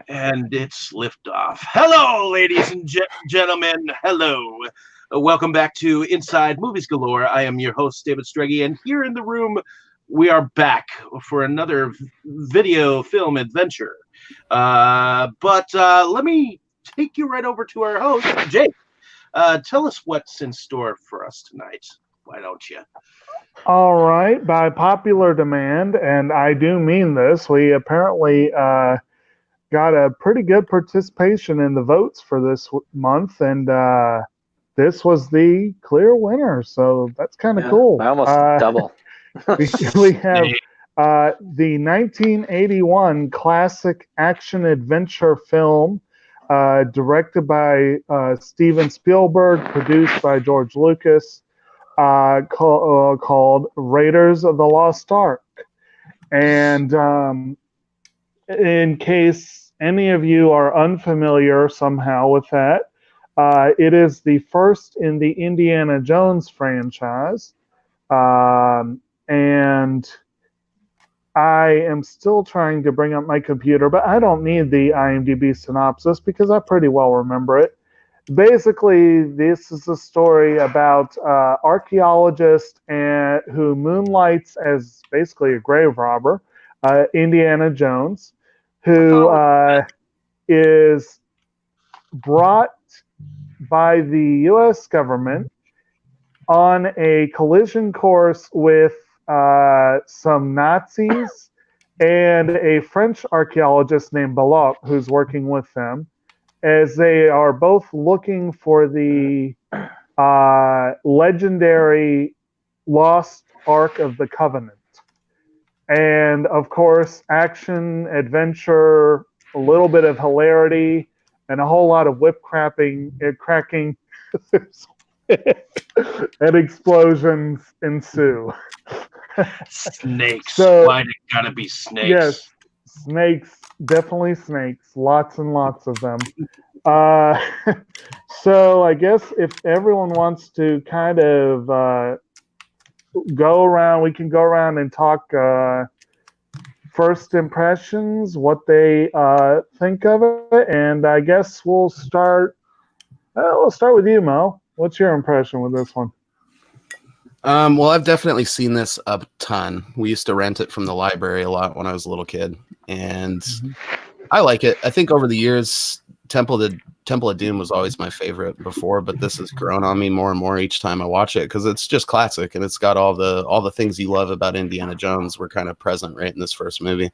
And it's liftoff. Hello, ladies and gentlemen. Hello. Welcome back to Inside Movies Galore. I am your host, David Streggy, and here in the room, we are back for another video film adventure. But let me take you right over to our host, Jake. Tell us what's in store for us tonight. Why don't you? All right. By popular demand, and I do mean this, we apparently got a pretty good participation in the votes for this month, and this was the clear winner. So that's kind of cool. I almost double. we have the 1981 classic action adventure film directed by Steven Spielberg, produced by George Lucas, called Raiders of the Lost Ark. And in case any of you are unfamiliar somehow with that, it is the first in the Indiana Jones franchise. And I am still trying to bring up my computer, but I don't need the IMDb synopsis because I pretty well remember it. Basically, this is a story about archaeologist who moonlights as basically a grave robber, Indiana Jones, who is brought by the U.S. government on a collision course with some Nazis and a French archaeologist named Belloc, who's working with them, as they are both looking for the legendary Lost Ark of the Covenant. And of course, action, adventure, a little bit of hilarity, and a whole lot of cracking, and explosions ensue. Snakes. Why'd it gotta be snakes? Yes, snakes, definitely snakes. Lots and lots of them. So I guess if everyone wants to kind of go around, we can go around and talk first impressions, what they think of it, and I guess we'll start with you, Mo. What's your impression with this one? Well, I've definitely seen this a ton. We used to rent it from the library a lot when I was a little kid, and I like it. I think over the years, Temple of Doom was always my favorite before, but this has grown on me more and more each time I watch it because it's just classic, and it's got all the things you love about Indiana Jones were kind of present right in this first movie.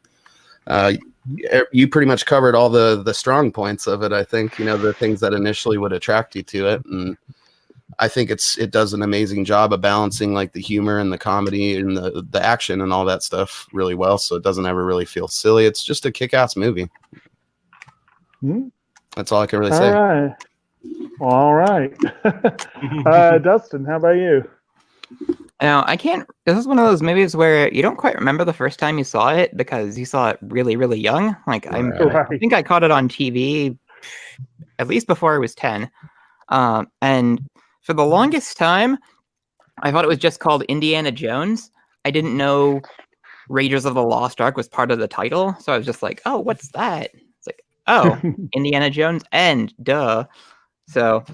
You pretty much covered all the strong points of it. I think, the things that initially would attract you to it, and I think it does an amazing job of balancing like the humor and the comedy and the action and all that stuff really well, so it doesn't ever really feel silly. It's just a kick-ass movie. That's all I can really say. All right. Dustin, how about you? Now, this is one of those movies where you don't quite remember the first time you saw it because you saw it really, really young. Like, I think I caught it on TV at least before I was 10. And for the longest time, I thought it was just called Indiana Jones. I didn't know Raiders of the Lost Ark was part of the title. So I was just like, oh, what's that? It's like, oh, Indiana Jones and duh. So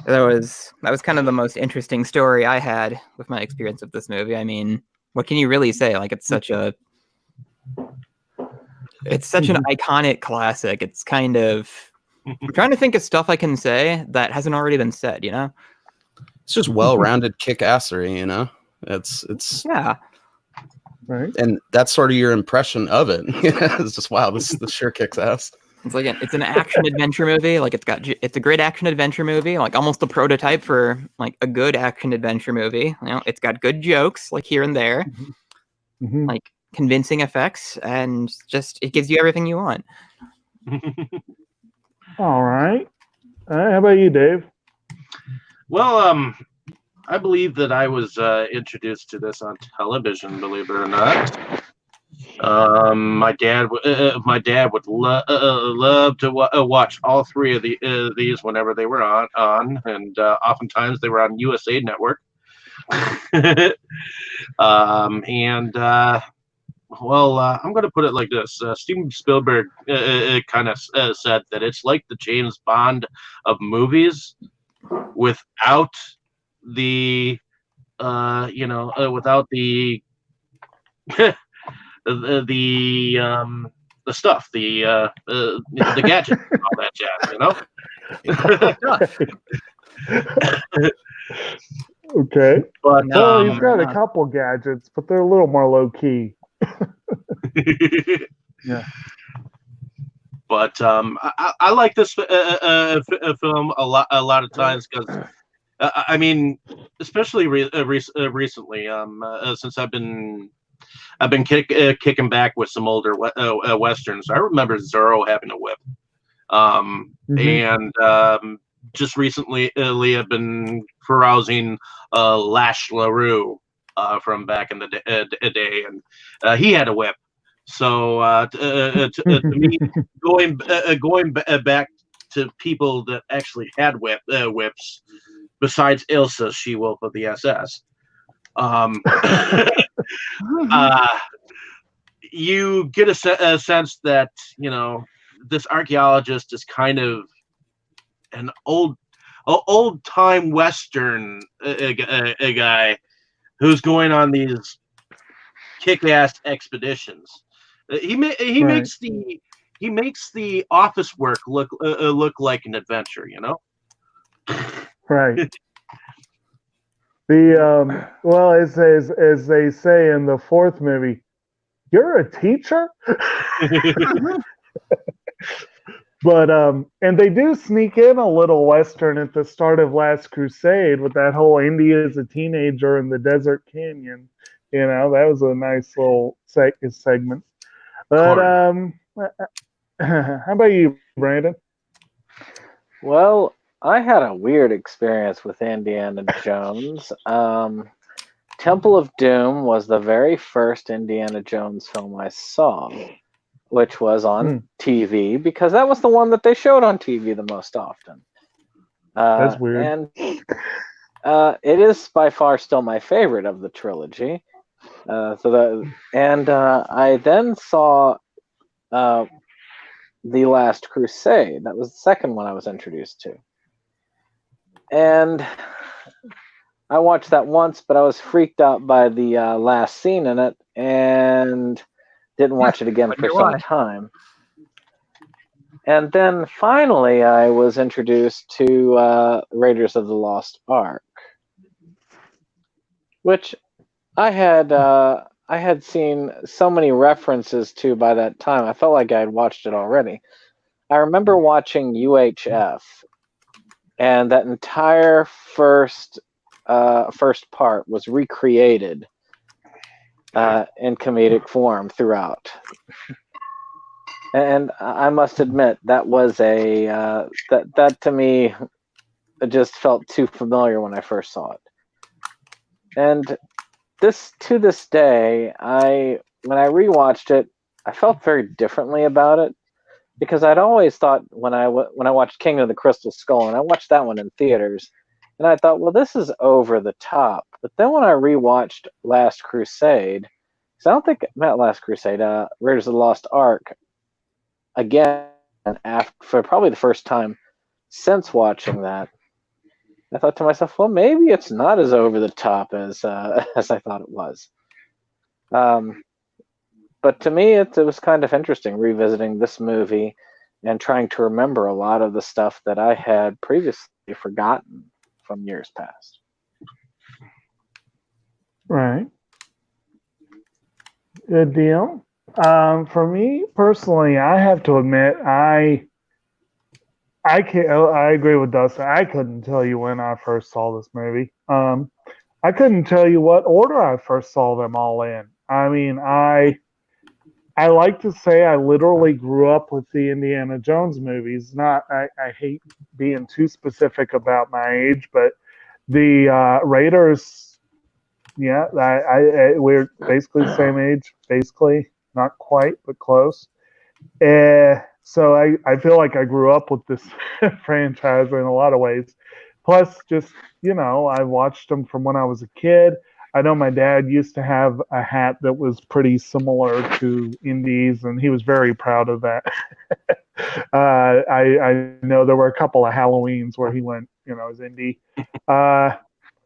that was kind of the most interesting story I had with my experience of this movie. I mean, what can you really say? Like, it's such an iconic classic. It's kind of, I'm trying to think of stuff I can say that hasn't already been said, It's just well-rounded kick-assery, It's yeah. Right. And that's sort of your impression of it. It's just, wow, this sure kicks ass. It's an action adventure movie. Like, it's a great action adventure movie, like almost a prototype for like a good action adventure movie. It's got good jokes like here and there, like convincing effects, and just it gives you everything you want. All right. How about you, Dave? Well, I believe that I was introduced to this on television, believe it or not. My dad would love to watch all three of these whenever they were on, and oftentimes they were on USA Network. And Well, I'm going to put it like this. Steven Spielberg kind of said that it's like the James Bond of movies without the, without the the stuff, the gadgets, and all that jazz. Okay. But well, he's got a couple gadgets, but they're a little more low key. Yeah. But I like this film a lot of times because I mean, especially recently, since I've been kicking back with some older westerns. I remember Zorro having a whip, and just recently I've been perusing Lash LaRue from back in the day, and he had a whip. So to me, going back to people that actually had whips, besides Ilsa, She-Wolf of the SS, you get a sense that this archaeologist is kind of an old time Western guy who's going on these kick-ass expeditions. He makes the office work look like an adventure, Right. Well, as they say in the fourth movie, you're a teacher. But and they do sneak in a little Western at the start of Last Crusade with that whole India as a teenager in the desert canyon. That was a nice little segment. But how about you, Brandon? Well, I had a weird experience with Indiana Jones. Temple of Doom was the very first Indiana Jones film I saw, which was on TV, because that was the one that they showed on TV the most often. That's weird. And it is by far still my favorite of the trilogy. I then saw The Last Crusade. That was the second one I was introduced to. And I watched that once, but I was freaked out by the last scene in it and didn't watch it again for some time. And then finally I was introduced to Raiders of the Lost Ark, which I had seen so many references to by that time. I felt like I had watched it already. I remember watching UHF, and that entire first part was recreated in comedic form throughout. And I must admit that was that to me just felt too familiar when I first saw it. And to this day, when I rewatched it, I felt very differently about it, because I'd always thought when I watched King of the Crystal Skull, and I watched that one in theaters, and I thought, well, this is over the top. But then when I rewatched Last Crusade, because I don't think not Last Crusade, Raiders of the Lost Ark, again, for probably the first time since watching that, I thought to myself, well, maybe it's not as over the top as I thought it was. But to me, it was kind of interesting revisiting this movie and trying to remember a lot of the stuff that I had previously forgotten from years past. Right. Good deal. For me personally, I have to admit, I agree with Dustin. I couldn't tell you when I first saw this movie. I couldn't tell you what order I first saw them all in. I mean, I like to say I literally grew up with the Indiana Jones movies. I hate being too specific about my age, but the Raiders, yeah, we're basically the same age. Basically, not quite, but close. So I feel like I grew up with this franchise in a lot of ways. Plus, just, I watched them from when I was a kid. I know my dad used to have a hat that was pretty similar to Indy's, and he was very proud of that. I know there were a couple of Halloweens where he went, as Indy.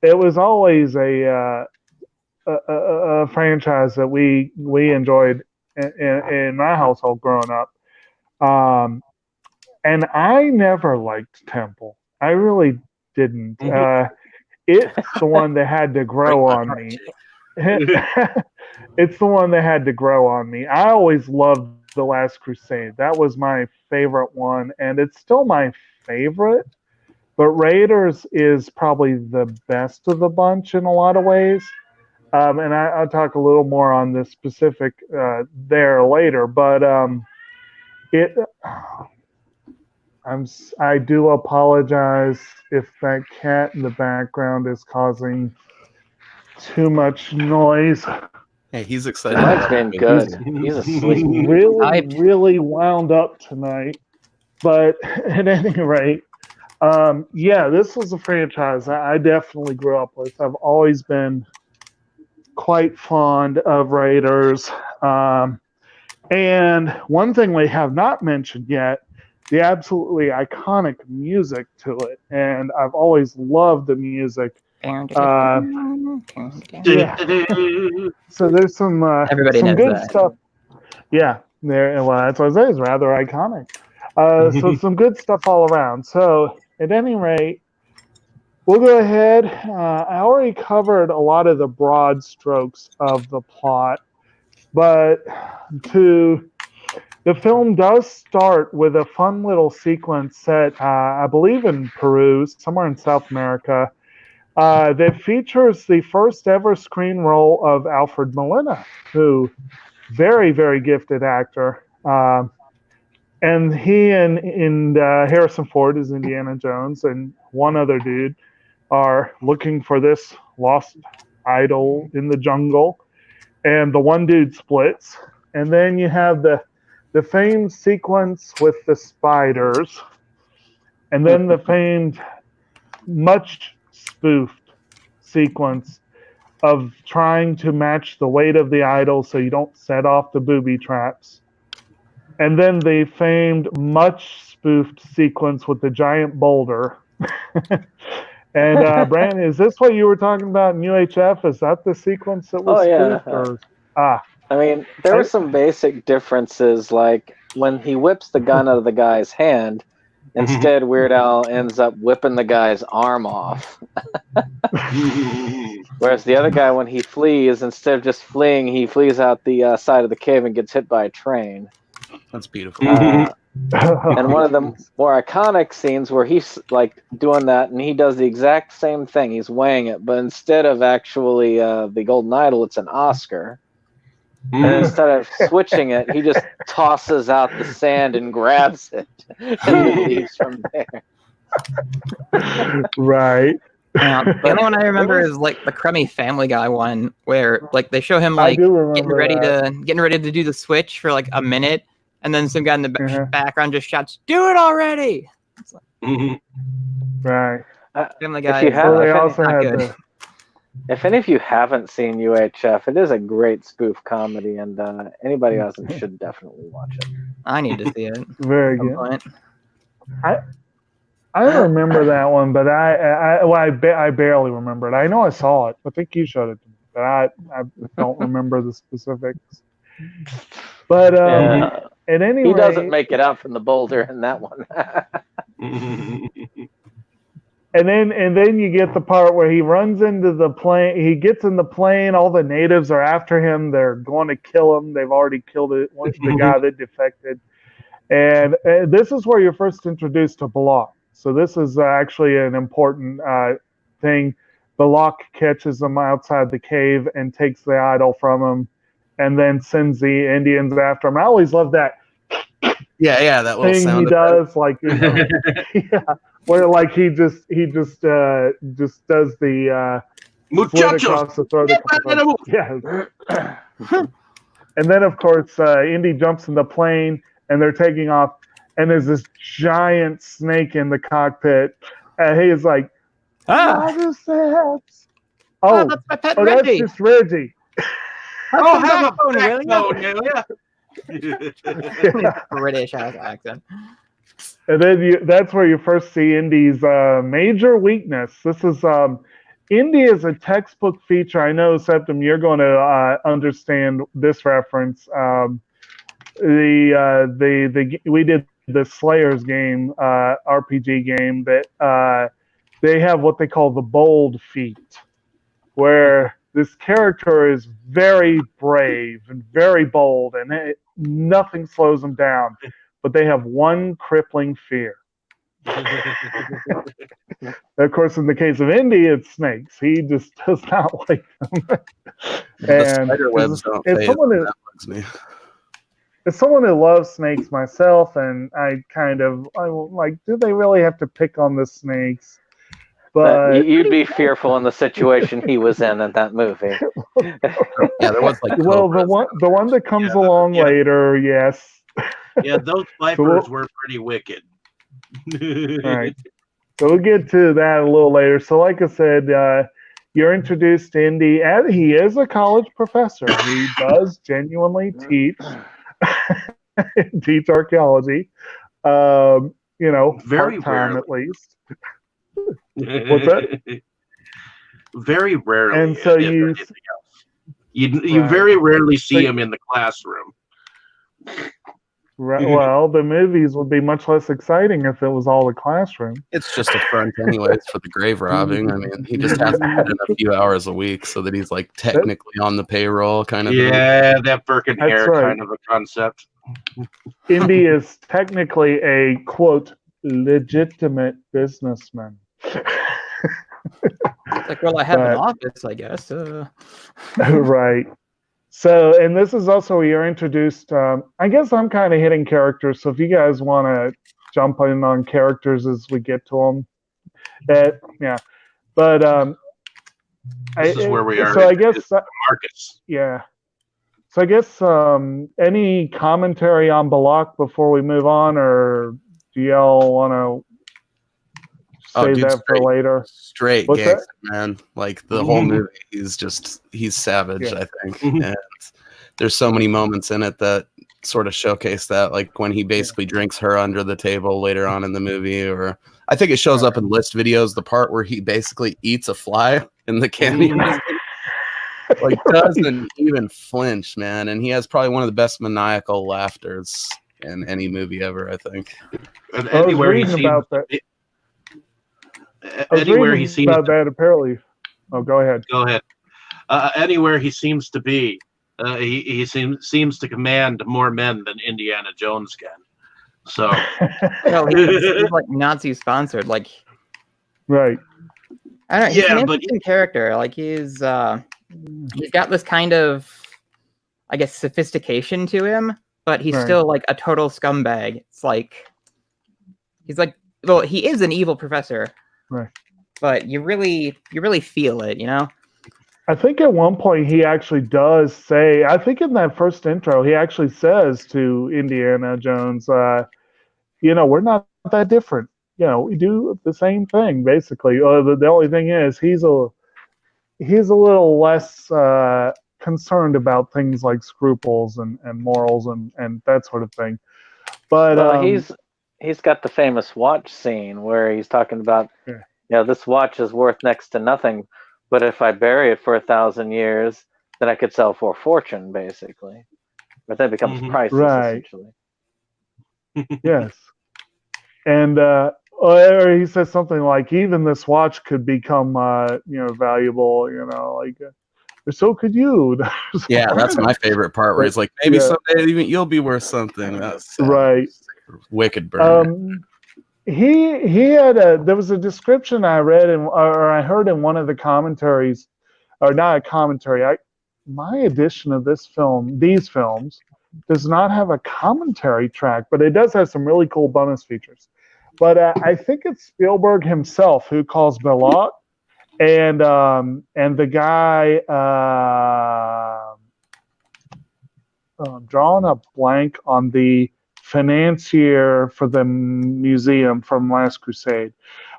It was always a franchise that we enjoyed in my household growing up. And I never liked Temple. I really didn't. It's the one that had to grow on me. It's the one that had to grow on me. I always loved The Last Crusade. That was my favorite one, and it's still my favorite. But Raiders is probably the best of the bunch in a lot of ways. And I'll talk a little more on the specific there later. But I do apologize if that cat in the background is causing too much noise. Hey, he's excited. Mike's been good. He's asleep. Really wound up tonight. But at any rate, this was a franchise I definitely grew up with. I've always been quite fond of Raiders. And one thing we have not mentioned yet, the absolutely iconic music to it. And I've always loved the music. Yeah. So there's some good stuff. Yeah, well, that's what I say. It's rather iconic. So some good stuff all around. So at any rate, we'll go ahead. I already covered a lot of the broad strokes of the plot, but the film does start with a fun little sequence set, I believe in Peru, somewhere in South America, that features the first ever screen role of Alfred Molina, who very, very gifted actor. And he and Harrison Ford is Indiana Jones, and one other dude are looking for this lost idol in the jungle. And the one dude splits. And then you have the famed sequence with the spiders. And then the famed, much spoofed sequence of trying to match the weight of the idol so you don't set off the booby traps. And then the famed, much spoofed sequence with the giant boulder. And Brandon, is this what you were talking about in UHF? Is that the sequence that was spoofed? I mean, there were some basic differences, like when he whips the gun out of the guy's hand, instead Weird Al ends up whipping the guy's arm off. Whereas the other guy, when he flees, instead of just fleeing, he flees out the side of the cave and gets hit by a train. That's beautiful. And one of the more iconic scenes where he's like doing that, and he does the exact same thing. He's weighing it, but instead of actually the golden idol, it's an Oscar. And instead of switching it, he just tosses out the sand and grabs it and leaves from there. Right. The only one I remember is like the crummy Family Guy one, where like they show him like getting ready to do the switch for like a minute, and then some guy in the background just shouts, "Do it already!" It's like, right. Family Guy. If any of you haven't seen UHF, it is a great spoof comedy, and anybody else should definitely watch it. I need to see it. Very good. I remember that one, but I barely remember it. I know I saw it. I think you showed it to me, but I don't remember the specifics. But at any rate, he doesn't make it out from the boulder in that one. And then you get the part where he runs into the plane. He gets in the plane. All the natives are after him. They're going to kill him. They've already killed the guy that defected. And this is where you're first introduced to Balak. So this is actually an important thing. Balak catches him outside the cave and takes the idol from him, and then sends the Indians after him. I always love that. Yeah, that little thing sound he does, like where like he just does the muchachos. And then of course Indy jumps in the plane and they're taking off, and there's this giant snake in the cockpit, and he's like, Oh, that's my pet that's Reggie. just Reggie. Have a backbone, will ya? backbone, will ya? British ass accent. And then that's where you first see Indy's major weakness. This is Indy is a textbook feature. I know, Septim, you're going to understand this reference. We did the Slayers game, RPG game, that they have what they call the bold feat, where this character is very brave and very bold, and nothing slows them down. But they have one crippling fear. Of course, in the case of Indy, it's snakes. He just does not like them. The spider webs don't phase me. That bugs me. As someone who loves snakes myself, and I like, do they really have to pick on the snakes? But you'd be fearful in the situation he was in that movie. Yeah, there was like well, the one that comes along later, yes. Yeah, those vipers were pretty wicked. Right. So we'll get to that a little later. So like I said, you're introduced to Indy, and he is a college professor. He does genuinely teach archaeology. Very part-time rarely. at least. What's that? Very rarely. And so you very rarely see him in the classroom. Right, well, the movies would be much less exciting if it was all the classroom. It's just a front anyways for the grave robbing. I mean, he just has to put in a few hours a week so that he's like technically on the payroll kind of thing. That Birkin hair kind of a concept. Indy is technically a, quote, legitimate businessman. It's like, well, I have an office, I guess. Right. So, and this is also where you're introduced. I guess I'm kind of hitting characters. So if you guys want to jump in on characters as we get to them, yeah. But this is where we are. So I guess Marcus. Yeah. So I guess any commentary on Balak before we move on, or do y'all want to save that for later? Straight gangster, man. Like the whole movie, he's savage, I think. And there's so many moments in it that sort of showcase that, like when he basically drinks her under the table later on in the movie, or I think it shows up in list videos, the part where he basically eats a fly in the cameo. Like doesn't even flinch, man. And he has probably one of the best maniacal laughters in any movie ever, I think. And anywhere he seems about that. Anywhere he seems about that, apparently. Oh, go ahead. Go ahead. Anywhere he seems to be, he seems to command more men than Indiana Jones can. So, he's like Nazi sponsored, like. Right. I don't know. He's an interesting character. Like he's got this kind of, I guess, sophistication to him, but he's still like a total scumbag. It's like he's like, well, he is an evil professor. Right. But you really feel it, you know? I think at one point he actually does say, I think in that first intro, he actually says to Indiana Jones, we're not that different. We do the same thing, basically. The only thing is he's a little less concerned about things like scruples and morals and that sort of thing. But he's got the famous watch scene where he's talking about, this watch is worth next to nothing, but if I bury it for 1,000 years, then I could sell for a fortune, basically. But that becomes priceless, essentially. Yes. And or he says something like, even this watch could become, valuable, or so could you. Yeah, that's my favorite part, where he's like, maybe someday even you'll be worth something. That's right. Wicked burn. There was a description I read or I heard in one of the commentaries, or not a commentary. My edition of these films, does not have a commentary track, but it does have some really cool bonus features. But I think it's Spielberg himself who calls Balak, and the guy, I'm drawing a blank on the financier for the museum from Last Crusade,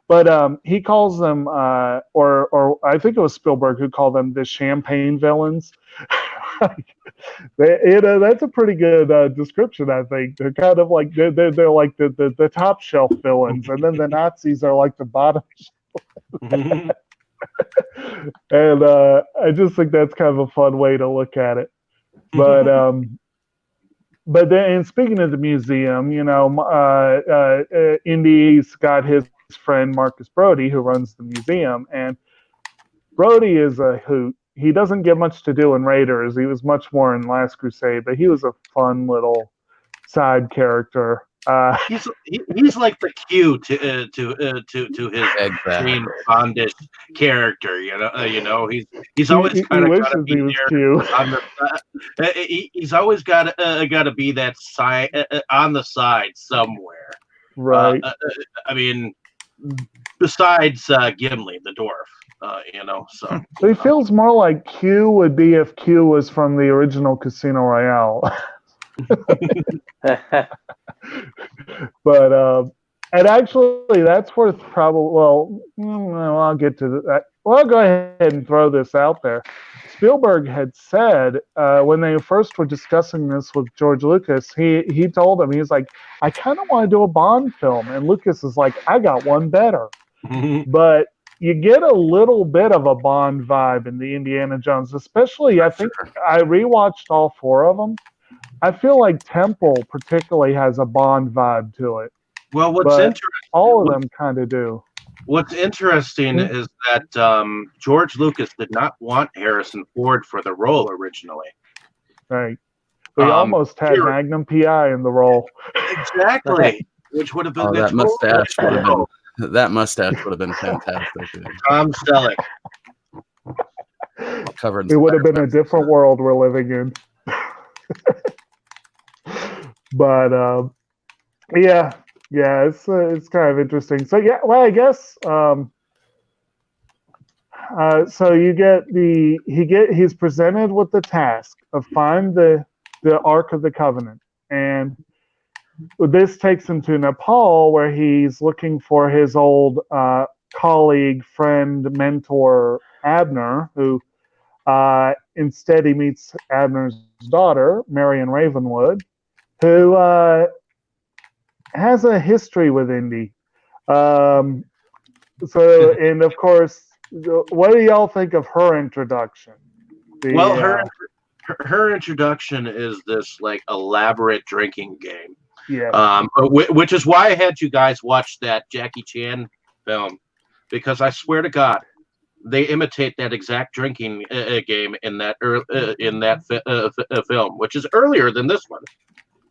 But he calls them, or I think it was Spielberg who called them the champagne villains. That's a pretty good description, I think. They're kind of like they're like the top shelf villains, and then the Nazis are like the bottom. And I just think that's kind of a fun way to look at it. But then, and speaking of the museum, Indy's got his friend Marcus Brody who runs the museum, and Brody is a hoot. He doesn't get much to do in Raiders. He was much more in Last Crusade, but he was a fun little side character. He's like the Q to his Jane Fondish character. He's always kind of got to be there on the. He's always got to be that side on the side somewhere. Right. I mean, besides Gimli, the dwarf. So he feels more like Q would be if Q was from the original Casino Royale. But and actually that's worth probably I'll get to that. Well, I'll go ahead and throw this out there. Spielberg had said when they first were discussing this with George Lucas, he told him, he's like, I kind of want to do a Bond film, and Lucas is like, I got one better. But you get a little bit of a Bond vibe in the Indiana Jones, especially I think I rewatched all 4 of them. I feel like Temple particularly has a Bond vibe to it. Well, what's interesting, all of them kind of do. What's interesting is that George Lucas did not want Harrison Ford for the role originally. Right. We almost had Magnum PI in the role. Exactly. Which would have been that mustache would have been. That mustache would have been fantastic. Tom Selleck. Covered. It would have been a different world we're living in. But yeah, it's kind of interesting. So yeah, well, I guess so you get he's presented with the task of find the Ark of the Covenant, and this takes him to Nepal, where he's looking for his old colleague, friend, mentor, Abner, who instead he meets Abner's daughter, Marion Ravenwood, who has a history with Indy. And of course, what do y'all think of her introduction? Her introduction is this like elaborate drinking game. Yeah. Which is why I had you guys watch that Jackie Chan film, because I swear to God, they imitate that exact drinking game in that film, which is earlier than this one.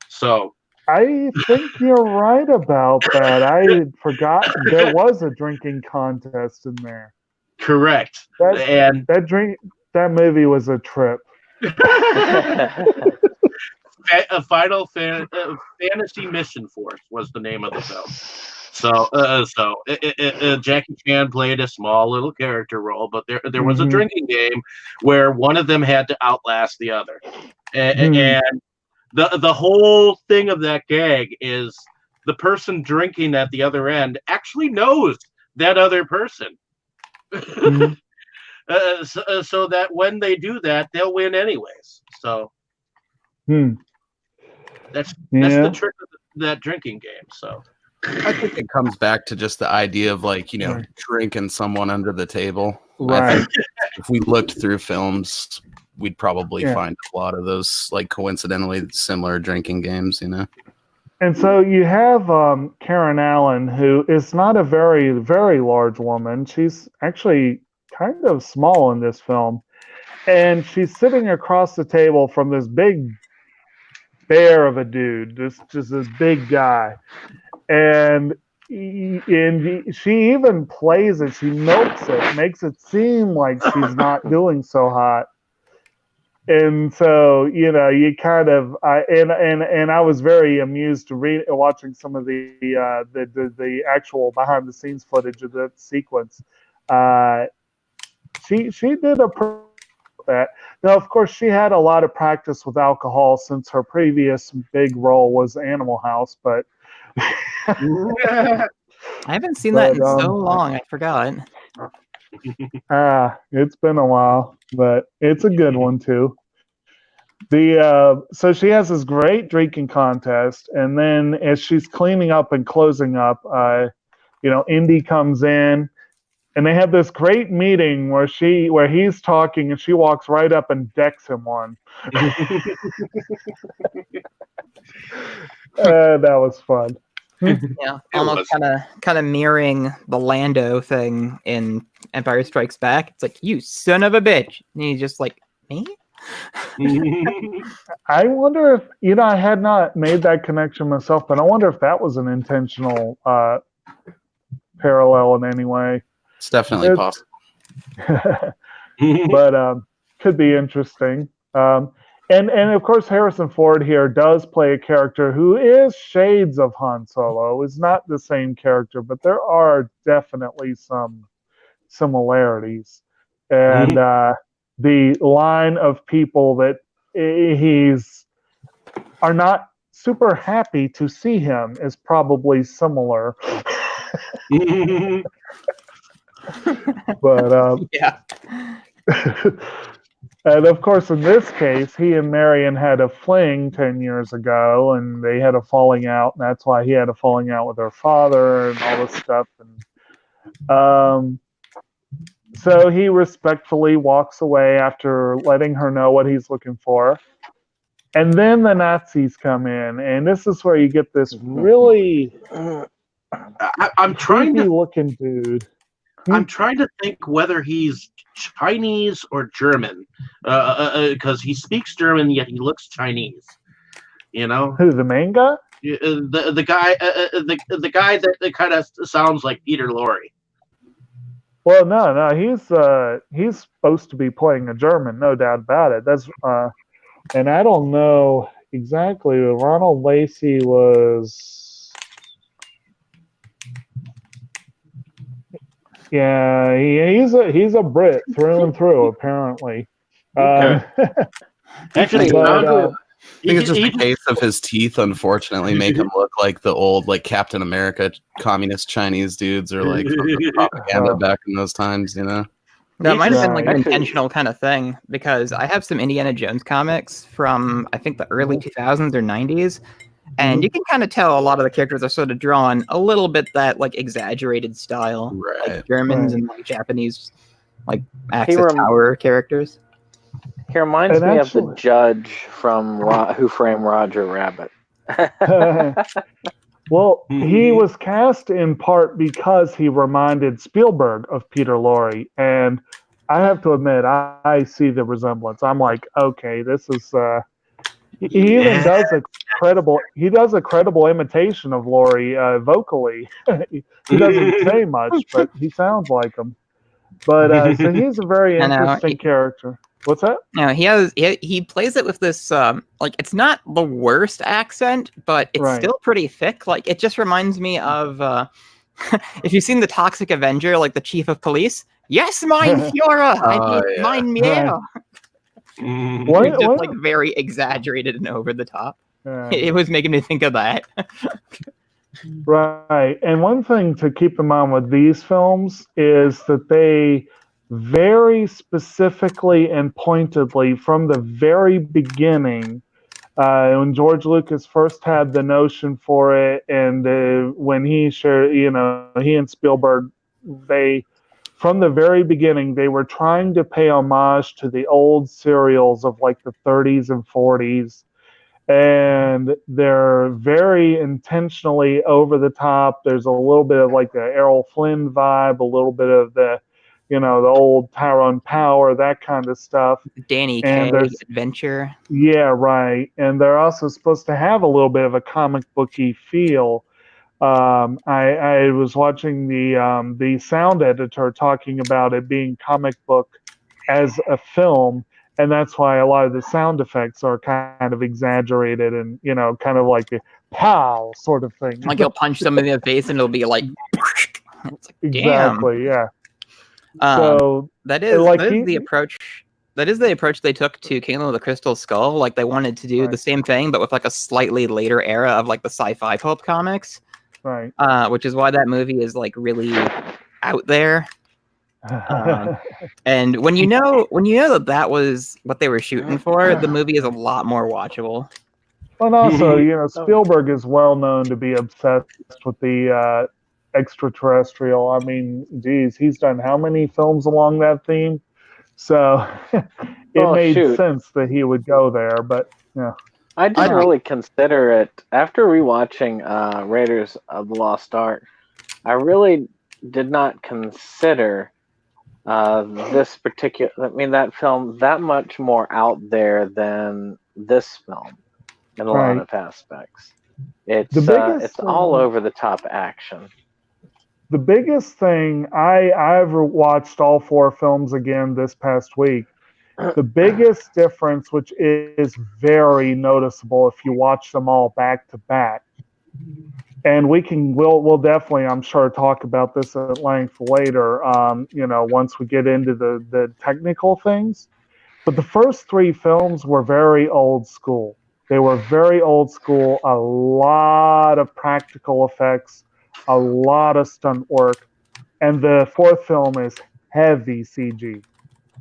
So I think you're right about that. I had forgotten there was a drinking contest in there. Correct. That movie was a trip. A Final Fantasy Mission Force was the name of the film. So Jackie Chan played a small little character role, but there was a drinking game where one of them had to outlast the other, and the whole thing of that gag is the person drinking at the other end actually knows that other person, so that when they do that, they'll win anyways. So. That's the trick of that drinking game. So I think it comes back to just the idea of drinking someone under the table. Right. I think if we looked through films, we'd probably find a lot of those coincidentally similar drinking games, And so you have Karen Allen, who is not a very, very large woman. She's actually kind of small in this film. And she's sitting across the table from this big bear of a dude, just this big guy, and she even plays it. She milks it, makes it seem like she's not doing so hot. And so you kind of and I was very amused to watching some of the actual behind the scenes footage of that sequence. She did a that. Now, of course, she had a lot of practice with alcohol since her previous big role was Animal House, but I haven't seen that in so long. I forgot. It's been a while, but it's a good one too. So she has this great drinking contest, and then as she's cleaning up and closing up, Indy comes in, and they have this great meeting where he's talking, and she walks right up and decks him one. That was fun. Yeah, almost kind of mirroring the Lando thing in Empire Strikes Back. It's like, you son of a bitch, and he's just like, me. I wonder if I had not made that connection myself, but I wonder if that was an intentional parallel in any way. It's definitely possible. But could be interesting. And of course, Harrison Ford here does play a character who is shades of Han Solo. Is not the same character, but there are definitely some similarities. And the line of people that are not super happy to see him is probably similar. But yeah. And of course, in this case, he and Marion had a fling 10 years ago, and they had a falling out, and that's why he had a falling out with her father and all this stuff. And so he respectfully walks away after letting her know what he's looking for. And then the Nazis come in, and this is where you get this really I'm trying to looking dude. I'm trying to think whether he's Chinese or German, because he speaks German yet he looks Chinese. You know, who, the main guy? The guy, the guy that kind of sounds like Peter Lorre. Well, no, he's supposed to be playing a German, no doubt about it. That's and I don't know exactly. Ronald Lacey was. Yeah, he's a Brit through and through, apparently. Okay. Actually, I think it's just a case of his teeth, unfortunately, make him look like the old, like, Captain America communist Chinese dudes, or like propaganda back in those times, you know? That might have been like an intentional kind of thing, because I have some Indiana Jones comics from, I think, the early 2000s or 90s, and you can kind of tell a lot of the characters are sort of drawn a little bit that like exaggerated style, like Germans and like Japanese, like Axis Tower characters. He reminds me of the judge from Who Framed Roger Rabbit. Well, he was cast in part because he reminded Spielberg of Peter Lorre, and I have to admit, I see the resemblance. I'm like, okay, this is. He even does a credible imitation of Lorre vocally. He doesn't say much, but he sounds like him. But so he's a very interesting character. What's that? No, he plays it with this like, it's not the worst accent, but it's still pretty thick. Like, it just reminds me of if you've seen The Toxic Avenger, like the chief of police. Yes, mein Führer, I need mein Meer. It's just like very exaggerated and over the top. It was making me think of that. Right. And one thing to keep in mind with these films is that they very specifically and pointedly, from the very beginning, when George Lucas first had the notion for it, and when he shared, he and Spielberg, from the very beginning, they were trying to pay homage to the old serials of like the 30s and 40s. And they're very intentionally over the top. There's a little bit of like the Errol Flynn vibe, a little bit of the, the old Tyrone Power, that kind of stuff. Danny Kaye adventure. Yeah, right. And they're also supposed to have a little bit of a comic booky feel. I was watching the sound editor talking about it being comic book as a film, and that's why a lot of the sound effects are kind of exaggerated and kind of like the pow sort of thing. Like he'll punch somebody in the face and it'll be like, it's like, exactly, yeah. So that is the approach. That is the approach they took to Kingdom of the Crystal Skull. Like, they wanted to do the same thing, but with like a slightly later era of like the sci-fi pulp comics. Right. Which is why that movie is like really out there. And when you know that was what they were shooting for, the movie is a lot more watchable. And also, Spielberg is well known to be obsessed with the extraterrestrial. I mean, geez, he's done how many films along that theme? So it made sense that he would go there. But yeah, I didn't really consider it after rewatching Raiders of the Lost Ark. I really did not consider this particular. I mean, that film that much more out there than this film in a lot of aspects. It's all over the top action. The biggest thing I've watched all 4 films again this past week. The biggest difference, which is very noticeable if you watch them all back to back, and we'll definitely, I'm sure, talk about this at length later. Once we get into the technical things. But the first 3 films were very old school. They were very old school. A lot of practical effects, a lot of stunt work, and the 4th film is heavy CG.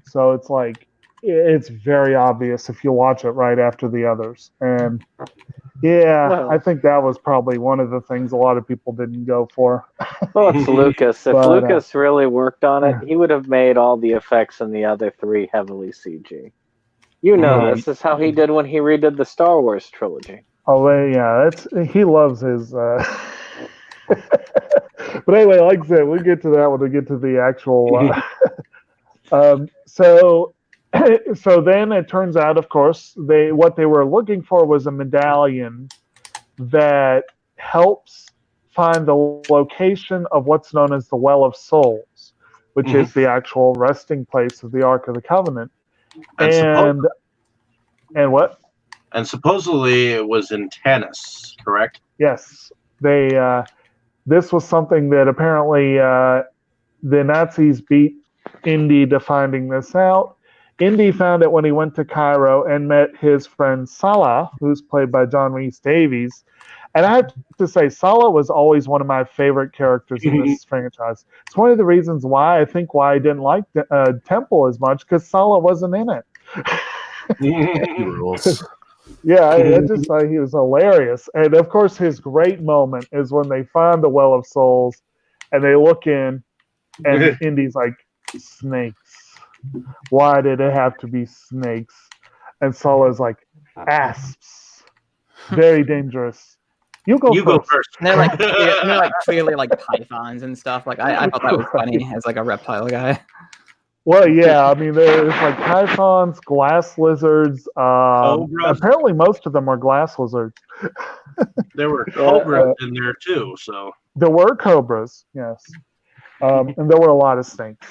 So it's like it's very obvious if you watch it right after the others. And I think that was probably one of the things a lot of people didn't go for. Well, it's Lucas. If Lucas really worked on it, he would have made all the effects in the other 3 heavily CG. This is how he did when he redid the Star Wars trilogy. Oh, yeah, he loves his. But anyway, like I said, we'll get to that when we get to the actual. So then it turns out, of course, what they were looking for was a medallion that helps find the location of what's known as the Well of Souls, which is the actual resting place of the Ark of the Covenant. And what? And supposedly it was in Tanis, correct? Yes. This was something that apparently the Nazis beat Indy to finding this out. Indy found it when he went to Cairo and met his friend Salah, who's played by John Rhys Davies. And I have to say, Salah was always one of my favorite characters in this franchise. It's one of the reasons why I didn't like Temple as much, because Salah wasn't in it. He rules. Yeah, I just thought he was hilarious. And of course, his great moment is when they find the Well of Souls and they look in, and Indy's like, snakes. Why did it have to be snakes? And Salah's like, asps. Very dangerous. You go first. And they're like clearly like pythons and stuff. Like I thought that was funny as like a reptile guy. Well, yeah, I mean, there's like pythons, glass lizards. Apparently, most of them are glass lizards. There were cobras in there too. So there were cobras, yes, and there were a lot of snakes.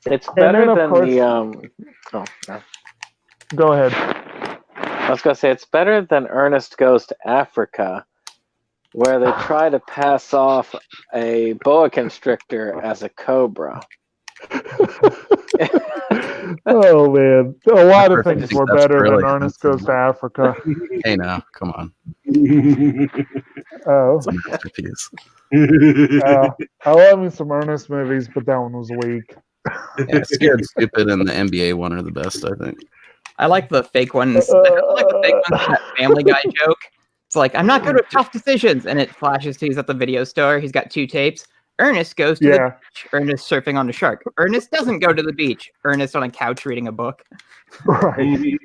It's better than Go ahead. I was gonna say it's better than Ernest Goes to Africa, where they try to pass off a boa constrictor as a cobra. Oh man, a lot of things were better than Ernest Goes to Africa. Hey, now, come on. Oh, I love me some Ernest movies, but that one was weak. Yeah, Scared Stupid and the NBA one are the best, I think. I like the fake ones. I like the fake ones. That Family Guy joke. It's like, I'm not good with tough decisions, and it flashes to he's at the video store. He's got 2 tapes. Ernest goes to the beach. Ernest surfing on a shark. Ernest doesn't go to the beach. Ernest on a couch reading a book. Right.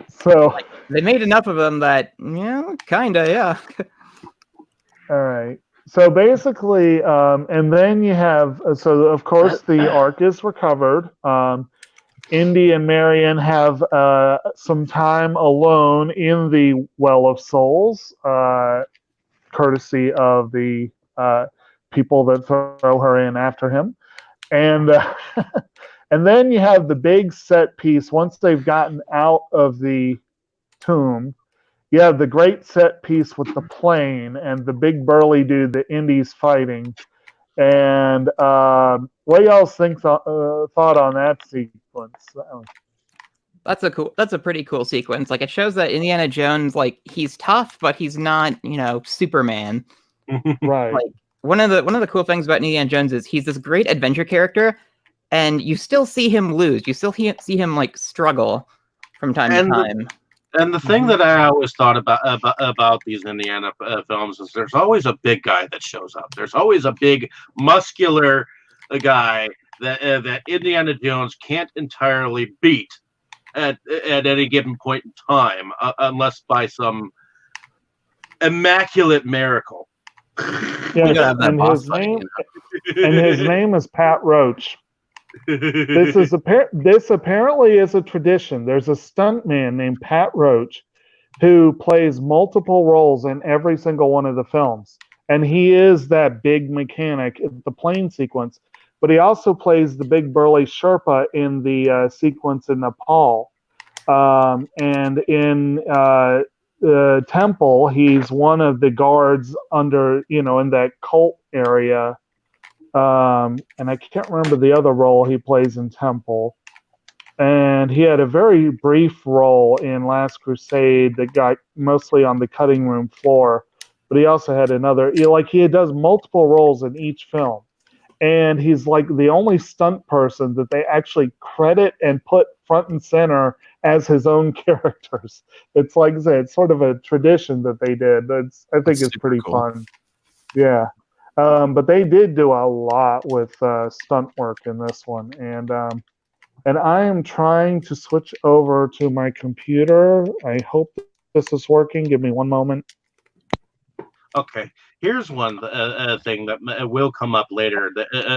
So like, they made enough of them that kinda, yeah. All right. So basically, and then you have of course the Ark is recovered. Indy and Marion have some time alone in the Well of Souls, courtesy of the people that throw her in after him. And and then you have the big set piece. Once they've gotten out of the tomb, you have the great set piece with the plane and the big burly dude that Indy's fighting. And what y'all think thought on that sequence? That's a pretty cool sequence. Like, it shows that Indiana Jones, like, he's tough, but he's not, Superman. Right. Like, one of the cool things about Indiana Jones is he's this great adventure character, and you still see him lose. You still see him like struggle from time to time. And the thing that I always thought about these Indiana films is there's always a big guy that shows up. There's always a big muscular guy that Indiana Jones can't entirely beat at any given point in time, unless by some immaculate miracle. Yes, and his name is Pat Roach. This apparently is a tradition. There's a stuntman named Pat Roach who plays multiple roles in every single one of the films, and he is that big mechanic in the plane sequence. But he also plays the big burly Sherpa in the sequence in Nepal, and in the temple, he's one of the guards under, in that cult area. And I can't remember the other role he plays in Temple. And he had a very brief role in Last Crusade that got mostly on the cutting room floor. But he also had another, he does multiple roles in each film. And he's like the only stunt person that they actually credit and put front and center as his own characters. It's like I said, it's sort of a tradition that they did. I think it's pretty cool. Fun. Yeah. But they did do a lot with stunt work in this one. And I am trying to switch over to my computer. I hope this is working. Give me one moment. Okay. Here's one thing that will come up later.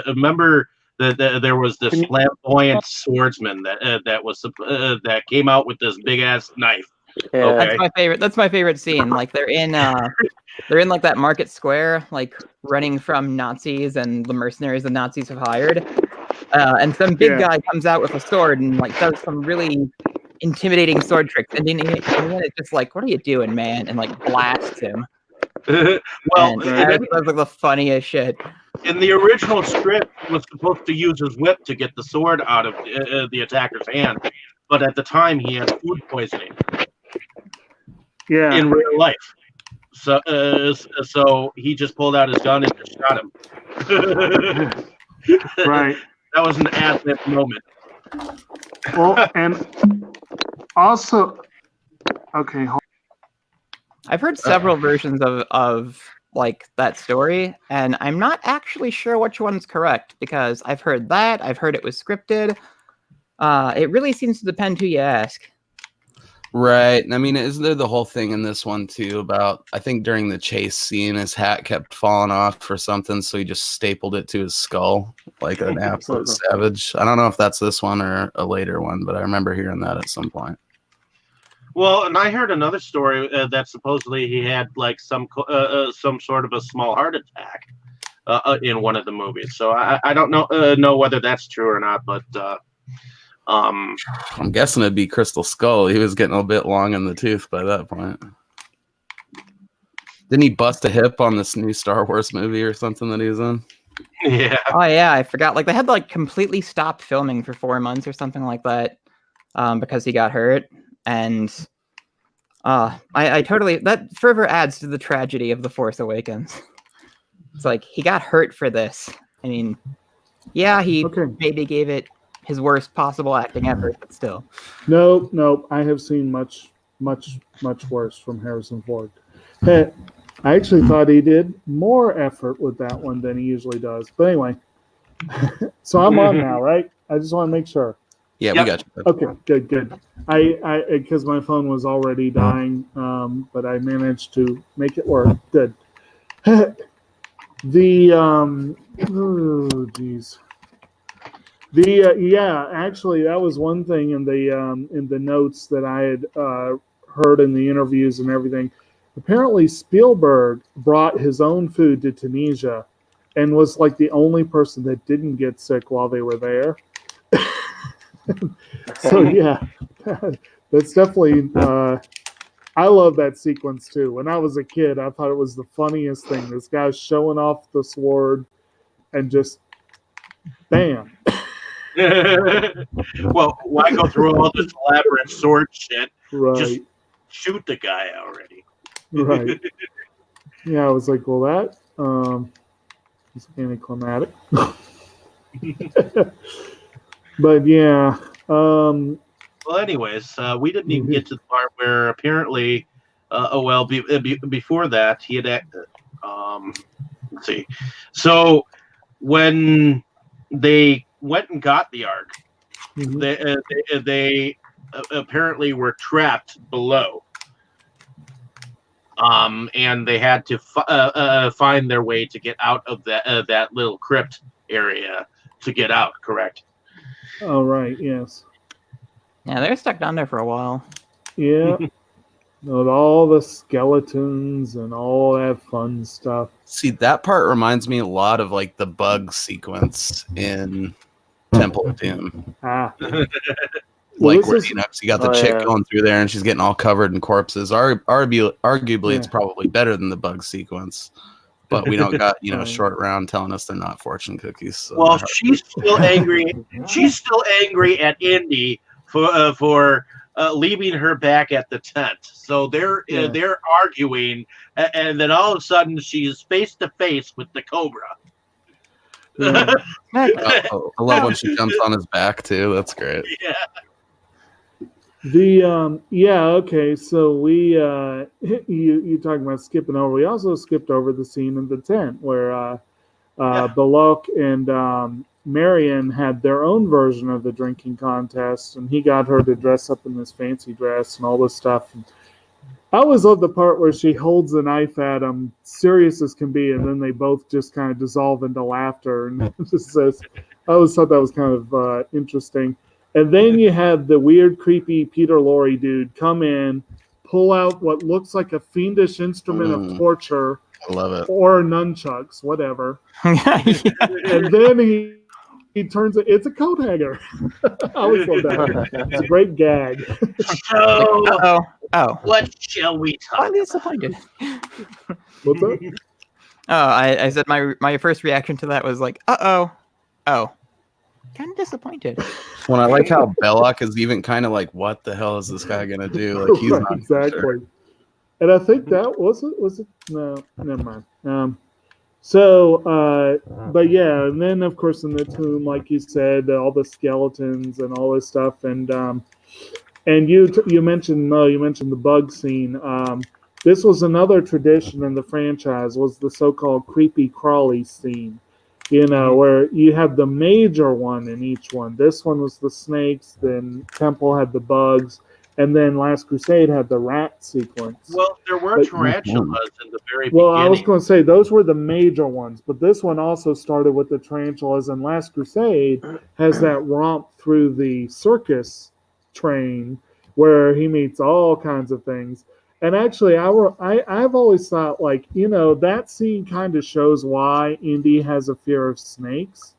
Remember that there was this flamboyant swordsman that came out with this big ass knife. Yeah. Okay. That's my favorite scene. Like, they're in like that market square, like running from Nazis and the mercenaries the Nazis have hired. And some big guy comes out with a sword and like does some really intimidating sword tricks. And then it's just like, what are you doing, man? And like blasts him. Well, that's like the funniest shit. In the original script, he was supposed to use his whip to get the sword out of the attacker's hand, but at the time he had food poisoning. Yeah. In real life, so he just pulled out his gun and just shot him. Right. That was an ad-lib moment. Well, and also, okay. I've heard several versions of like that story, and I'm not actually sure which one's correct because I've heard it was scripted. It really seems to depend who you ask. Right. I mean, isn't there the whole thing in this one too about, I think during the chase scene, his hat kept falling off or something, so he just stapled it to his skull like an absolute savage. I don't know if that's this one or a later one, but I remember hearing that at some point. Well, and I heard another story that supposedly he had like some sort of a small heart attack in one of the movies. So I don't know whether that's true or not, but I'm guessing it'd be Crystal Skull. He was getting a bit long in the tooth by that point. Didn't he bust a hip on this new Star Wars movie or something that he was in? Yeah. Oh yeah, I forgot. Like, they had to like completely stop filming for 4 months or something like that because he got hurt. And I totally, that further adds to the tragedy of The Force Awakens. It's like, he got hurt for this. I mean, yeah, he maybe gave it his worst possible acting effort, but still. No, I have seen much worse from Harrison Ford. I actually thought he did more effort with that one than he usually does. But anyway, so I'm on now, right? I just want to make sure. Yeah, we got you. Okay, good. I because my phone was already dying, but I managed to make it work. Good. Actually, that was one thing in the notes that I had heard in the interviews and everything. Apparently, Spielberg brought his own food to Tunisia, and was like the only person that didn't get sick while they were there. So yeah, that's definitely. I love that sequence too. When I was a kid, I thought it was the funniest thing. This guy's showing off the sword, and just bam. Well, why go through all this elaborate sword shit? Right. Just shoot the guy already. Right. Yeah, I was like, well, that is anticlimactic. But yeah. Well, anyways, we didn't even get to the part where apparently, before that, he had. Let's see. So when they went and got the Ark, they apparently were trapped below. And they had to find their way to get out of that little crypt area to get out. Correct. Oh, right. Yes. Yeah, they're stuck down there for a while. Yeah. With all the skeletons and all that fun stuff. See, that part reminds me a lot of like the bug sequence in Temple of Doom. Ah. Like where you got the chick going through there and she's getting all covered in corpses. Arguably, it's probably better than the bug sequence. But we don't got Short Round telling us they're not fortune cookies. So well, she's still angry. She's still angry at Indy for leaving her back at the tent. So they're arguing, and then all of a sudden she's face to face with the Cobra. I love when she jumps on his back too. That's great. Yeah. Okay, so we you talking about skipping over. We also skipped over the scene in the tent where Balok and Marion had their own version of the drinking contest, and he got her to dress up in this fancy dress and all this stuff. And I always love the part where she holds the knife at him, serious as can be, and then they both just kind of dissolve into laughter. And just says, I always thought that was kind of interesting. And then you had the weird, creepy Peter Lorre dude come in, pull out what looks like a fiendish instrument of torture. I love it. Or nunchucks, whatever. And then he turns it. It's a coat hanger. I always love that. It's a great gag. So, what shall we talk I'm disappointed. What's that? I said my first reaction to that was like, oh. Kind of disappointed. When I like how Belloc is even kind of like, what the hell is this guy gonna do? Like he's right, not exactly. Sure. And I think that was it. No, never mind. But yeah, and then of course in the tomb, like you said, all the skeletons and all this stuff, and you mentioned the bug scene. This was another tradition in the franchise, was the so-called creepy crawly scene. Where you have the major one in each one. This one was the snakes, then Temple had the bugs, and then Last Crusade had the rat sequence. Well, there were tarantulas in the very beginning. Well, I was going to say, those were the major ones, but this one also started with the tarantulas, and Last Crusade has that romp through the circus train where he meets all kinds of things. And actually, I've always thought, that scene kind of shows why Indy has a fear of snakes.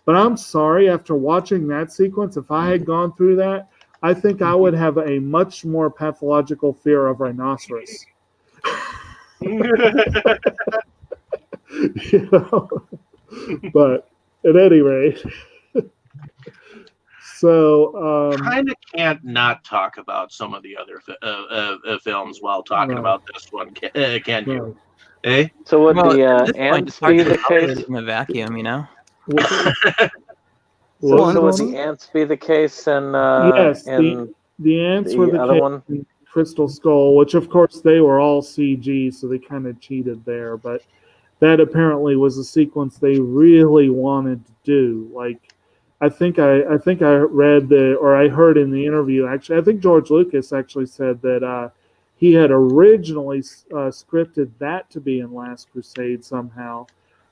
But I'm sorry, after watching that sequence, if I had gone through that, I think I would have a much more pathological fear of rhinoceros. But at any rate... So kind of can't not talk about some of the other films while talking about this one. Can you? Eh? So would the ants be the case in a vacuum? So would the ants be the case? And yes, the ants were the other case one. in Crystal Skull, which of course they were all CG, so they kind of cheated there. But that apparently was a sequence they really wanted to do. I think I read I heard in the interview, actually, I think George Lucas actually said that he had originally scripted that to be in Last Crusade somehow.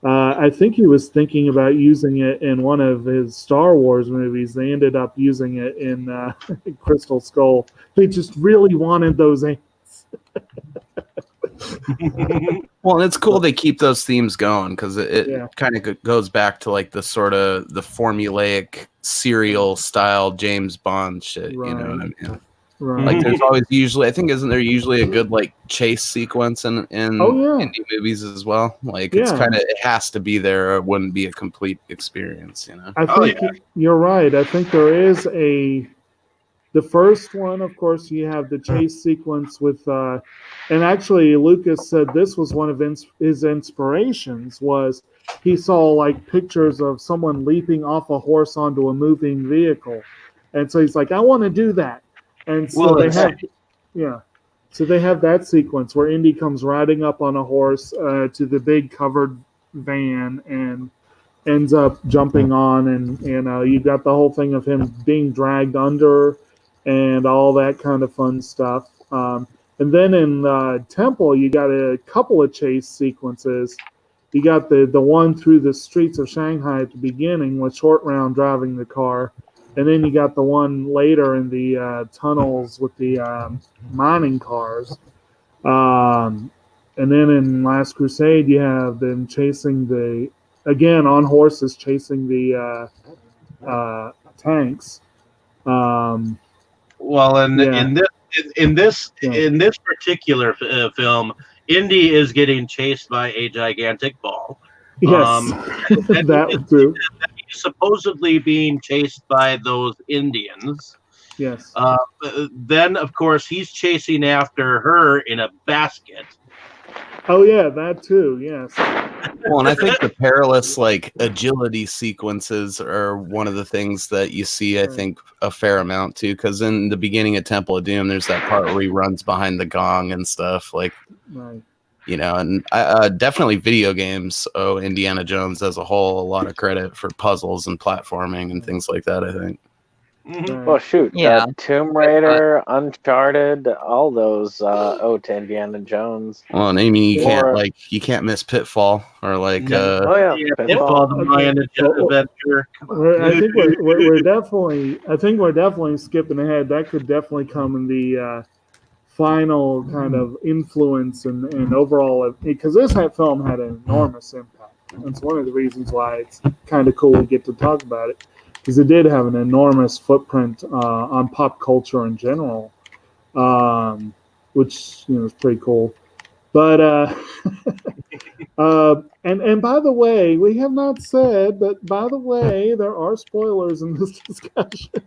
I think he was thinking about using it in one of his Star Wars movies. They ended up using it in Crystal Skull. They just really wanted those ants. Well, it's cool they keep those themes going because it kind of goes back to like the sort of the formulaic serial style James Bond shit. Right. You know what I mean? Right. Like there's always usually, I think, isn't there usually a good like chase sequence in indie movies as well? Like it's kind of, it has to be there or it wouldn't be a complete experience, you know? I think you're right. I think there is the first one, of course, you have the chase sequence with, and actually Lucas said this was one of his inspirations, was he saw like pictures of someone leaping off a horse onto a moving vehicle. And so he's like, I want to do that. And so so they have that sequence where Indy comes riding up on a horse to the big covered van and ends up jumping on, and you got the whole thing of him being dragged under and all that kind of fun stuff. And then in Temple, you got a couple of chase sequences. You got the one through the streets of Shanghai at the beginning with Short Round driving the car. And then you got the one later in the tunnels with the mining cars. And then in Last Crusade, you have them chasing again on horses, chasing the tanks. Well, in this particular film, Indy is getting chased by a gigantic ball. Yes, that too. Supposedly being chased by those Indians. Yes. Then, of course, he's chasing after her in a basket. Oh yeah, that too. Yes. Well, and I think the perilous like agility sequences are one of the things that you see, I think, a fair amount too. Because in the beginning of Temple of Doom, there's that part where he runs behind the gong and stuff. Like, you know, and definitely video games owe Indiana Jones as a whole a lot of credit for puzzles and platforming and things like that, I think. Well, shoot. Yeah. Tomb Raider, Uncharted, all those owe to Indiana Jones. Well, and I mean, you can't miss Pitfall or like. Pitfall, the Mayan Adventure. I think we're definitely skipping ahead. That could definitely come in the final kind of influence and overall, because this film had an enormous impact. That's one of the reasons why it's kind of cool we get to talk about it, because it did have an enormous footprint on pop culture in general, which is pretty cool. But and by the way, we have not said, but by the way, there are spoilers in this discussion.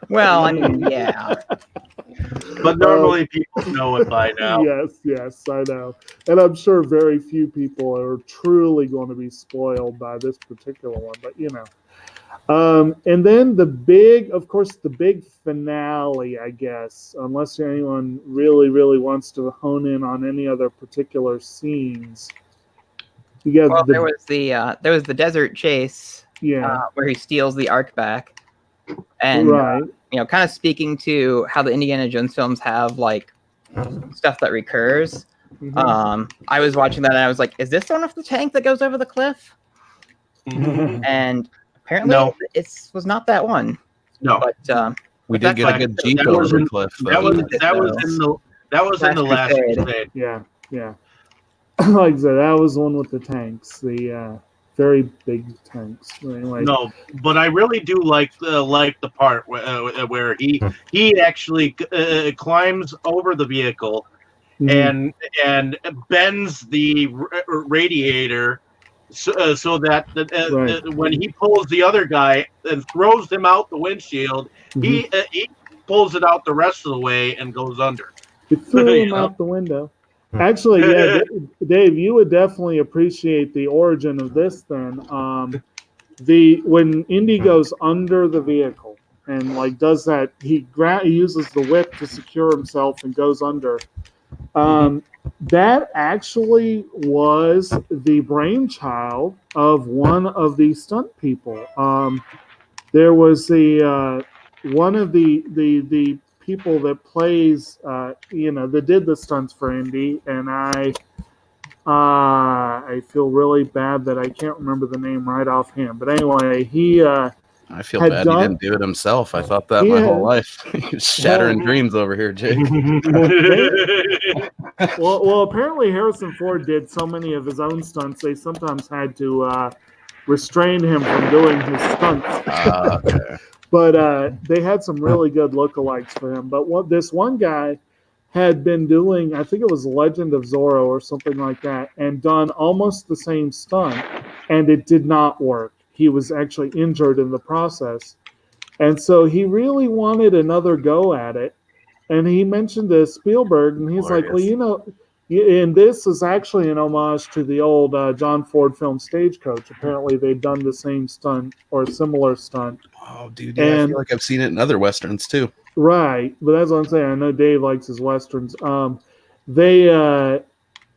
Well, I mean, yeah. But normally people know it by now. Yes, I know. And I'm sure very few people are truly going to be spoiled by this particular one, but and then the big finale, I guess, unless anyone really, really wants to hone in on any other particular scenes. There was the desert chase, where he steals the Ark back, and kind of speaking to how the Indiana Jones films have like stuff that recurs. I was watching that and I was like, "Is this the one with the tank that goes over the cliff?" And apparently, it was not that one. No, but we did get a good jeep over the cliff. That was in the Last Crusade. Yeah. Like I said, that was the one with the tanks, the very big tanks. Anyway. No, but I really do like the part where he actually climbs over the vehicle and bends the radiator. So that when he pulls the other guy and throws him out the windshield, he pulls it out the rest of the way and goes under. He threw him out the window. Actually, Dave, you would definitely appreciate the origin of this then. When Indy goes under the vehicle and like does that, he uses the whip to secure himself and goes under. That actually was the brainchild of one of the stunt people. There was one of the people that plays, that did the stunts for Indy, and I feel really bad that I can't remember the name right offhand. But anyway, he. I feel bad he didn't do it himself. I thought that my whole life. He's shattering dreams over here, Jake. Well, apparently Harrison Ford did so many of his own stunts, they sometimes had to restrain him from doing his stunts. Okay. But they had some really good lookalikes for him. But this one guy had been doing, I think it was Legend of Zorro or something like that, and done almost the same stunt, and it did not work. He was actually injured in the process. And so he really wanted another go at it. And he mentioned to Spielberg, and he's like, well, you know, and this is actually an homage to the old John Ford film Stagecoach. Apparently they've done the same stunt or a similar stunt. Oh, dude, yeah, I feel like I've seen it in other Westerns too. Right, but that's what I'm saying. I know Dave likes his Westerns.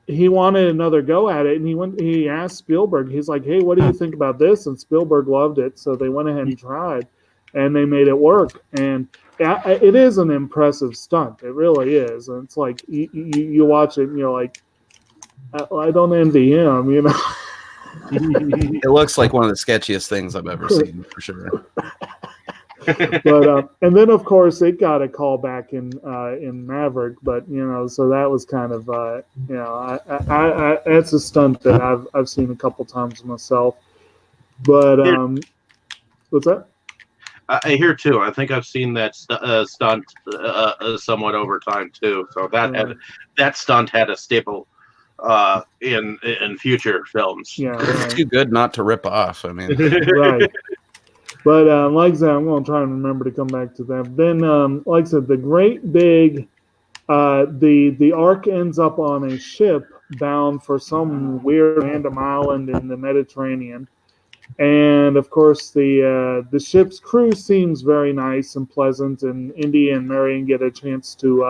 He wanted another go at it, and he asked Spielberg, he's like, hey, what do you think about this? And Spielberg loved it, so they went ahead and tried, and they made it work. And it is an impressive stunt. It really is. And it's like, you watch it, and you're like, I don't envy him, you know? It looks like one of the sketchiest things I've ever seen, for sure. But and then of course it got a call back in Maverick, but you know, so that was kind of you know, I that's a stunt that I've seen a couple times myself. But what's that? I hear too. I think I've seen that stunt somewhat over time too. So that stunt had a staple in future films. Yeah, it's too good not to rip off. I mean, right. But like I said, I'm going to try and remember to come back to that. Then, like I said, the great big, the Ark ends up on a ship bound for some weird random island in the Mediterranean. And, of course, the ship's crew seems very nice and pleasant, and Indy and Marion get a chance to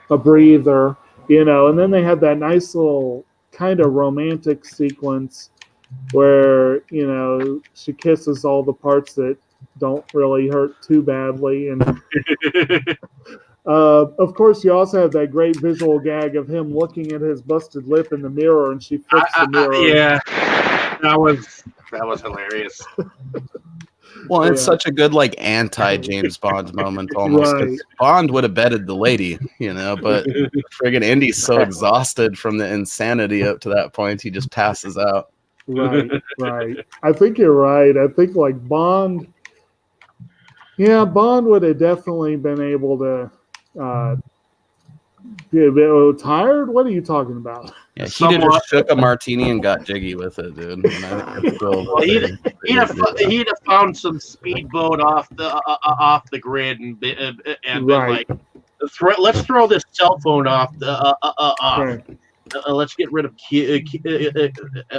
a breather, you know. And then they have that nice little kind of romantic sequence where, you know, she kisses all the parts that don't really hurt too badly. And of course, you also have that great visual gag of him looking at his busted lip in the mirror, and she flips the mirror. Yeah, that was hilarious. Well, it's such a good, like, anti-James Bond moment almost. Right. Bond would have betted the lady, you know, but friggin' Indy's so exhausted from the insanity up to that point, he just passes out. Right. I think you're right. I think like Bond would have definitely been able to be a bit tired. What are you talking about? Yeah, he'd have just shook a martini and got jiggy with it, dude. Well, he'd have found some speedboat off the grid and been like, let's throw this cell phone off the Right. Let's get rid of Q.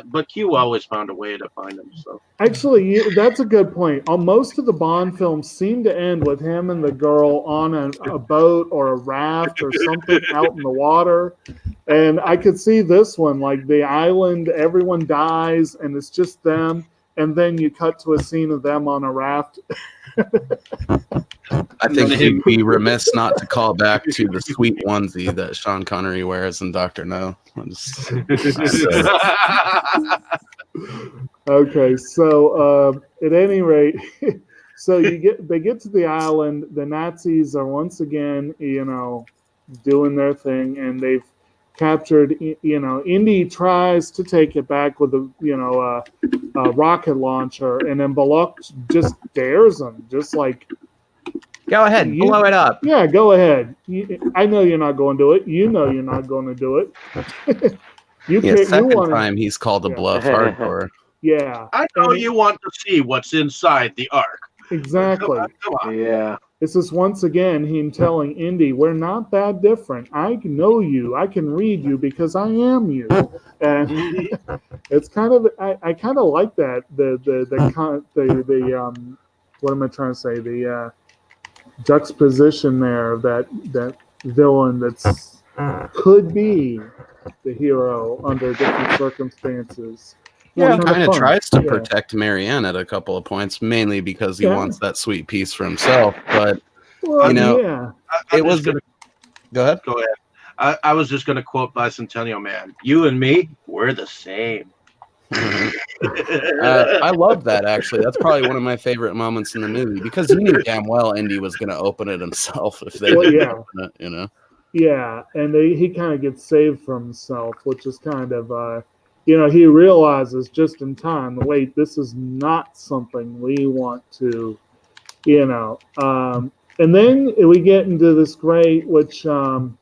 But Q always found a way to find him. So actually, that's a good point. Most of the Bond films seem to end with him and the girl on a boat or a raft or something out in the water. And I could see this one, like the island, everyone dies, and it's just them. And then you cut to a scene of them on a raft. I think he'd be remiss not to call back to the sweet onesie that Sean Connery wears in Dr. No. Okay, so at any rate, so they get to the island. The Nazis are once again, you know, doing their thing, and they've captured, you know, Indy tries to take it back with a rocket launcher, and then Bullock just dares him, just like, go ahead, blow it up. Yeah, go ahead. I know you're not going to do it. You know you're not going to do it. Second time he's called a bluff hardcore. Yeah. I know you want to see what's inside the Ark. Exactly. Come on. Yeah. This is once again him telling Indy, we're not that different. I know you. I can read you because I am you. And it's kind of, I kind of like that. The what am I trying to say? The juxtaposition there of that villain that's could be the hero under different circumstances. Well, he kind of tries to protect Marianne at a couple of points, mainly because he wants that sweet piece for himself. But you know, it was. Go ahead. Go ahead. I was just going to quote Bicentennial Man. You and me, we're the same. I love that, actually. That's probably one of my favorite moments in the movie because he knew damn well Indy was going to open it himself if they didn't open it, you know. Yeah, and he kind of gets saved from himself, which is kind of, you know, he realizes just in time, wait, this is not something we want to you know. And then we get into this great, which I'm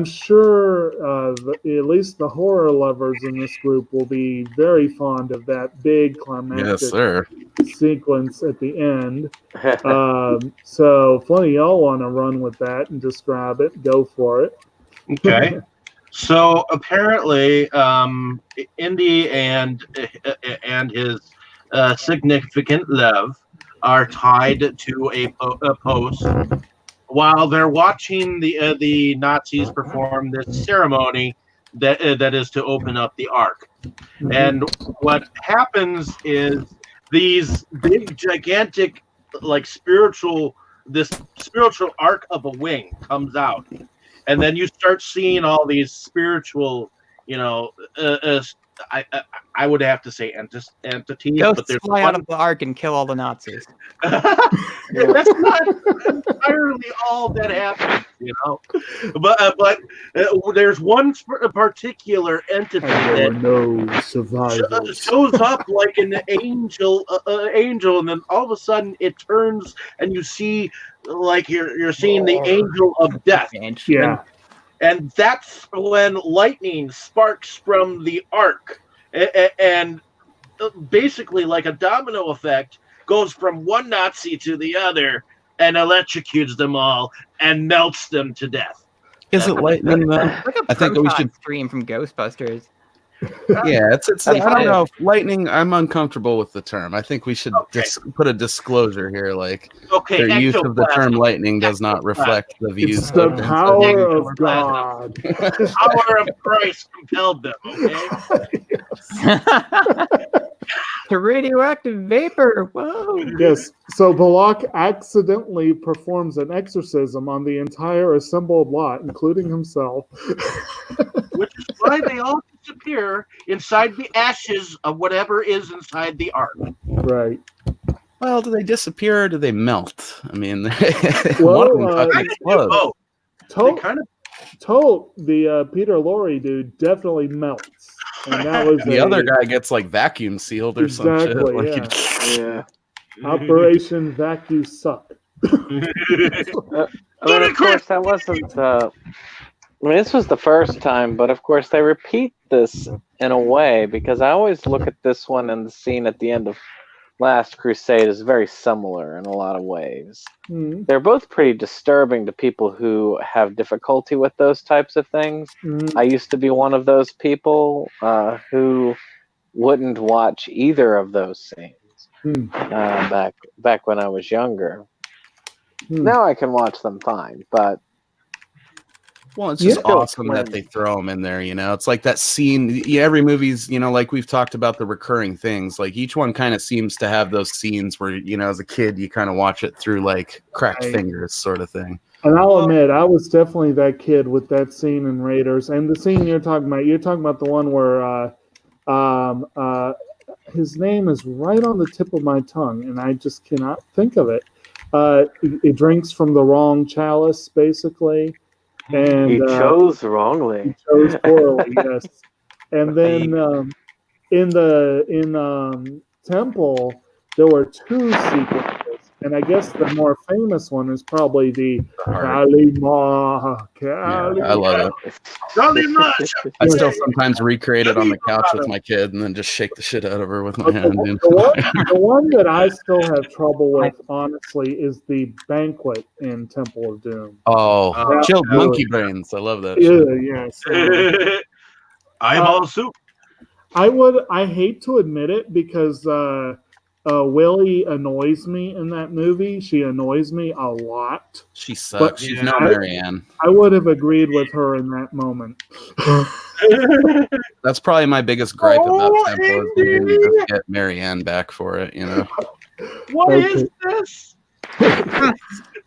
sure at least the horror lovers in this group will be very fond of that big climactic Yes, sir. sequence at the end. So if one of y'all want to run with that and describe it, go for it. Okay. So apparently, Indy and his significant love are tied to a post while they're watching the Nazis perform this ceremony that is to open up the Ark. And what happens is these big, gigantic, like this spiritual arc of a wing comes out. And then you start seeing all these spiritual, I would have to say entities. Ghosts but there's fly out of the Ark and kill all the Nazis. That's not entirely all that happens, But there's one particular entity that shows up like an angel, and then all of a sudden it turns, and you see like you're seeing the angel of death. Yeah. And that's when lightning sparks from the Ark, and basically, like a domino effect, goes from one Nazi to the other and electrocutes them all and melts them to death. Is it lightning though? Like a I think we proton should. stream from Ghostbusters. Yeah, it's. I don't know. Lightning. I'm uncomfortable with the term. I think we should just put a disclosure here, like their use of the term lightning does not reflect the views. It's the power of God. The power of Christ compelled them. Okay. To radioactive vapor. Whoa. Yes. So Balak accidentally performs an exorcism on the entire assembled lot, including himself. Which is why they all disappear inside the ashes of whatever is inside the Ark. Right. Well, do they disappear or do they melt? I mean, well, one of them explodes. Tote, the Peter Lorre dude, definitely melts. And that was the other guy gets like vacuum sealed or some shit. Like, Yeah. Operation Vacuum Suck. Of course, that wasn't. This was the first time, but of course they repeat this in a way because I always look at this one and the scene at the end of Last Crusade is very similar in a lot of ways. Mm-hmm. They're both pretty disturbing to people who have difficulty with those types of things. Mm-hmm. I used to be one of those people who wouldn't watch either of those scenes back when I was younger. Now I can watch them fine, but well, it's just awesome that they throw them in there, It's like that scene. Every movie's, like we've talked about the recurring things. Like each one kind of seems to have those scenes where, as a kid, you kind of watch it through like cracked fingers sort of thing. And I'll admit, I was definitely that kid with that scene in Raiders. And the scene you're talking about the one where his name is right on the tip of my tongue, and I just cannot think of it. It drinks from the wrong chalice, basically. And he chose wrongly. He chose poorly, yes. And then in Temple, there were two sequences, and I guess the more famous one is probably the Kalima. I love it. I still sometimes recreate it on the couch with my kid, and then just shake the shit out of her with my hand. The one that I still have trouble with, honestly, is the banquet in Temple of Doom. Oh, chilled monkey brains! I love that. Yes. Eyeball soup. I hate to admit it because Willie annoys me in that movie. She annoys me a lot. She sucks. She's no Marianne. I would have agreed with her in that moment. That's probably my biggest gripe about Temple is we didn't just get Marianne back for it, What is this?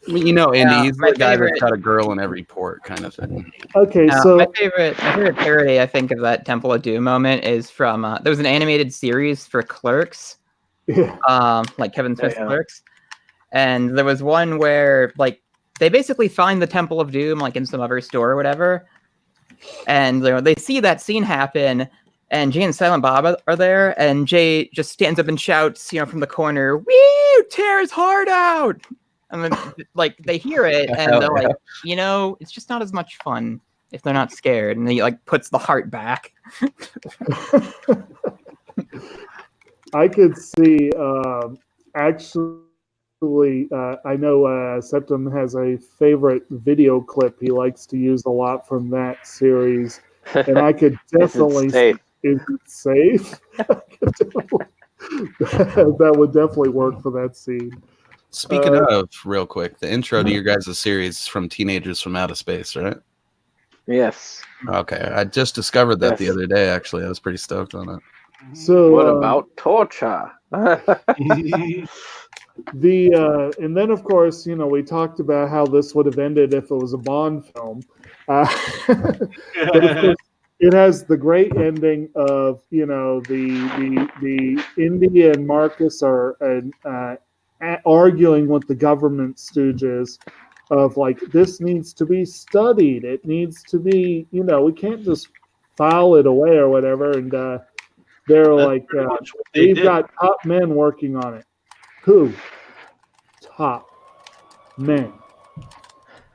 Andy, he's the guy that's got a girl in every port kind of thing. Okay, so my favorite parody I think of that Temple of Doom moment is from there was an animated series for Clerks. Yeah. Like Kevin Smith's Clerks. And there was one where like they basically find the Temple of Doom like in some other store or whatever. And they see that scene happen, and Jay and Silent Bob are there, and Jay just stands up and shouts, from the corner, "Woo! Tear his heart out!" And then, they hear it, and they're like, it's just not as much fun if they're not scared. And he, puts the heart back. I could see, actually, I know Septum has a favorite video clip he likes to use a lot from that series. And I could definitely... Is it safe? That would definitely work for that scene. Speaking of, real quick, the intro to your guys' series is from Teenagers from Outer Space, right? Yes. Okay, I just discovered that the other day, actually. I was pretty stoked on it. So, what about torture? And then, of course, we talked about how this would have ended if it was a Bond film. But of course, it has the great ending of, the Indy and Marcus are arguing with the government stooges of this needs to be studied. It needs to be, we can't just file it away or whatever. And they're we've got top men working on it. Who? Top men.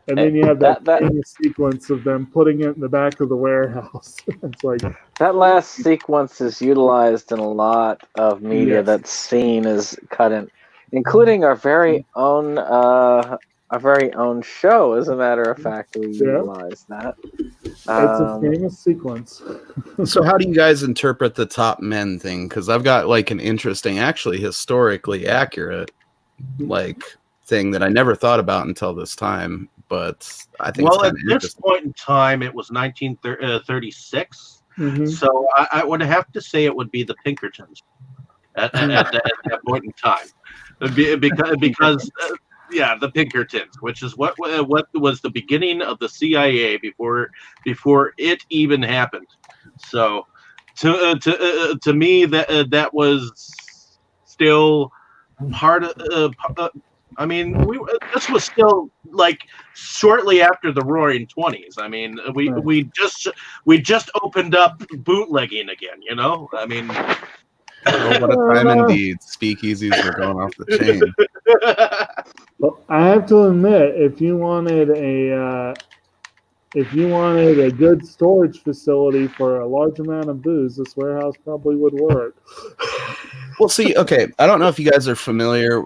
And then you have that sequence of them putting it in the back of the warehouse. It's that last sequence is utilized in a lot of media. Yes. That scene is cut in, including our very own show. As a matter of fact, we utilized that. It's a famous sequence. So, how do you guys interpret the top men thing? Because I've got an interesting, actually historically accurate, thing that I never thought about until this time. But I think at this point in time, it was 1936. Mm-hmm. So I would have to say it would be the Pinkertons at that point in time, because the Pinkertons, which is what was the beginning of the CIA before it even happened. So to me that was still part of. This was still shortly after the Roaring '20s. I mean, we just opened up bootlegging again. Oh, what a time indeed! Speakeasies were going off the chain. Well, I have to admit, if you wanted a good storage facility for a large amount of booze, this warehouse probably would work. Well, see, okay, I don't know if you guys are familiar.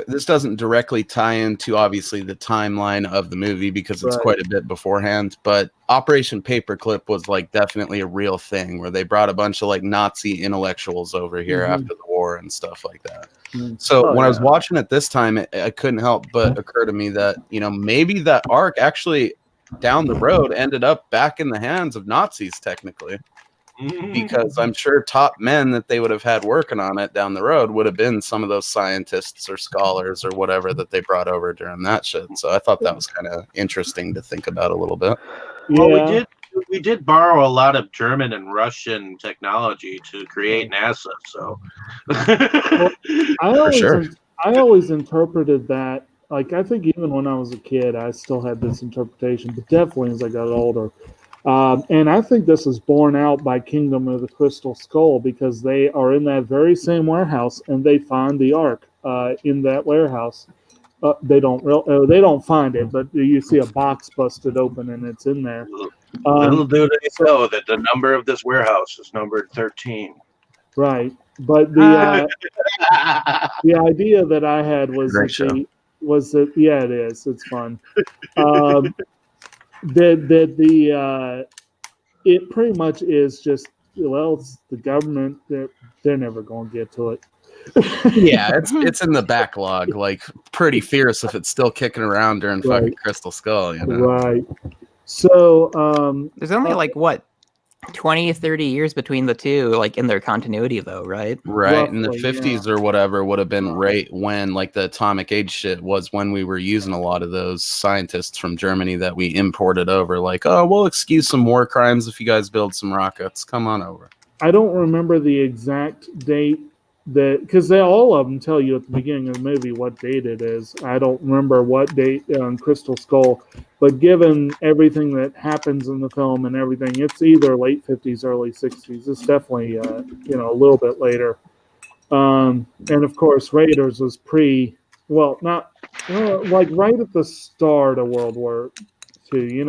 This doesn't directly tie into obviously the timeline of the movie because it's quite a bit beforehand, but Operation Paperclip was definitely a real thing where they brought a bunch of Nazi intellectuals over here after the war and stuff like that. So when I was watching it this time, I couldn't help but occur to me that, maybe that Ark actually down the road ended up back in the hands of Nazis technically. Because I'm sure top men that they would have had working on it down the road would have been some of those scientists or scholars or whatever that they brought over during that shit. So I thought that was kind of interesting to think about a little bit. Well, we did borrow a lot of German and Russian technology to create NASA. So I always interpreted that. I think even when I was a kid, I still had this interpretation, but definitely as I got older. And I think this is borne out by Kingdom of the Crystal Skull because they are in that very same warehouse and they find the Ark in that warehouse. They don't find it, but you see a box busted open and it's in there. Little do they know that the number of this warehouse is numbered 13. Right, but the idea that I had was it is. It's fun. It pretty much is just it's the government. They're never going to get to it. Yeah, it's in the backlog, pretty fierce if it's still kicking around during fucking Crystal Skull, Right. So there's only 20, 30 years between the two, in their continuity, though, right? Right. Roughly, in the 50s or whatever would have been right when, the atomic age shit was when we were using a lot of those scientists from Germany that we imported over. We'll excuse some war crimes if you guys build some rockets. Come on over. I don't remember the exact date because all of them tell you at the beginning of the movie what date it is. I don't remember what date on Crystal Skull. But given everything that happens in the film and everything, it's either late 50s, early 60s. It's definitely, a little bit later. And of course, Raiders was not like right at the start of World War II.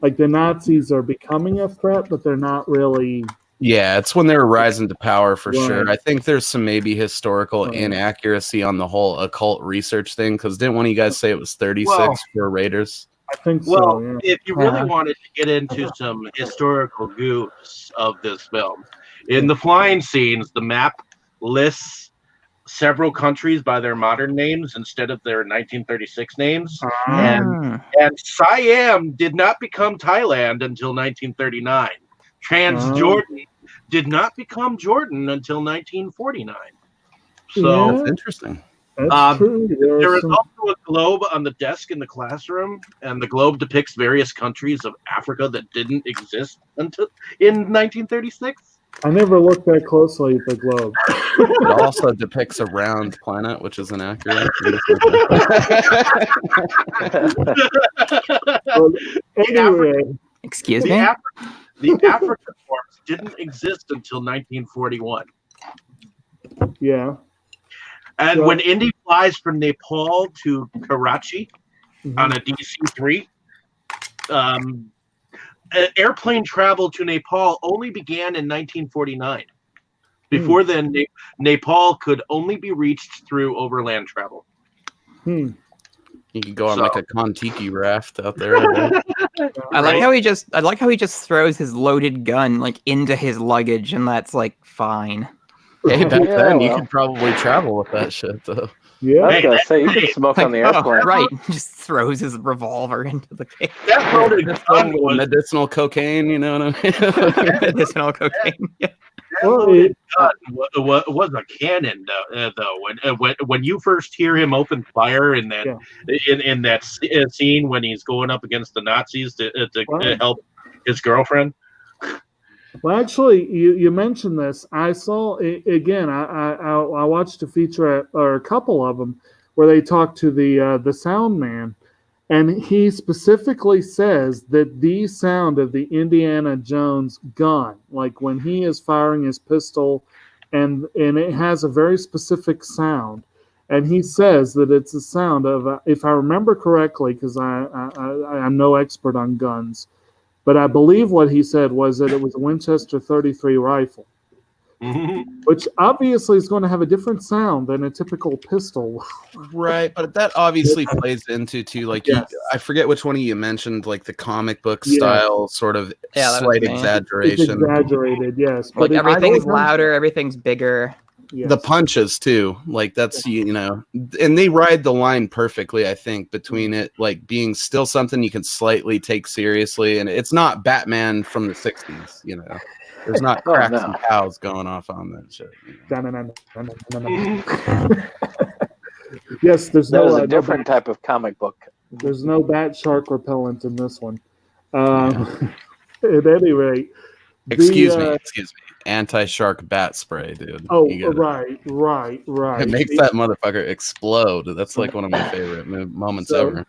Like the Nazis are becoming a threat, but they're not really. Yeah, it's when they're rising to power for Right. sure. I think there's some maybe historical inaccuracy on the whole occult research thing, because didn't one of you guys say it was 36 for Raiders? I think so. Well, Yeah. if you really wanted to get into some historical goofs of this film, in the flying scenes, the map lists several countries by their modern names instead of their 1936 names. And Siam did not become Thailand until 1939. Transjordan did not become Jordan until 1949. So that's interesting. That's true. There is also a globe on the desk in the classroom, and the globe depicts various countries of Africa that didn't exist until in 1936. I never looked that closely at the globe. It also depicts a round planet, which is inaccurate. Anyway, excuse me? The Africa Corps didn't exist until 1941. Yeah. And when Indy flies from Nepal to Karachi on a DC-3, airplane travel to Nepal only began in 1949. Before then, Nepal could only be reached through overland travel. You can go on like a Kon-Tiki raft out there. I like how he just throws his loaded gun like into his luggage, and that's like fine. Hey, back then you could probably travel with that shit though. Yeah, I was gonna say you could smoke on the airplane. Right, just throws his revolver into the case. That loaded gun was medicinal cocaine, you know what I mean? Medicinal cocaine. Yeah. That loaded gun was a cannon, though. When you first hear him open fire, and then in that scene when he's going up against the Nazis to help his girlfriend. Well, actually, you mentioned this. I saw again. I watched a feature or a couple of them where they talked to the sound man, and he specifically says that the sound of the Indiana Jones gun, like when he is firing his pistol, and it has a very specific sound, and he says that it's a sound of, if I remember correctly, because I'm no expert on guns. But I believe what he said was that it was a Winchester 33 rifle, which obviously is going to have a different sound than a typical pistol. Right, but that obviously plays into too, like I forget which one of you mentioned, like the comic book style sort of slight exaggeration. It's exaggerated, yes. Like everything's louder, everything's bigger. Yes. The punches too, like that's and they ride the line perfectly, I think, between it like being still something you can slightly take seriously, and it's not Batman from the 60s, there's not cracks and cows going off on that shit. Yes, there's that was a different type of comic book. There's no bat shark repellent in this one. At any rate, excuse me. Anti-shark bat spray, dude. Oh, right. It makes that motherfucker explode. That's like one of my favorite moments ever.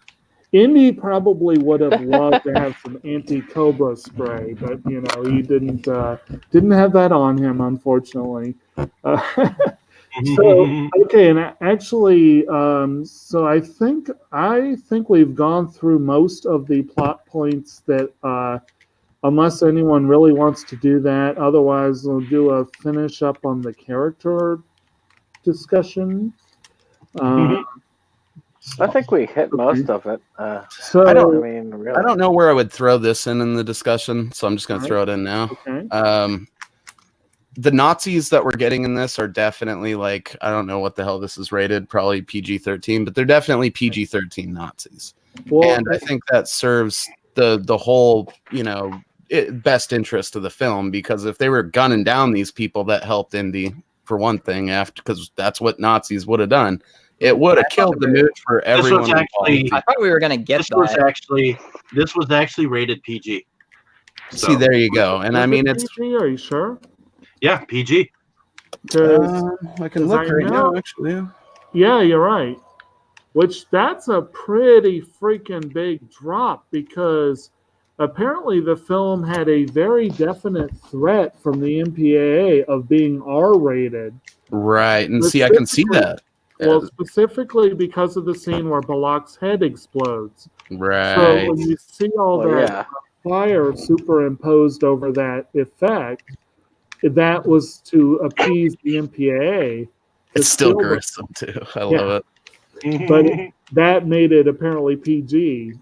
Indy probably would have loved to have some anti-cobra spray, but he didn't have that on him, unfortunately. So okay, and actually, so I think we've gone through most of the plot points that. Unless anyone really wants to do that. Otherwise, we'll do a finish up on the character discussion. I think we hit most of it. So I don't know where I would throw this in the discussion, so I'm just going to throw it in now. Okay. The Nazis that we're getting in this are definitely like, I don't know what the hell this is rated, probably PG-13, but they're definitely PG-13 Nazis. Well, and I think that serves the whole, best interest of the film, because if they were gunning down these people that helped Indy, for one thing, because that's what Nazis would have done, it would have killed the mood for everyone. I thought we were going to get this was actually rated PG. So. See, there you go. And I mean, it's PG, are you sure? Yeah, PG. I can look right now, actually. Yeah, you're right. which that's a pretty freaking big drop because apparently the film had a very definite threat from the MPAA of being R-rated. Right, and see, I can see that. Well, specifically because of the scene where Balak's head explodes. Right. So when you see all that fire superimposed over that effect, that was to appease the MPAA. It's still gruesome too. I love it. But that made it apparently PG.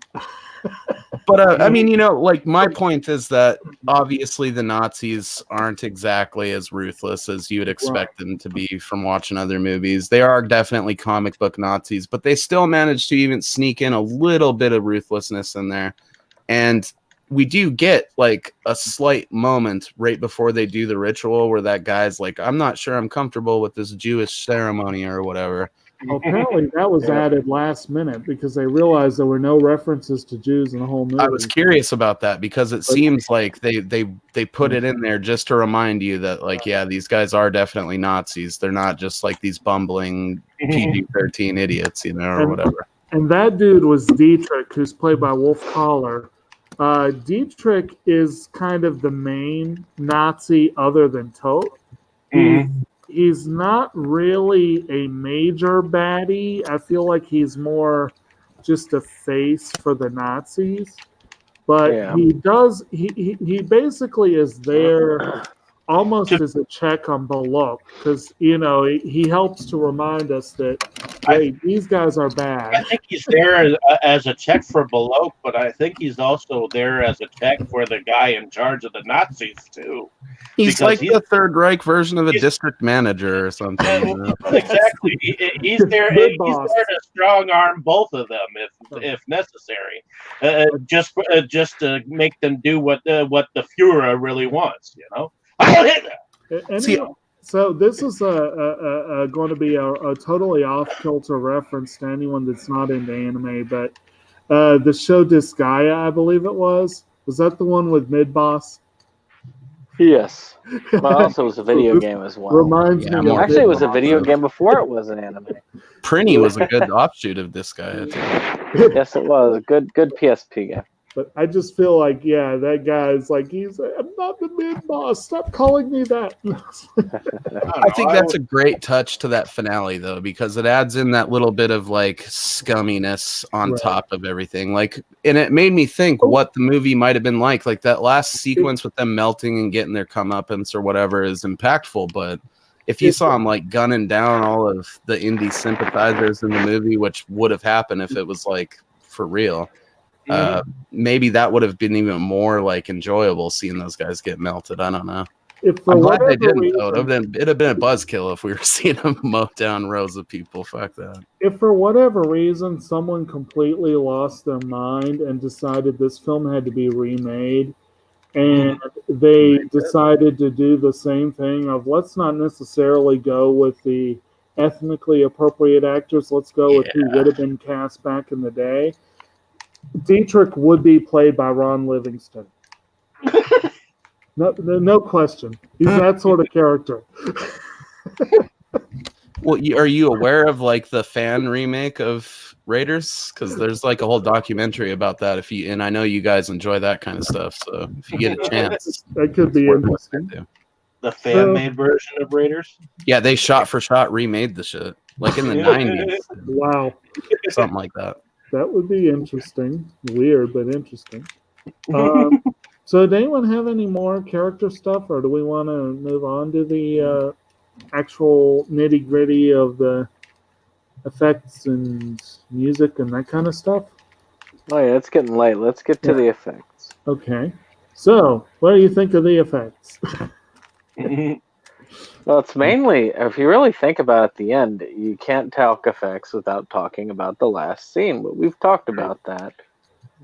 But I mean, like my point is that obviously the Nazis aren't exactly as ruthless as you would expect them to be from watching other movies. They are definitely comic book Nazis, but they still manage to even sneak in a little bit of ruthlessness in there. And we do get like a slight moment right before they do the ritual where that guy's like, I'm not sure I'm comfortable with this Jewish ceremony or whatever. Well, apparently that was added last minute because they realized there were no references to Jews in the whole movie. I was curious about that because it seems like they put it in there just to remind you that, like, yeah, these guys are definitely Nazis. They're not just like these bumbling PG-13 idiots, or whatever. And that dude was Dietrich, who's played by Wolf Collar. Dietrich is kind of the main Nazi other than Todt. He's not really a major baddie. I feel like he's more just a face for the Nazis. But he basically is there almost as a check on Balak because, he helps to remind us that, hey, these guys are bad. I think he's there as a check for Balak, but I think he's also there as a check for the guy in charge of the Nazis, too. He's like the Third Reich version of a district manager or something. Exactly. He's there. He's there to strong arm both of them if necessary, just to make them do what the Führer really wants. Anyway, so this is going to be a totally off-kilter reference to anyone that's not into anime, but the show Disgaea, I believe it was that the one with Mid-Boss? Yes. But also it was a video game as well. Reminds me. Actually, it was a video game before it was an anime. Prinny was a good offshoot of Disgaea too. Yes, it was. Good PSP game. But I just feel like, that guy's like, I'm not the mid-boss. Stop calling me that. I think that's a great touch to that finale, though, because it adds in that little bit of like scumminess on top of everything. Like, and it made me think what the movie might have been like. Like that last sequence with them melting and getting their comeuppance or whatever is impactful. But if you saw them like gunning down all of the indie sympathizers in the movie, which would have happened if it was like for real. Maybe that would have been even more like enjoyable seeing those guys get melted. I don't know. I'm glad they didn't, though. It'd have been a buzzkill if we were seeing them mow down rows of people. Fuck that. If for whatever reason someone completely lost their mind and decided this film had to be remade, and they decided to do the same thing of let's not necessarily go with the ethnically appropriate actors, let's go with who would have been cast back in the day. Dietrich would be played by Ron Livingston. No question. He's that sort of character. Well, are you aware of like the fan remake of Raiders? Because there's like a whole documentary about that. And I know you guys enjoy that kind of stuff. So if you get a chance, that could be interesting. The fan-made version of Raiders. Yeah, they shot for shot remade the shit like in the 90s. Wow, something like that. That would be interesting. Weird, but interesting. So, does anyone have any more character stuff, or do we want to move on to the actual nitty-gritty of the effects and music and that kind of stuff? Oh, yeah, it's getting late. Let's get to the effects. Okay. So, what do you think of the effects? Well, it's mainly, if you really think about it at the end, you can't talk effects without talking about the last scene, but we've talked about that.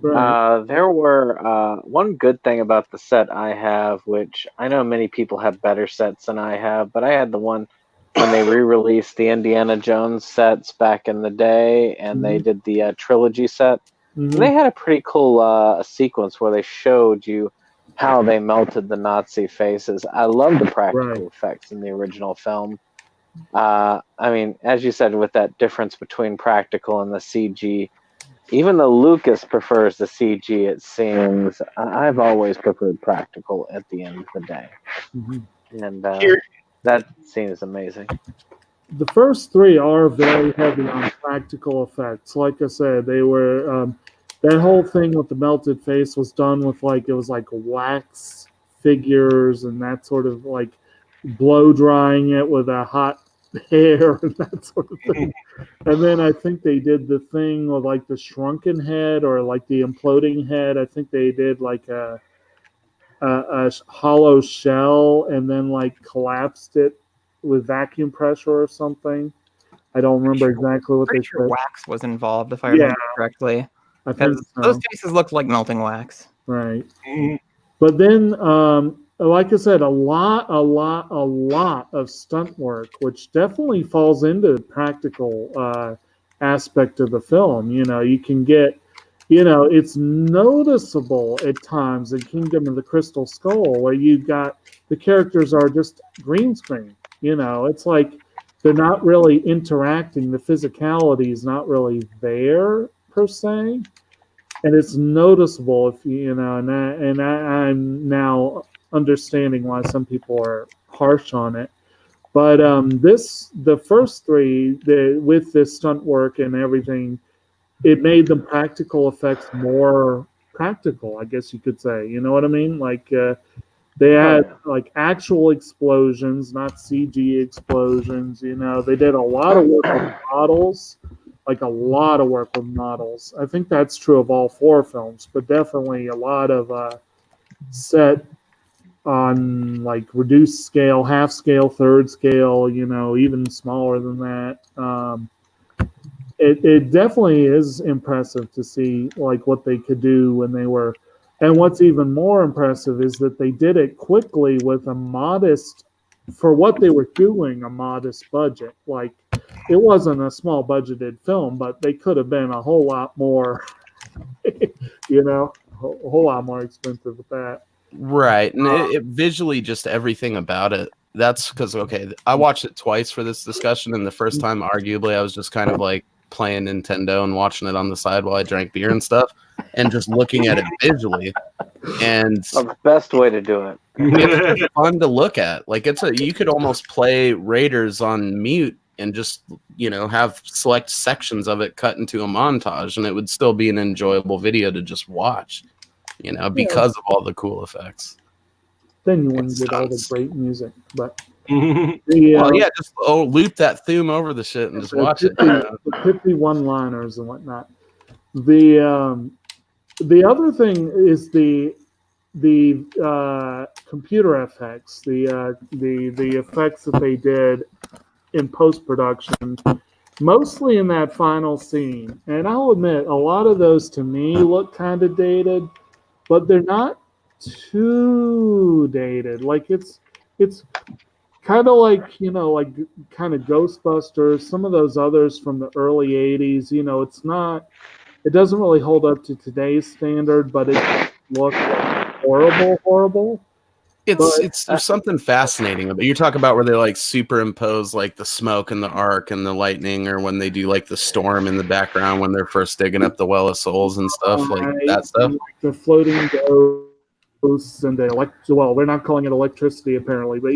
Right. There were one good thing about the set I have, which I know many people have better sets than I have, but I had the one when they re-released the Indiana Jones sets back in the day, and they did the trilogy set. And they had a pretty cool sequence where they showed you how they melted the Nazi faces. I love the practical effects in the original film. I mean, as you said, with that difference between practical and the CG, even though Lucas prefers the CG, it seems I've always preferred practical at the end of the day. Mm-hmm. And Here, that scene is amazing. The first three are very heavy on practical effects. Like I said, they were that whole thing with the melted face was done with it was like wax figures and that sort of like blow drying it with a hot hair and that sort of thing. And then I think they did the thing with like the shrunken head or like the imploding head. I think they did like a hollow shell and then like collapsed it with vacuum pressure or something. I don't remember exactly what they Pretty sure said. wax was involved, if I Yeah. remember correctly. I think Because so. those faces looked like melting wax. Right. But then, like I said, a lot of stunt work, which definitely falls into the practical aspect of the film. You can get, it's noticeable at times in Kingdom of the Crystal Skull where you got the characters are just green screen. It's like they're not really interacting. The physicality is not really there per se. And it's noticeable if I'm now understanding why some people are harsh on it. But the first three, with this stunt work and everything, it made the practical effects more practical, I guess you could say. You know what I mean? Like they had like actual explosions, not CG explosions. They did a lot of work with models. Like a lot of work with models. I think that's true of all four films, but definitely a lot of set on like reduced scale, half scale, third scale, even smaller than that. It definitely is impressive to see like what they could do when they were. And what's even more impressive is that they did it quickly with a modest, for what they were doing, a modest budget. Like it wasn't a small budgeted film, but they could have been a whole lot more, a whole lot more expensive with that. Right. And it visually, just everything about it. That's because, okay, I watched it twice for this discussion. And the first time, arguably, I was just kind of like playing Nintendo and watching it on the side while I drank beer and stuff and just looking at it visually. And the best way to do it. It's fun to look at. Like you could almost play Raiders on mute and just, have select sections of it cut into a montage and it would still be an enjoyable video to just watch, because of all the cool effects. Then you wouldn't get all the great music, but just loop that theme over the shit and just watch it. The 51 liners and whatnot. The other thing is the computer effects, the effects that they did in post-production, mostly in that final scene. And I'll admit, a lot of those to me look kind of dated, but they're not too dated. Like it's kind of like, like kind of Ghostbusters, some of those others from the early 80s, it doesn't really hold up to today's standard, but it looks like horrible. There's something fascinating about it. You talk about where they like superimpose like the smoke and the arc and the lightning, or when they do like the storm in the background when they're first digging up the Well of Souls and stuff, like that stuff. Like the floating ghosts and they're not calling it electricity apparently, but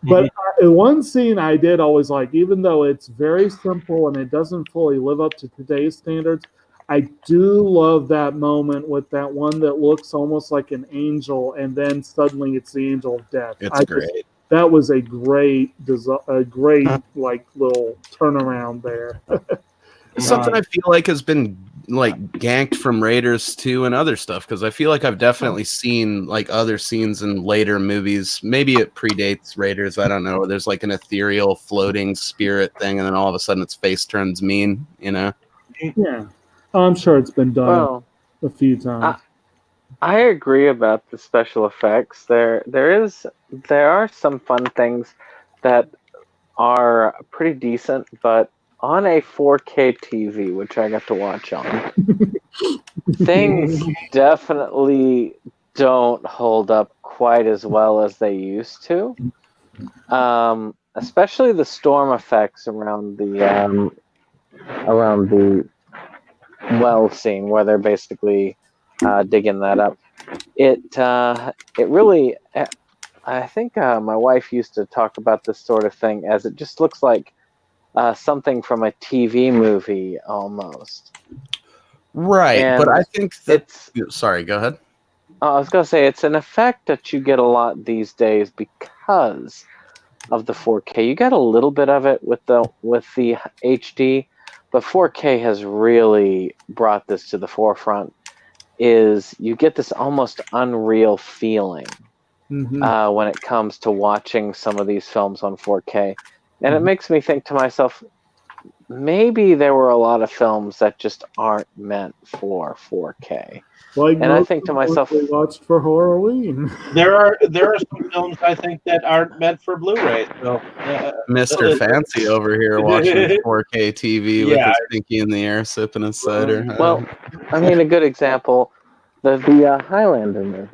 but one scene I did always like, even though it's very simple and it doesn't fully live up to today's standards, I do love that moment with that one that looks almost like an angel, and then suddenly it's the angel of death. It's great. That was a great like little turnaround there. Something I feel like has been like ganked from Raiders 2 and other stuff, because I feel like I've definitely seen like other scenes in later movies. Maybe it predates Raiders, I don't know. There's like an ethereal floating spirit thing, and then all of a sudden its face turns mean, Yeah. I'm sure it's been done a few times. I agree about the special effects. There are some fun things that are pretty decent, but on a 4K TV, which I got to watch on, things definitely don't hold up quite as well as they used to. Especially the storm effects around the well scene where they're basically digging that up. It really. I think my wife used to talk about this sort of thing as it just looks like something from a TV movie almost. Right, And but I think that. it's. Sorry, go ahead. I was gonna say it's an effect that you get a lot these days because of the 4K. You get a little bit of it with the HD, but 4K has really brought this to the forefront. Is you get this almost unreal feeling when it comes to watching some of these films on 4K, and it makes me think to myself, maybe there were a lot of films that just aren't meant for 4K. Like and I think to myself, we watched for Halloween. There are some films I think that aren't meant for Blu-ray. So, Mr. Fancy over here watching 4K TV with his pinky in the air, sipping his cider. Well, I mean, a good example, the Highlander movies.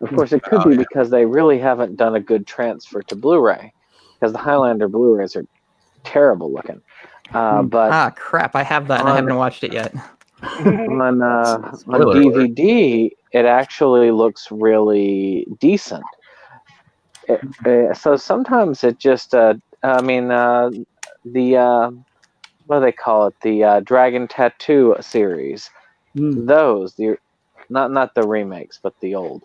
Of course, it could be because they really haven't done a good transfer to Blu-ray, because the Highlander Blu-rays are terrible looking. But crap! I have that, and I haven't watched it yet. on DVD, it actually looks really decent. So sometimes it just, the what do they call it? The Dragon Tattoo series. Those, not the remakes, but the old.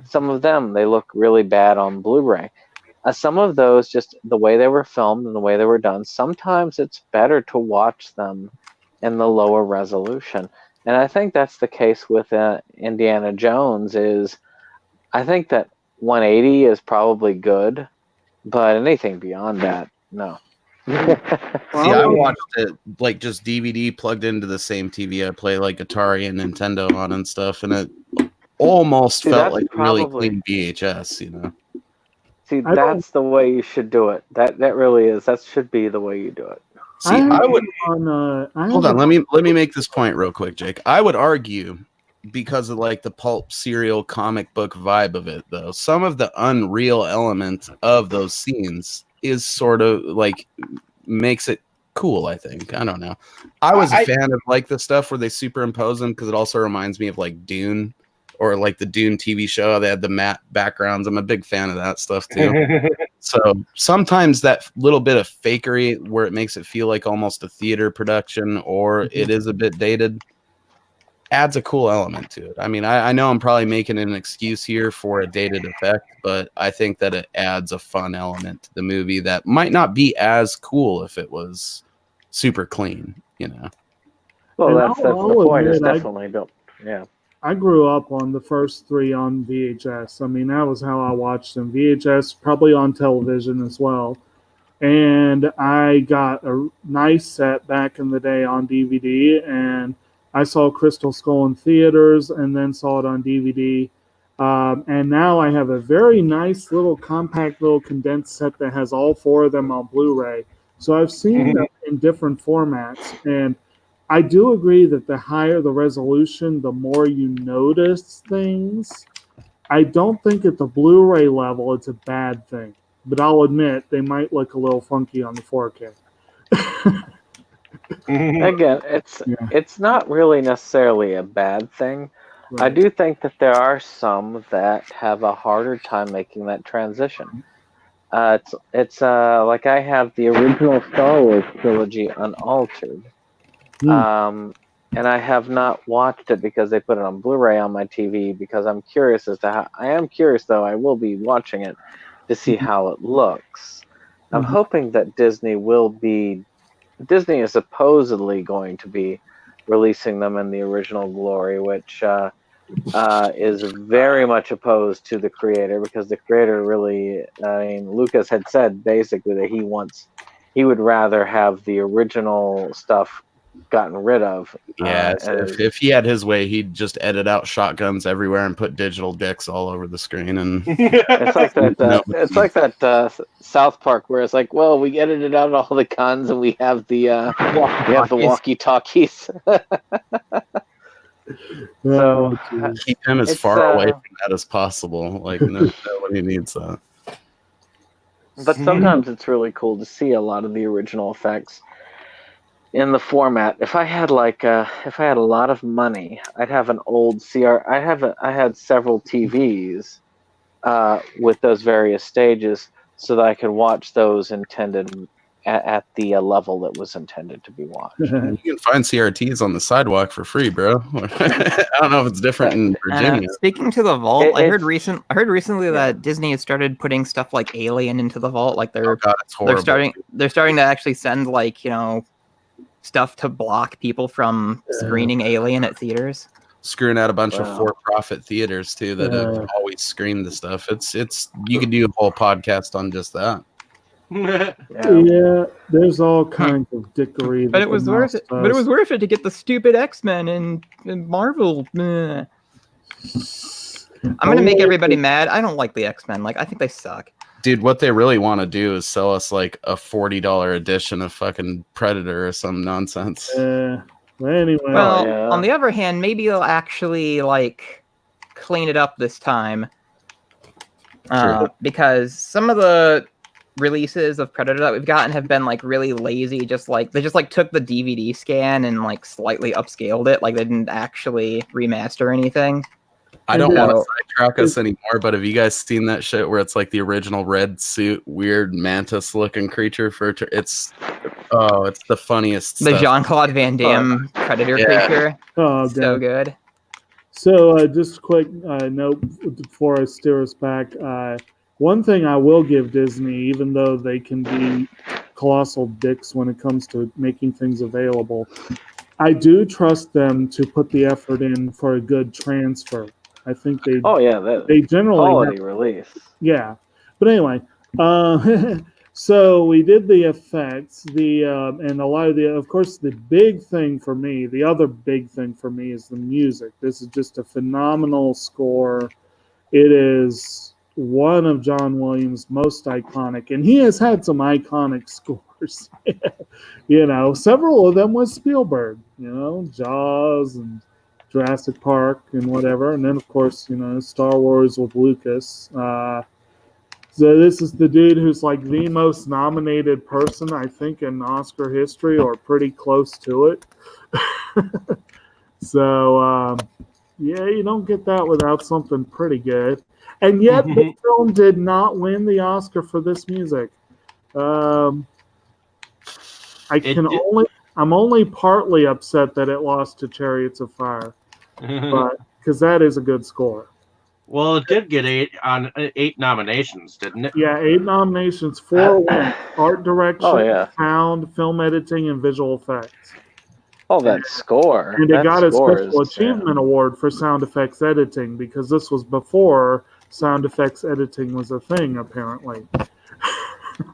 Some of them, they look really bad on Blu-ray. Some of those, just the way they were filmed and the way they were done, sometimes it's better to watch them in the lower resolution. And I think that's the case with Indiana Jones. Is I think that 180 is probably good, but anything beyond that, no. See, I watched it like just DVD plugged into the same TV I play like Atari and Nintendo on and stuff, and it almost felt like really clean VHS, you know. See, that's the way you should do it. That really is. That should be the way you do it. See, I would hold on. Let me make this point real quick, Jake. I would argue, because of like the pulp serial comic book vibe of it, though, some of the unreal element of those scenes is sort of like makes it cool. I think. I don't know. I was a fan of like the stuff where they superimpose them because it also reminds me of like Dune. Or like the Dune TV show, they had the matte backgrounds. I'm a big fan of that stuff too. So sometimes that little bit of fakery where it makes it feel like almost a theater production or it is a bit dated adds a cool element to it. I mean, I know I'm probably making an excuse here for a dated effect, but I think that it adds a fun element to the movie that might not be as cool if it was super clean, you know? Well, that's the point. It's definitely built. Yeah. I grew up on the first three on VHS. I mean, that was how I watched them. VHS, probably on television as well. And I got a nice set back in the day on DVD, and I saw Crystal Skull in theaters and then saw it on DVD. And now I have a very nice little compact little condensed set that has all four of them on Blu-ray. So I've seen them in different formats, and I do agree that the higher the resolution, the more you notice things. I don't think at the Blu-ray level it's a bad thing, but I'll admit they might look a little funky on the 4K. Again, it's not really necessarily a bad thing. Right. I do think that there are some that have a harder time making that transition. It's like I have the original Star Wars trilogy unaltered. And I have not watched it because they put it on Blu-ray on my TV because I'm curious as to how. I am curious, though. I will be watching it to see how it looks. I'm hoping that Disney is supposedly going to be releasing them in the original glory, which is very much opposed to the creator because the creator really, I mean, Lucas had said basically that he would rather have the original stuff gotten rid of. Yeah, if he had his way, he'd just edit out shotguns everywhere and put digital dicks all over the screen. And it's like that. It's like that South Park where it's like, well, we edited out all the guns and we have the walkie-talkies. So keep him as far away from that as possible. Like nobody needs that. But sometimes it's really cool to see a lot of the original effects in the format. If I had if I had a lot of money, I'd have an old I had several TVs with those various stages, so that I could watch those intended at the level that was intended to be watched. You can find CRTs on the sidewalk for free, bro. I don't know if it's different in Virginia. Speaking to the vault, I heard recently that Disney has started putting stuff like Alien into the vault. Like they're starting to actually send stuff to block people from screening Alien at theaters. Screwing out a bunch of for-profit theaters too that have always screened the stuff. It's you could do a whole podcast on just that. Yeah, there's all kinds of dickery. But it was worth it. But it was worth it to get the stupid X-Men and Marvel. I'm gonna make everybody mad. I don't like the X-Men. I think they suck. Dude, what they really want to do is sell us a $40 edition of fucking Predator or some nonsense. Anyway. Well, on the other hand, maybe they'll actually clean it up this time. Because some of the releases of Predator that we've gotten have been really lazy. They just took the DVD scan and slightly upscaled it. They didn't actually remaster anything. I don't want to sidetrack us anymore, but have you guys seen that shit where it's the original red suit, weird mantis looking creature it's the funniest the stuff. Jean-Claude Van Damme Predator creature. Oh, so good. So just a quick note before I steer us back. One thing I will give Disney, even though they can be colossal dicks when it comes to making things available, I do trust them to put the effort in for a good transfer. I think they they generally quality release. Yeah, but anyway, so we did the effects, and a lot of of course, the big thing for me, the other big thing for me is the music. This is just a phenomenal score. It is one of John Williams' most iconic, and he has had some iconic scores. Several of them was Spielberg, Jaws and Jurassic Park and whatever, and then of course, Star Wars with Lucas. So this is the dude who's the most nominated person, I think, in Oscar history, or pretty close to it. So, you don't get that without something pretty good. And yet, the film did not win the Oscar for this music. I'm only partly upset that it lost to Chariots of Fire, but because that is a good score. Well, it did get 8 nominations, didn't it? Yeah, 8 nominations, 4 wins: art direction, sound, film editing, and visual effects. Oh, that score! And it got a special achievement award for sound effects editing, because this was before sound effects editing was a thing, apparently.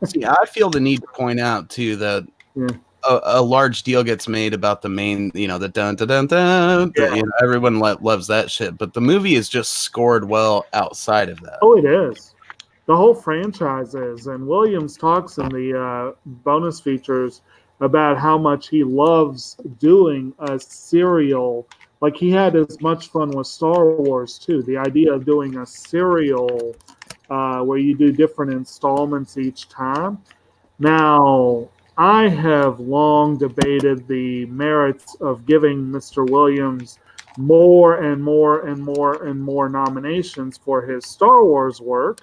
See, I feel the need to point out too that a large deal gets made about the main, the dun dun dun dun. Everyone loves that shit, but the movie is just scored well outside of that. Oh, it is. The whole franchise is, and Williams talks in the bonus features about how much he loves doing a serial. He had as much fun with Star Wars too. The idea of doing a serial where you do different installments each time. Now, I have long debated the merits of giving Mr. Williams more and more and more and more nominations for his Star Wars work.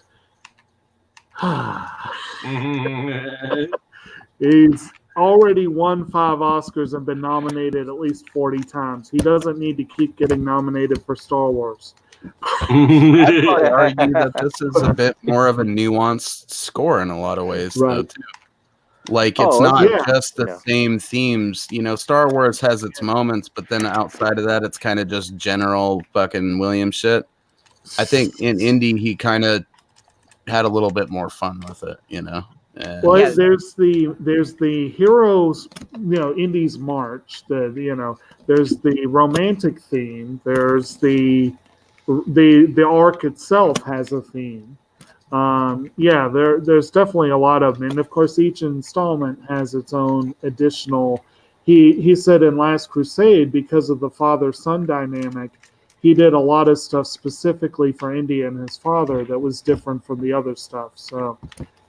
He's already won 5 Oscars and been nominated at least 40 times. He doesn't need to keep getting nominated for Star Wars. I'd probably argue that this is a bit more of a nuanced score in a lot of ways, though, too. It's not just the same themes. Star Wars has its moments, but then outside of that, it's kind of just general fucking Williams shit. I think in Indy, he kind of had a little bit more fun with it, there's the heroes, Indy's March. There's the romantic theme. There's the arc itself has a theme. There's definitely a lot of them, and of course, each installment has its own additional. He said in Last Crusade, because of the father-son dynamic, he did a lot of stuff specifically for Indy and his father that was different from the other stuff. So.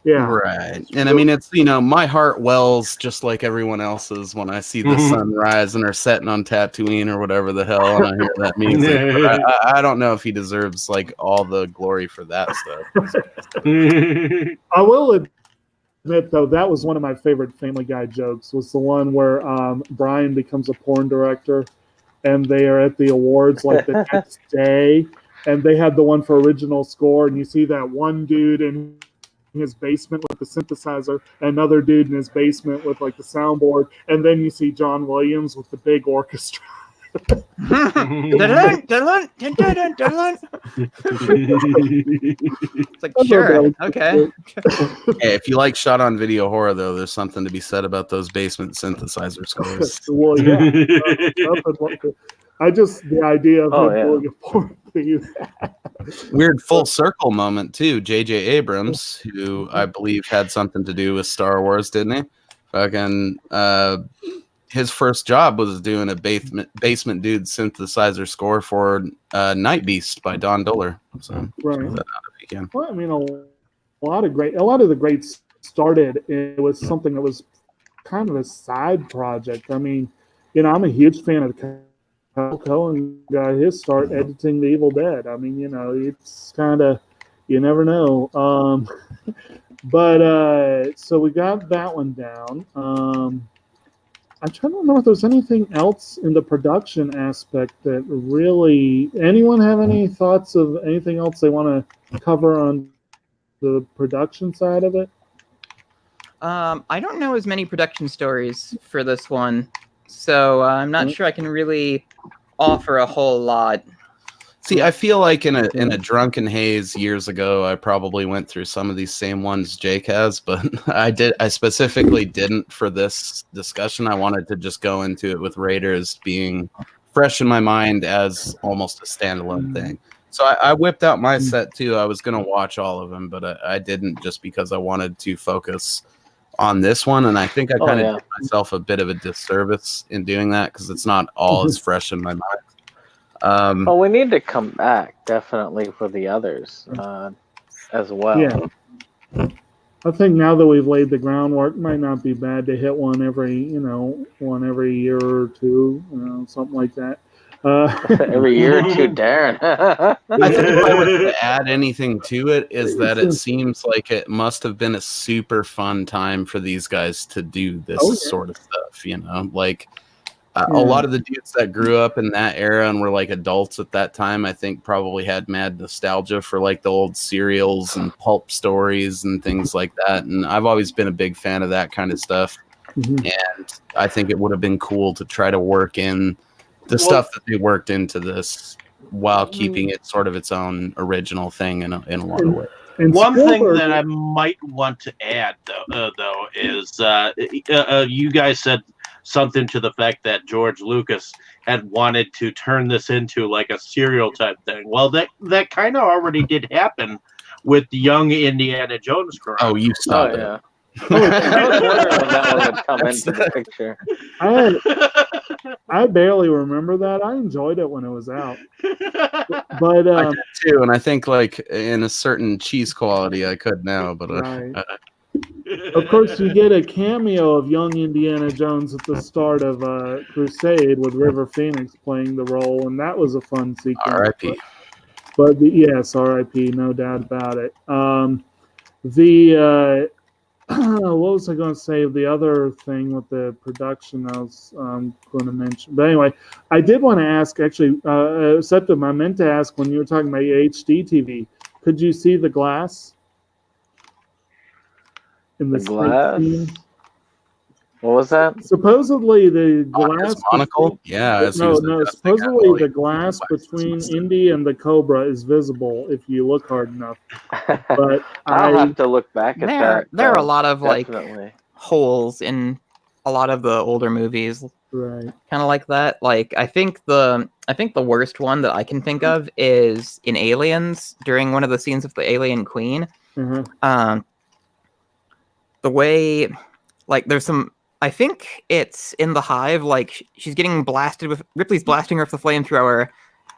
Yeah. Right. And I mean, it's, my heart wells just like everyone else's when I see the sun rising or setting on Tatooine or whatever the hell, and I hear that music. But I don't know if he deserves like all the glory for that stuff. I will admit, though, that was one of my favorite Family Guy jokes, was the one where Brian becomes a porn director and they are at the awards like the next day, and they had the one for original score, and you see that one dude in his basement with the synthesizer, another dude in his basement with like the soundboard, and then you see John Williams with the big orchestra. It's like, sure, okay. Hey, if you like shot on video horror, though, there's something to be said about those basement synthesizer scores. Well, yeah. The idea of him doing a porn thing. Weird full circle moment too. J.J. Abrams, who I believe had something to do with Star Wars, didn't he? Fucking, his first job was doing a basement dude synthesizer score for Night Beast by Don Dohler. So, right. That out if you can. Well, I mean, a lot of the greats started. It was something that was kind of a side project. I mean, I'm a huge fan of Cohen got his start editing The Evil Dead. I mean, it's kind of, you never know. But so we got that one down. I'm trying to remember if there's anything else in the production aspect that really. Anyone have any thoughts of anything else they want to cover on the production side of it? I don't know as many production stories for this one, so I'm not sure I can really offer a whole lot. See, I feel like in a drunken haze years ago, I probably went through some of these same ones Jake has, but I specifically didn't for this discussion. I wanted to just go into it with Raiders being fresh in my mind as almost a standalone thing. So I whipped out my set too. I was going to watch all of them, but I didn't, just because I wanted to focus on this one. And I think I kind of did myself a bit of a disservice in doing that, because it's not all as fresh in my mind. We need to come back definitely for the others as well. Yeah. I think now that we've laid the groundwork, it might not be bad to hit one every year or two, something like that. Every year or two, Darren. I think if I were to add anything to it, is that it seems like it must have been a super fun time for these guys to do this sort of stuff, like a lot of the dudes that grew up in that era and were like adults at that time, I think probably had mad nostalgia for like the old serials and pulp stories and things like that. And I've always been a big fan of that kind of stuff. Mm-hmm. And I think it would have been cool to try to work in the stuff that they worked into this while keeping it sort of its own original thing in a lot of ways. One thing that I might want to add, though, is you guys said something to the fact that George Lucas had wanted to turn this into like a serial type thing. Well, that kind of already did happen with the young Indiana Jones Chronicles. Oh, you stop it. Yeah. I was wondering when that one would come into the picture. I barely remember that. I enjoyed it when it was out, but I did too, and I think like in a certain cheese quality, I could now. But of course, you get a cameo of young Indiana Jones at the start of Crusade with River Phoenix playing the role, and that was a fun sequence. R.I.P. But yes, R.I.P. No doubt about it. What was I going to say? The other thing with the production I was going to mention. But anyway, I did want to ask, actually, Septim, I meant to ask when you were talking about HD TV, could you see the glass? In the glass? What was that? Supposedly the glass monocle? Yeah. Supposedly the glass between Indy and the Cobra is visible if you look hard enough. But I'll have to look back at that. There are a lot of like holes in a lot of the older movies. Right. Kind of like that. Like I think the worst one that I can think of is in Aliens during one of the scenes of the Alien Queen. Mm-hmm. The way, like, there's some. I think it's in the hive. Like she's getting blasted with Ripley's blasting her with the flamethrower,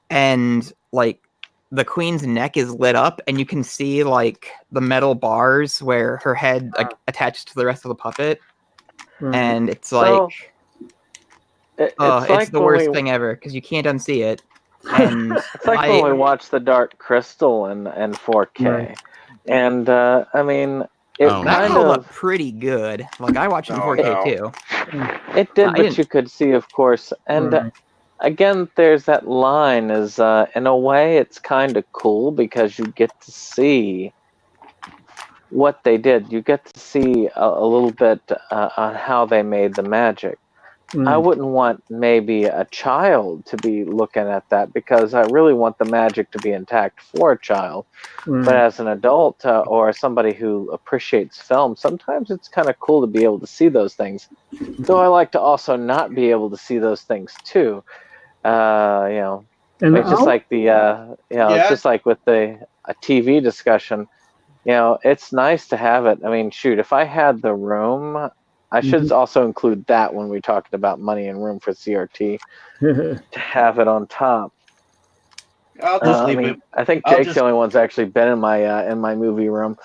and like the queen's neck is lit up, and you can see like the metal bars where her head like attaches to the rest of the puppet, and it's like, it's the worst thing ever because you can't unsee it. And it's like when we watched The Dark Crystal in 4K, and I mean, that held up pretty good. Like I watched it in 4K too. It did, but you could see, of course, and. Again, there's that line is, in a way, it's kind of cool because you get to see what they did. You get to see a little bit on how they made the magic. I wouldn't want maybe a child to be looking at that because I really want the magic to be intact for a child. But as an adult or somebody who appreciates film, sometimes it's kind of cool to be able to see those things. Though I like to also not be able to see those things too. And it's just like the it's just like with a TV discussion. It's nice to have it. I mean, shoot, if I had the room, I should also include that when we talked about money and room for CRT to have it on top. I'll just leave it. I think Jake's the only one's actually been in my movie room,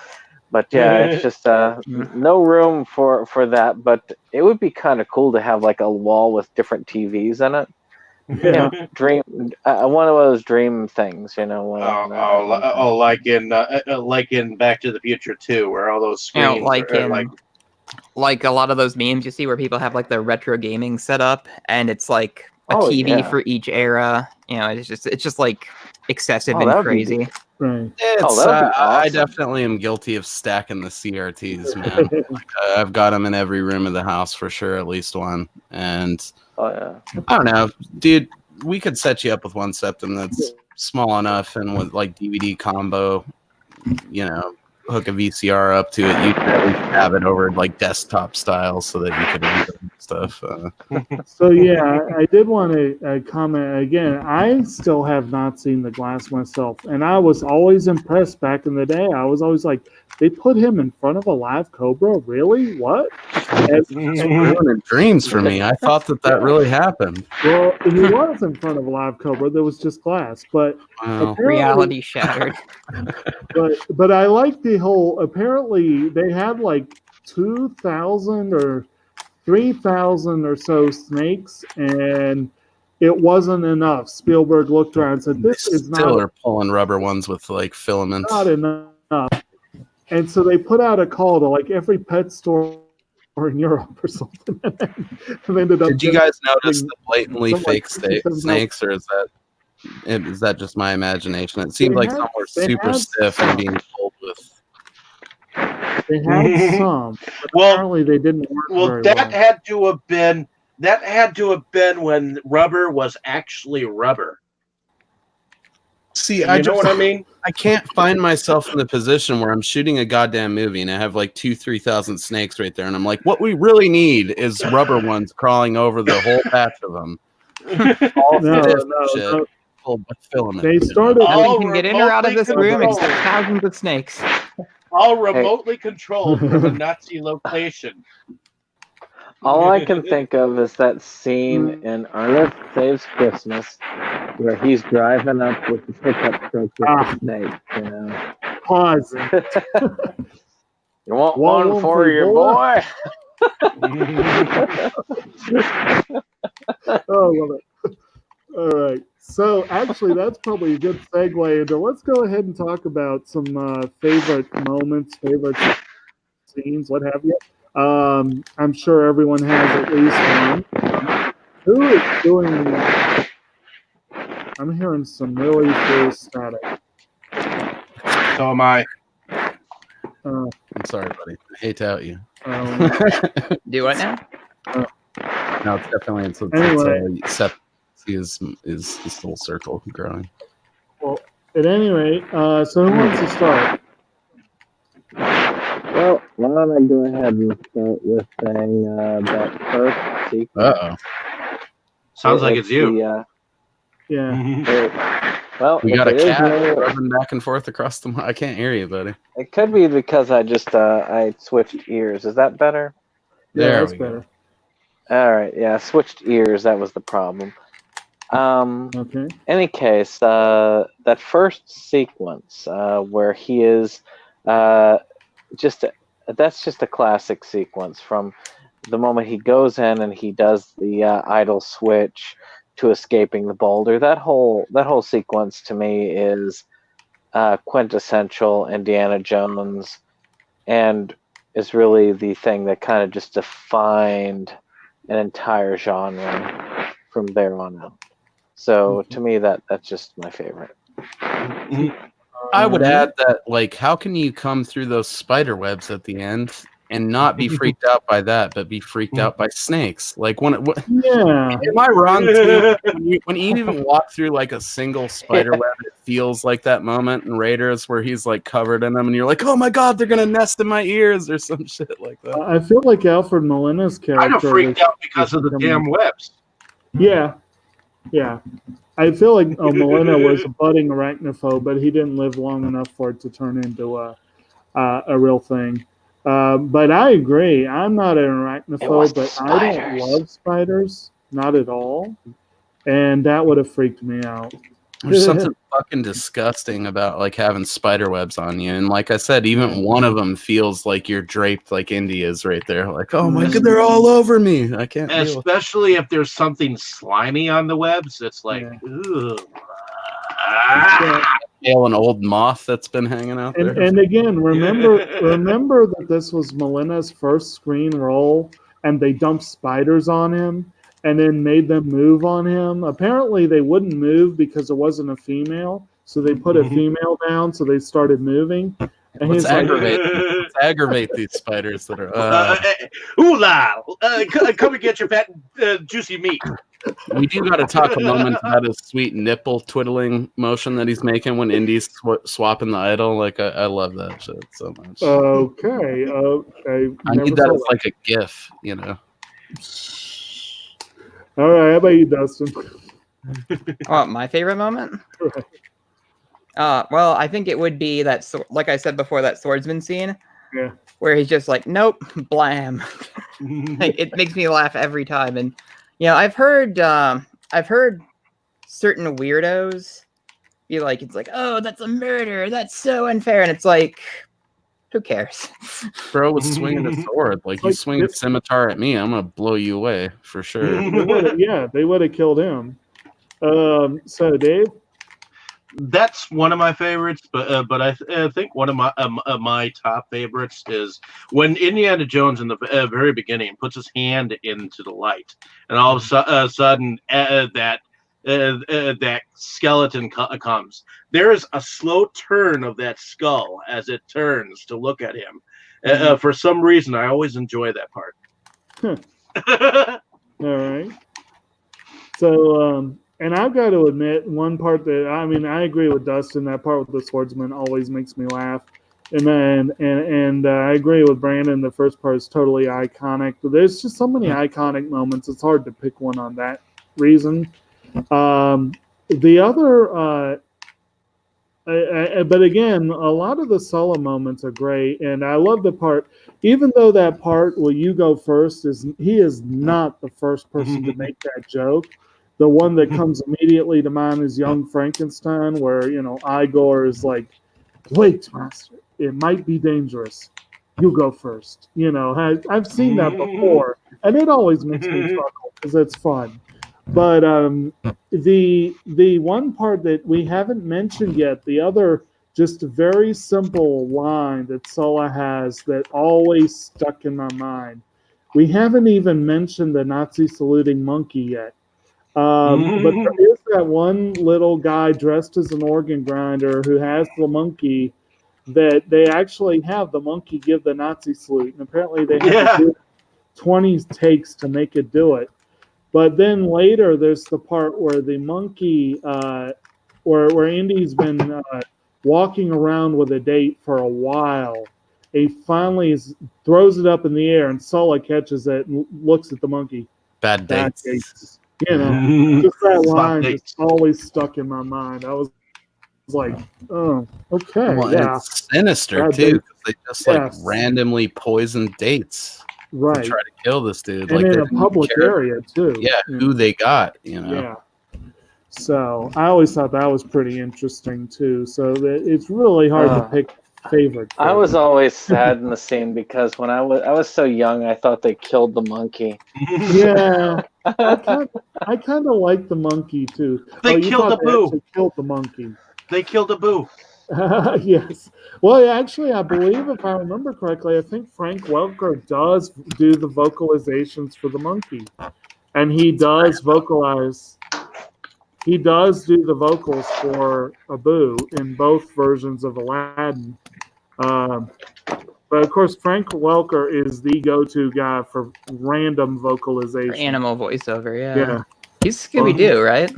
but it's just no room for that. But it would be kind of cool to have like a wall with different TVs in it. Dream one of those dream things, like in Back to the Future 2, where all those screens like a lot of those memes you see where people have like the retro gaming set up, and it's like a TV for each era. It's just like excessive and crazy. I definitely am guilty of stacking the CRTs, man. I've got them in every room of the house for sure, at least one. And I don't know, dude. We could set you up with one septum that's small enough, and with like DVD combo, hook a VCR up to it. You could at least have it over like desktop style, so that you could read stuff. So yeah, I did want to comment again. I still have not seen The Glass myself, and I was always impressed back in the day. I was always like, they put him in front of a live cobra? Really? What? Dreams for me. I thought that really happened. Well, he was in front of a live cobra. There was just glass, but reality shattered. But I like the whole. Apparently, they had like 2,000 or 3,000 or so snakes, and it wasn't enough. Spielberg looked around and said, "This is not." Still are pulling rubber ones with like filaments. Not enough. And so they put out a call to like every pet store in Europe or something. Did you guys notice the blatantly fake snakes, or is that just my imagination? It seemed like some were super stiff and being pulled with. They had some, but apparently they didn't work very well. had to have been when rubber was actually rubber. See, you know what I mean? I can't find myself in the position where I'm shooting a goddamn movie and I have like 2,000-3,000 snakes right there, and I'm like, what we really need is rubber ones crawling over the whole patch of them. No. They started. Nothing can get in or out of this room except thousands of snakes. All remotely controlled from a Nazi location. All I can think of is that scene in Ernest Saves Christmas where he's driving up with the pickup truck with the snake. Pause. You want one for your boy? Oh, I love it. All right. So actually, that's probably a good segue into. Let's go ahead and talk about some favorite moments, favorite scenes, what have you. I'm sure everyone has at least one. Who is doing? I'm hearing some really serious static. So am I. I'm sorry, buddy. I hate to out you. Do what now? No, it's definitely except is this little circle growing. Well, at any rate, so who wants to start? Well, why don't I go ahead and start with saying that first sequence. Sounds like it's you. Yeah. Well, we got a cat rubbing back and forth across the. I can't hear you, buddy. It could be because I just I switched ears. Is that better? Yeah, that's better. All right. Yeah, I switched ears. That was the problem. Okay. Any case, that first sequence where he is that's just a classic sequence from the moment he goes in and he does the idle switch to escaping the boulder. That whole sequence to me is quintessential Indiana Jones, and is really the thing that kind of just defined an entire genre from there on out. So to me, that's just my favorite. I would add that, like, how can you come through those spider webs at the end and not be freaked out by that, but be freaked out by snakes? Like, Yeah. am I wrong too? When you even walk through like a single spider web, it feels like that moment in Raiders where he's like covered in them, and you're like, oh my god, they're gonna nest in my ears or some shit like that. I feel like Alfred Molina's character. I got freaked out because of the damn webs. Yeah. Yeah. I feel like Molina was a budding arachnophobe, but he didn't live long enough for it to turn into a real thing. But I agree. I'm not an arachnophobe, but I don't love spiders. Not at all. And that would have freaked me out. There's something fucking disgusting about like having spider webs on you, and like I said, even one of them feels like you're draped like Indy is right there. Like, oh my god, they're all over me. I can't. Especially if there's something slimy on the webs, it's like, ugh. An old moth that's been hanging out there. And again, remember that this was Molina's first screen role, and they dumped spiders on him. And then made them move on him. Apparently, they wouldn't move because there wasn't a female, so they put a female down, so they started moving. And let's aggravate these spiders that are. Come and get your fat, juicy meat. We do got to talk a moment about his sweet nipple twiddling motion that he's making when Indy's swapping the idol. Like, I love that shit so much. Okay. I need that as like a GIF, you know. All right, how about you, Dustin? Oh, my favorite moment? Well, I think it would be that, like I said before, that swordsman scene. Yeah. Where he's just like, nope, blam. Like, it makes me laugh every time. And I've heard certain weirdos be like, it's like, oh, that's a murder. That's so unfair. And it's like, who cares? Bro was swinging a sword. Like, you swing a scimitar at me, I'm gonna blow you away for sure. They would have killed him. So, Dave? That's one of my favorites, but I think one of my top favorites is when Indiana Jones in the very beginning puts his hand into the light, and all of a sudden that skeleton comes. There is a slow turn of that skull as it turns to look at him. For some reason, I always enjoy that part. All right. So, and I've got to admit, one part that I agree with Dustin. That part with the swordsman always makes me laugh. And I agree with Brandon. The first part is totally iconic. But there's just so many iconic moments. It's hard to pick one on that reason. The other, but again, a lot of the solo moments are great, and I love the part. Even though that part where you go first he is not the first person to make that joke. The one that comes immediately to mind is Young Frankenstein, where Igor is like, "Wait, master, it might be dangerous. You go first." I've seen that before, and it always makes me chuckle because it's fun. But the one part that we haven't mentioned yet, the other just very simple line that Sulla has that always stuck in my mind. We haven't even mentioned the Nazi saluting monkey yet. But there is that one little guy dressed as an organ grinder who has the monkey that they actually have the monkey give the Nazi salute. And apparently they have to do 20 takes to make it do it. But then later, there's the part where the monkey, where Indy's been walking around with a date for a while. He finally throws it up in the air, and Sulla catches it and looks at the monkey. Bad dates. Just that line just always stuck in my mind. I was like, oh, okay. Well, it's sinister, Bad too, dates. because they just randomly poison dates. Right. Try to kill this dude. And in a public area, too. Yeah, who they got, Yeah. So I always thought that was pretty interesting too. So it's really hard to pick favorite. I was always sad in the scene because when I was so young, I thought they killed the monkey. Yeah, I kind of like the monkey too. They killed the boo. They killed the monkey. They killed the boo. Yes. Well, actually, I believe if I remember correctly, I think Frank Welker does do the vocalizations for the monkey, and he does vocalize. He does do the vocals for Abu in both versions of Aladdin. But of course, Frank Welker is the go-to guy for random vocalization. Animal voiceover, Yeah. He's Scooby-Doo, right?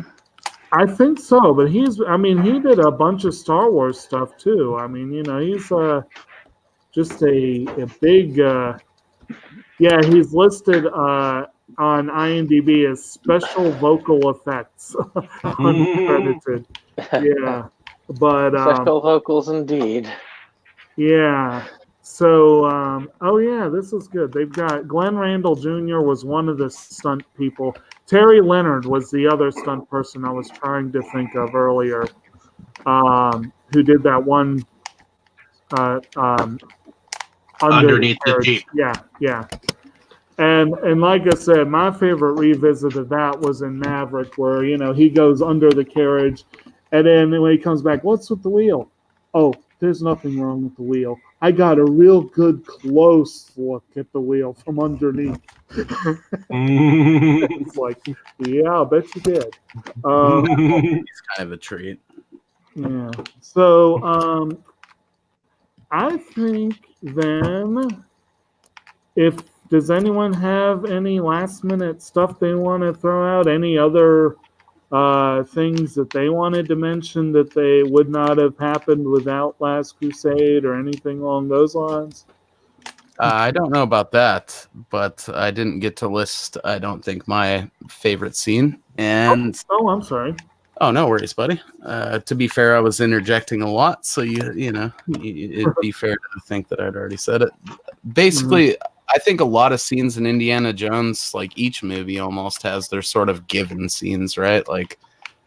I think so, but he did a bunch of Star Wars stuff too. I mean, he's just a big, he's listed on IMDb as special vocal effects, uncredited. Yeah, but Special vocals indeed. Yeah. So, this is good. They've got Glenn Randall Jr. was one of the stunt people. Terry Leonard was the other stunt person I was trying to think of earlier, who did that one underneath the Jeep. Yeah. And like I said, my favorite revisit of that was in Maverick, where he goes under the carriage, and then when he comes back, what's with the wheel? Oh, there's nothing wrong with the wheel. I got a real good close look at the wheel from underneath. It's like, yeah, I bet you did. It's kind of a treat. Yeah. So I think then, does anyone have any last minute stuff they want to throw out? Any other things that they wanted to mention that they would not have happened without Last Crusade or anything along those lines? I don't know about that, but I didn't get to list, I don't think, my favorite scene. And I'm sorry. Oh, no worries, buddy. To be fair, I was interjecting a lot, so it'd be fair to think that I'd already said it. Basically, I think a lot of scenes in Indiana Jones, like each movie almost has their sort of given scenes, right? Like,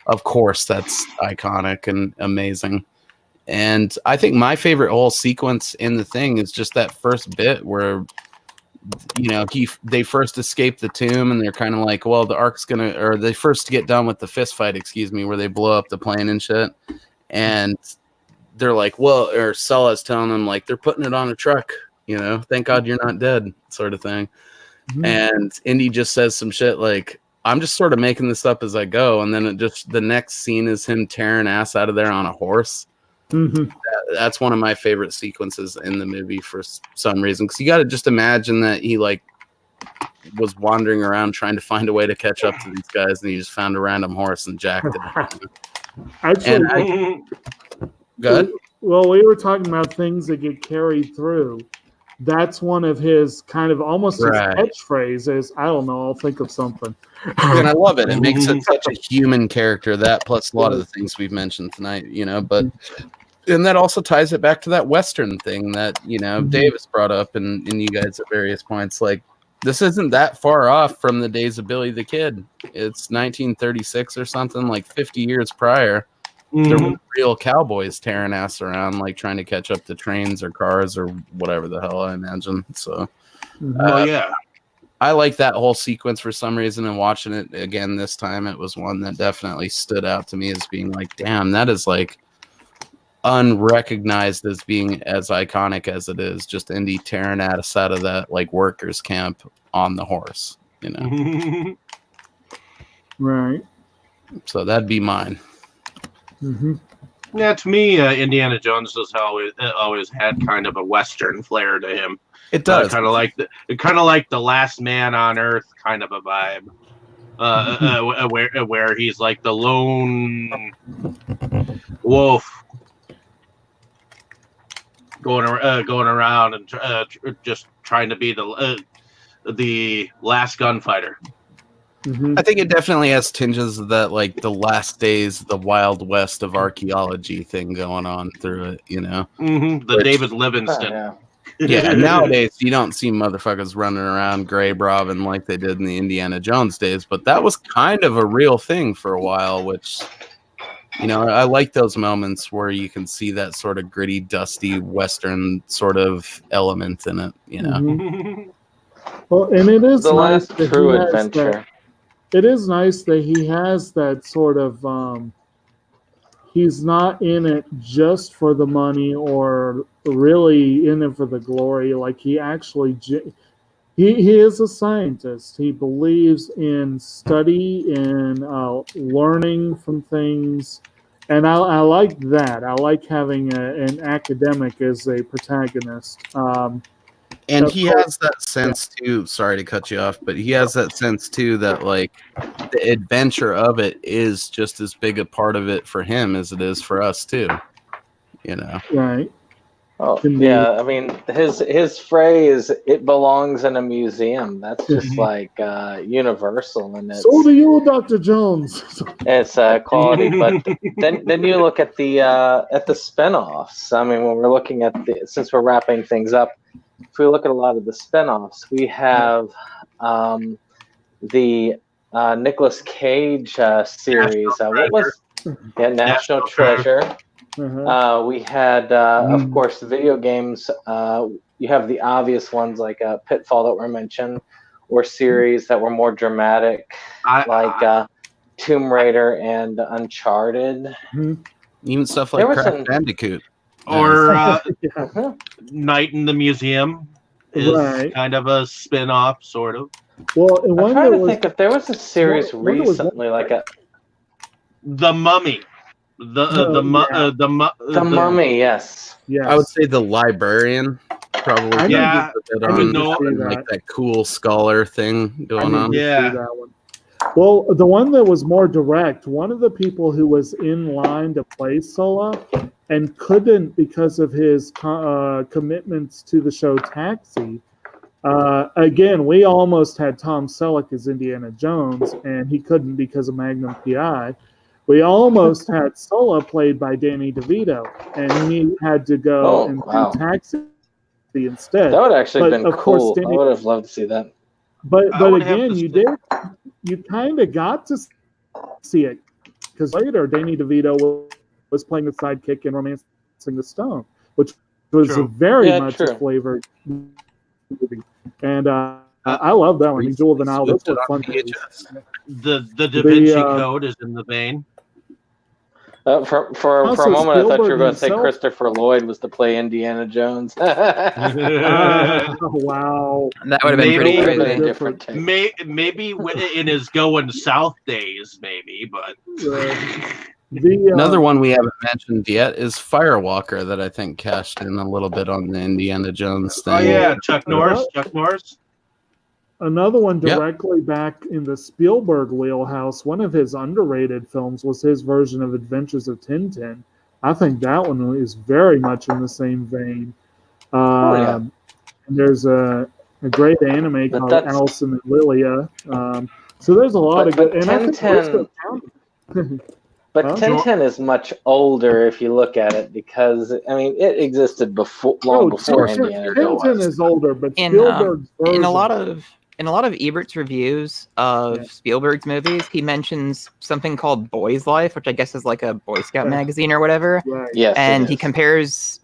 of course, that's iconic and amazing. And I think my favorite whole sequence in the thing is just that first bit where, they first escape the tomb and they're kind of like, well, the Ark's they first get done with the fist fight, where they blow up the plane and shit. And they're like, well, or Sulla's telling them, like, they're putting it on a truck. Thank God you're not dead, sort of thing. Mm-hmm. And Indy just says some shit like, I'm just sort of making this up as I go. And then the next scene is him tearing ass out of there on a horse. Mm-hmm. That's one of my favorite sequences in the movie for some reason. Because you got to just imagine that he was wandering around trying to find a way to catch up to these guys. And he just found a random horse and jacked it. Actually, good. Well, we were talking about things that get carried through. That's one of his kind of almost his catchphrase is, I don't know, I'll think of something. And I love it. It makes it such a human character, that plus a lot of the things we've mentioned tonight, and that also ties it back to that Western thing that, Davis brought up and you guys at various points. Like, this isn't that far off from the days of Billy the Kid. It's 1936 or something, like 50 years prior. There were real cowboys tearing ass around, like trying to catch up to trains or cars or whatever the hell, I imagine. So, I like that whole sequence for some reason. And watching it again this time, it was one that definitely stood out to me as being like, damn, that is like unrecognized as being as iconic as it is. Just Indy tearing ass out of that like workers' camp on the horse, Right. So that'd be mine. Mm-hmm. Yeah, to me, Indiana Jones has always had kind of a Western flair to him. It does, kind of like the Last Man on Earth kind of a vibe. Where he's like the lone wolf going around and just trying to be the last gunfighter. I think it definitely has tinges of that, like the last days, the Wild West of archaeology thing going on through it, The David Livingston. Yeah, nowadays you don't see motherfuckers running around grave robbing like they did in the Indiana Jones days, but that was kind of a real thing for a while, which, I like those moments where you can see that sort of gritty, dusty Western sort of element in it, Mhm. Well, and it is The nice last that true he has adventure. that. It is nice that he has that sort of. He's not in it just for the money or really in it for the glory. Like he actually, he is a scientist. He believes in study and learning from things, and I like that. I like having an academic as a protagonist. and Of he course, has that sense too. Sorry to cut you off, but he has that sense too that like the adventure of it is just as big a part of it for him as it is for us too. right? Oh Can be- yeah, I mean his phrase "it belongs in a museum." That's just like universal, and So do you, Dr. Jones. it's quality. But then you look at the spinoffs. I mean, when we're looking at since we're wrapping things up, if we look at a lot of the spinoffs, we have the Nicolas Cage series. What was National Treasure. We had, of course, video games. You have the obvious ones like Pitfall that were mentioned, or series that were more dramatic, like Tomb Raider and Uncharted. Even stuff like Crash Bandicoot. Or Night in the Museum is Right. kind of a spin-off, sort of. Well, I'm trying to think if there was a series recently, like The Mummy. The Mummy, yes. I would say The Librarian, probably. Yeah, like that cool scholar thing going on. Yeah. That one. Well, the one that was more direct, one of the people who was in line to play Sulla and couldn't because of his commitments to the show Taxi. Again, we almost had Tom Selleck as Indiana Jones, and he couldn't because of Magnum PI. We almost had Sulla played by Danny DeVito, and he had to go do Taxi instead. That would actually have been cool. I would have loved to see that. But again, you kind of got to see it because later Danny DeVito was playing the sidekick in Romancing the Stone, which was a very much a flavored movie. And I love that one. And Jewel of the Nile. Those were fun. The Da Vinci Code is in the vein. For a moment, I thought you were going to say Christopher Lloyd was to play Indiana Jones. Wow, that would have been pretty crazy. Different maybe in his going south days, maybe, but another one we haven't mentioned yet is Firewalker that I think cashed in a little bit on the Indiana Jones thing. Oh yeah, Chuck Norris. Another one directly back in the Spielberg wheelhouse. One of his underrated films was his version of Adventures of Tintin. I think that one is very much in the same vein. And there's a great anime called Allison and Lilia. So there's a lot of good. And Tintin, but Tintin is much older if you look at it because it existed long before Indiana Jones. Tintin is older, but Spielberg's version, in a lot of Ebert's reviews of Spielberg's movies, he mentions something called Boy's Life, which I guess is like a Boy Scout magazine or whatever. Right. Yes, and he compares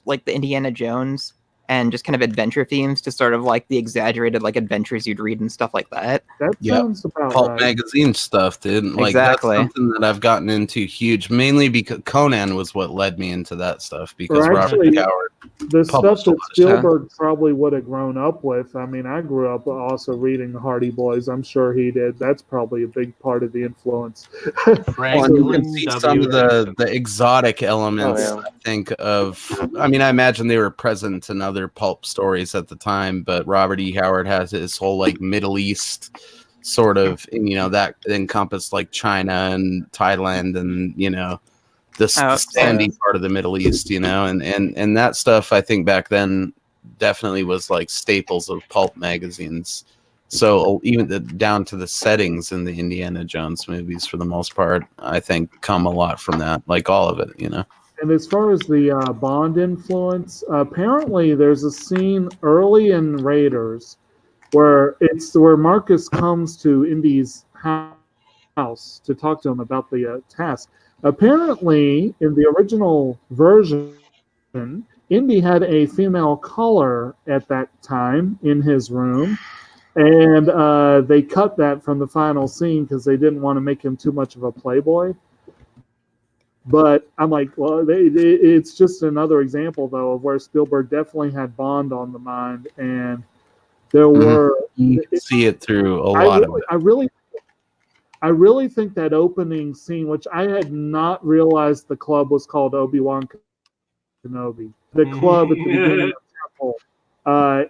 like the Indiana Jones and just kind of adventure themes to sort of like the exaggerated like adventures you'd read and stuff like that. That sounds about Pulp right. magazine stuff, dude. Like exactly. That's something that I've gotten into huge, mainly because Conan was what led me into that stuff because Robert Coward. The stuff that Spielberg probably would have grown up with. I mean, I grew up also reading the Hardy Boys. I'm sure he did. That's probably a big part of the influence. You can see some of the exotic elements, I think, I imagine they were present in other pulp stories at the time, but Robert E. Howard has his whole like Middle East sort of, that encompassed like China and Thailand and, the sandy part of the Middle East, and that stuff I think back then definitely was like staples of pulp magazines. So even down to the settings in the Indiana Jones movies, for the most part, I think come a lot from that, like all of it, And as far as the Bond influence, apparently there's a scene early in Raiders where Marcus comes to Indy's house to talk to him about the task. Apparently, in the original version, Indy had a female caller at that time in his room, and they cut that from the final scene because they didn't want to make him too much of a playboy. But I'm like, well, it's just another example, though, of where Spielberg definitely had Bond on the mind, and there were. You can see it through a lot of it. I really think that opening scene, which I had not realized the club was called Obi-Wan Kenobi, the club at the beginning of the temple,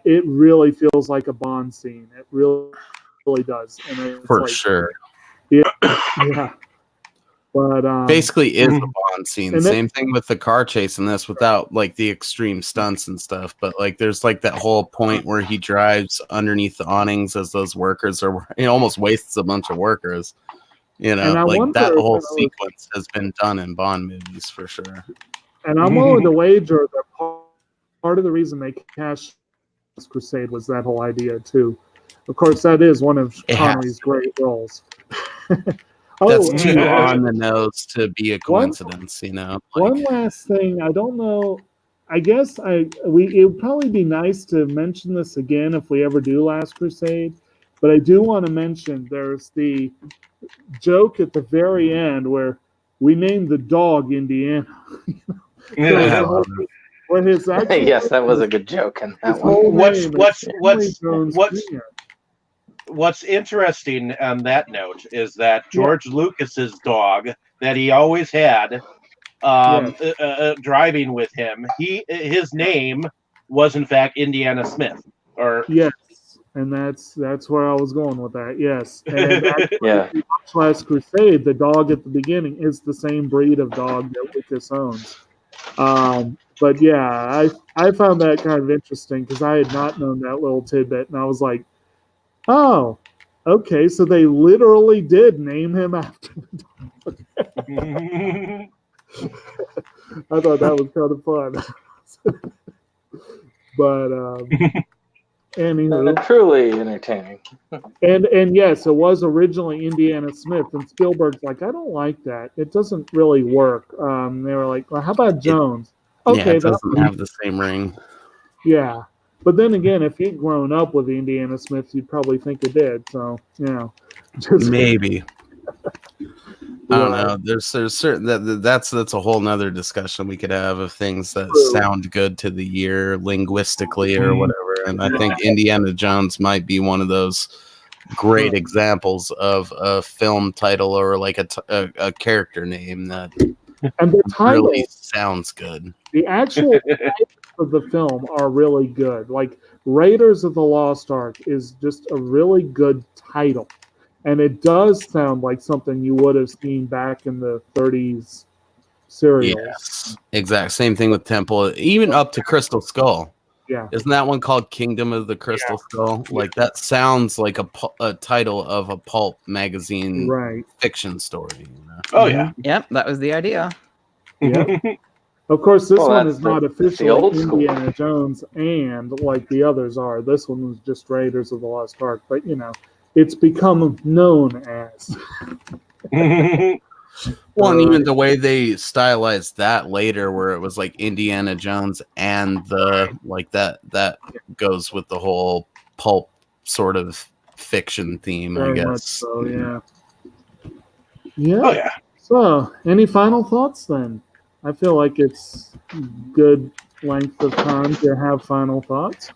it really feels like a Bond scene. It really, really does. And it's For sure. Yeah. But basically is a Bond scene. Same thing with the car chase in this, without like the extreme stunts and stuff. But like, there's like that whole point where he drives underneath the awnings as those workers are. He almost wastes a bunch of workers. You know, like that whole sequence has been done in Bond movies for sure. And I'm willing to wager that part of the reason they cast Crusade was that whole idea too. Of course, that is one of Connery's great roles. That's too on the nose to be a coincidence, you know. One last thing, I don't know. I guess it would probably be nice to mention this again if we ever do Last Crusade. But I do want to mention there's the joke at the very end where we named the dog Indiana. Yes, that was a good joke. And that What's interesting on that note is that George Lucas's dog that he always had driving with him, his name was in fact Indiana Smith. Yes, and that's where I was going with that. Yes, and actually, Last Crusade, the dog at the beginning is the same breed of dog that Lucas owns. But yeah, I found that kind of interesting because I had not known that little tidbit, and I was like, oh, okay, so they literally did name him after the dog. I thought that was kind of fun. But anywho, truly entertaining. and yes, it was originally Indiana Smith, and Spielberg's like, I don't like that. It doesn't really work. They were like, well, how about Jones? Okay, it doesn't have the same ring. Yeah. But then again, if you'd grown up with the Indiana Smiths, you'd probably think it did. So, you know. Maybe. I don't know. There's certain that's a whole nother discussion we could have of things that sound good to the ear linguistically or whatever. And I think Indiana Jones might be one of those great examples of a film title or like a character name that really sounds good. The actual of the film are really good. Like Raiders of the Lost Ark is just a really good title. And it does sound like something you would have seen back in the 30s serials. Yes, exact. Same thing with Temple, even up to Crystal Skull. Yeah. Isn't that one called Kingdom of the Crystal Skull? Like that sounds like a title of a pulp magazine fiction story. You know? Oh, yeah. Yep, that was the idea. Yeah. Of course, this one is not officially Indiana Jones and like the others are. This one was just Raiders of the Lost Ark. But, you know, it's become known as. Well, and even the way they stylized that later, where it was like Indiana Jones and the like that goes with the whole pulp sort of fiction theme, I guess. Much so, yeah. Yeah. Oh, yeah. So, any final thoughts then? I feel like it's good length of time to have final thoughts.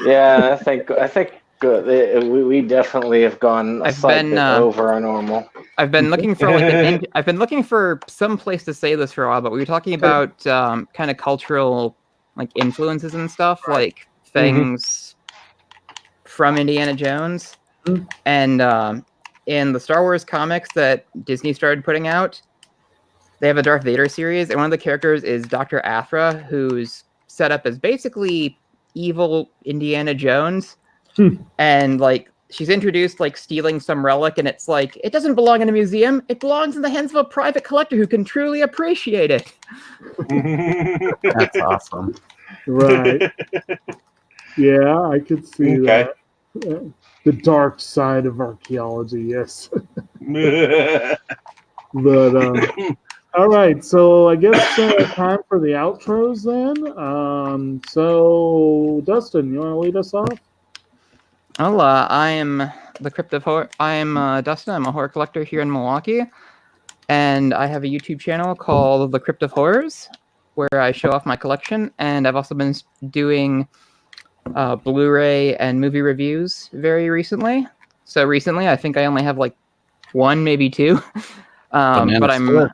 Yeah, I think good. We definitely have gone a slight bit over our normal. I've been looking for I've been looking for some place to say this for a while, but we were talking about kind of cultural like influences and stuff, like things from Indiana Jones, and in the Star Wars comics that Disney started putting out, they have a Darth Vader series, and one of the characters is Dr. Aphra, who's set up as basically evil Indiana Jones. And like she's introduced like stealing some relic, and it's like, it doesn't belong in a museum. It belongs in the hands of a private collector who can truly appreciate it. That's awesome. Right. Yeah, I could see Okay. that. The dark side of archaeology, yes. But all right, so I guess time for the outros then. So Dustin, you want to lead us off? Well, I am the Crypt of Horror. I am Dustin. I'm a horror collector here in Milwaukee, and I have a YouTube channel called The Crypt of Horrors, where I show off my collection. And I've also been doing Blu-ray and movie reviews very recently. So recently, I think I only have like one, maybe two. But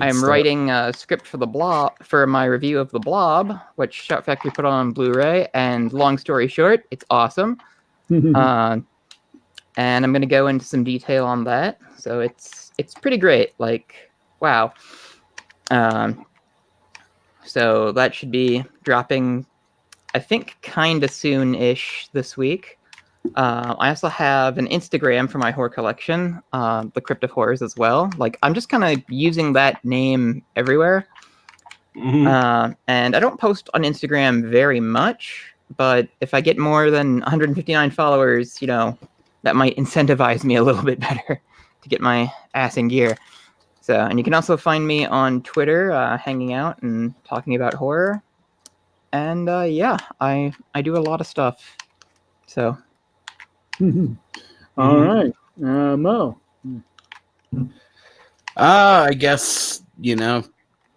I'm writing a script for the Blob, for my review of The Blob, which Shout Factory put on Blu-ray. And long story short, it's awesome. And I'm gonna go into some detail on that. So it's pretty great. Like, wow. So that should be dropping, I think, kind of soon-ish this week. I also have an Instagram for my horror collection, The Crypt of Horrors as well. Like, I'm just kind of using that name everywhere. And I don't post on Instagram very much, but if I get more than 159 followers, you know, that might incentivize me a little bit better to get my ass in gear. So, and you can also find me on Twitter, hanging out and talking about horror. And yeah, I do a lot of stuff. So. All right, Mo. I guess, you know,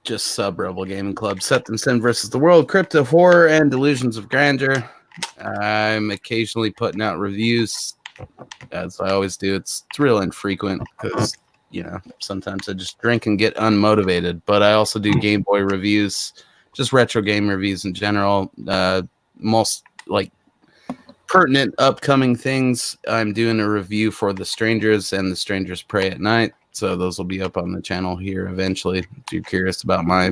just sub Rebel Gaming Club, Septum Sin versus the World, Crypt of Horror, and Delusions of Grandeur. I'm occasionally putting out reviews, as I always do. It's real infrequent because, you know, sometimes I just drink and get unmotivated. But I also do Game Boy reviews, just retro game reviews in general. Most, like, pertinent upcoming things. I'm doing a review for The Strangers and The Strangers Pray at Night. So those will be up on the channel here eventually if you're curious about my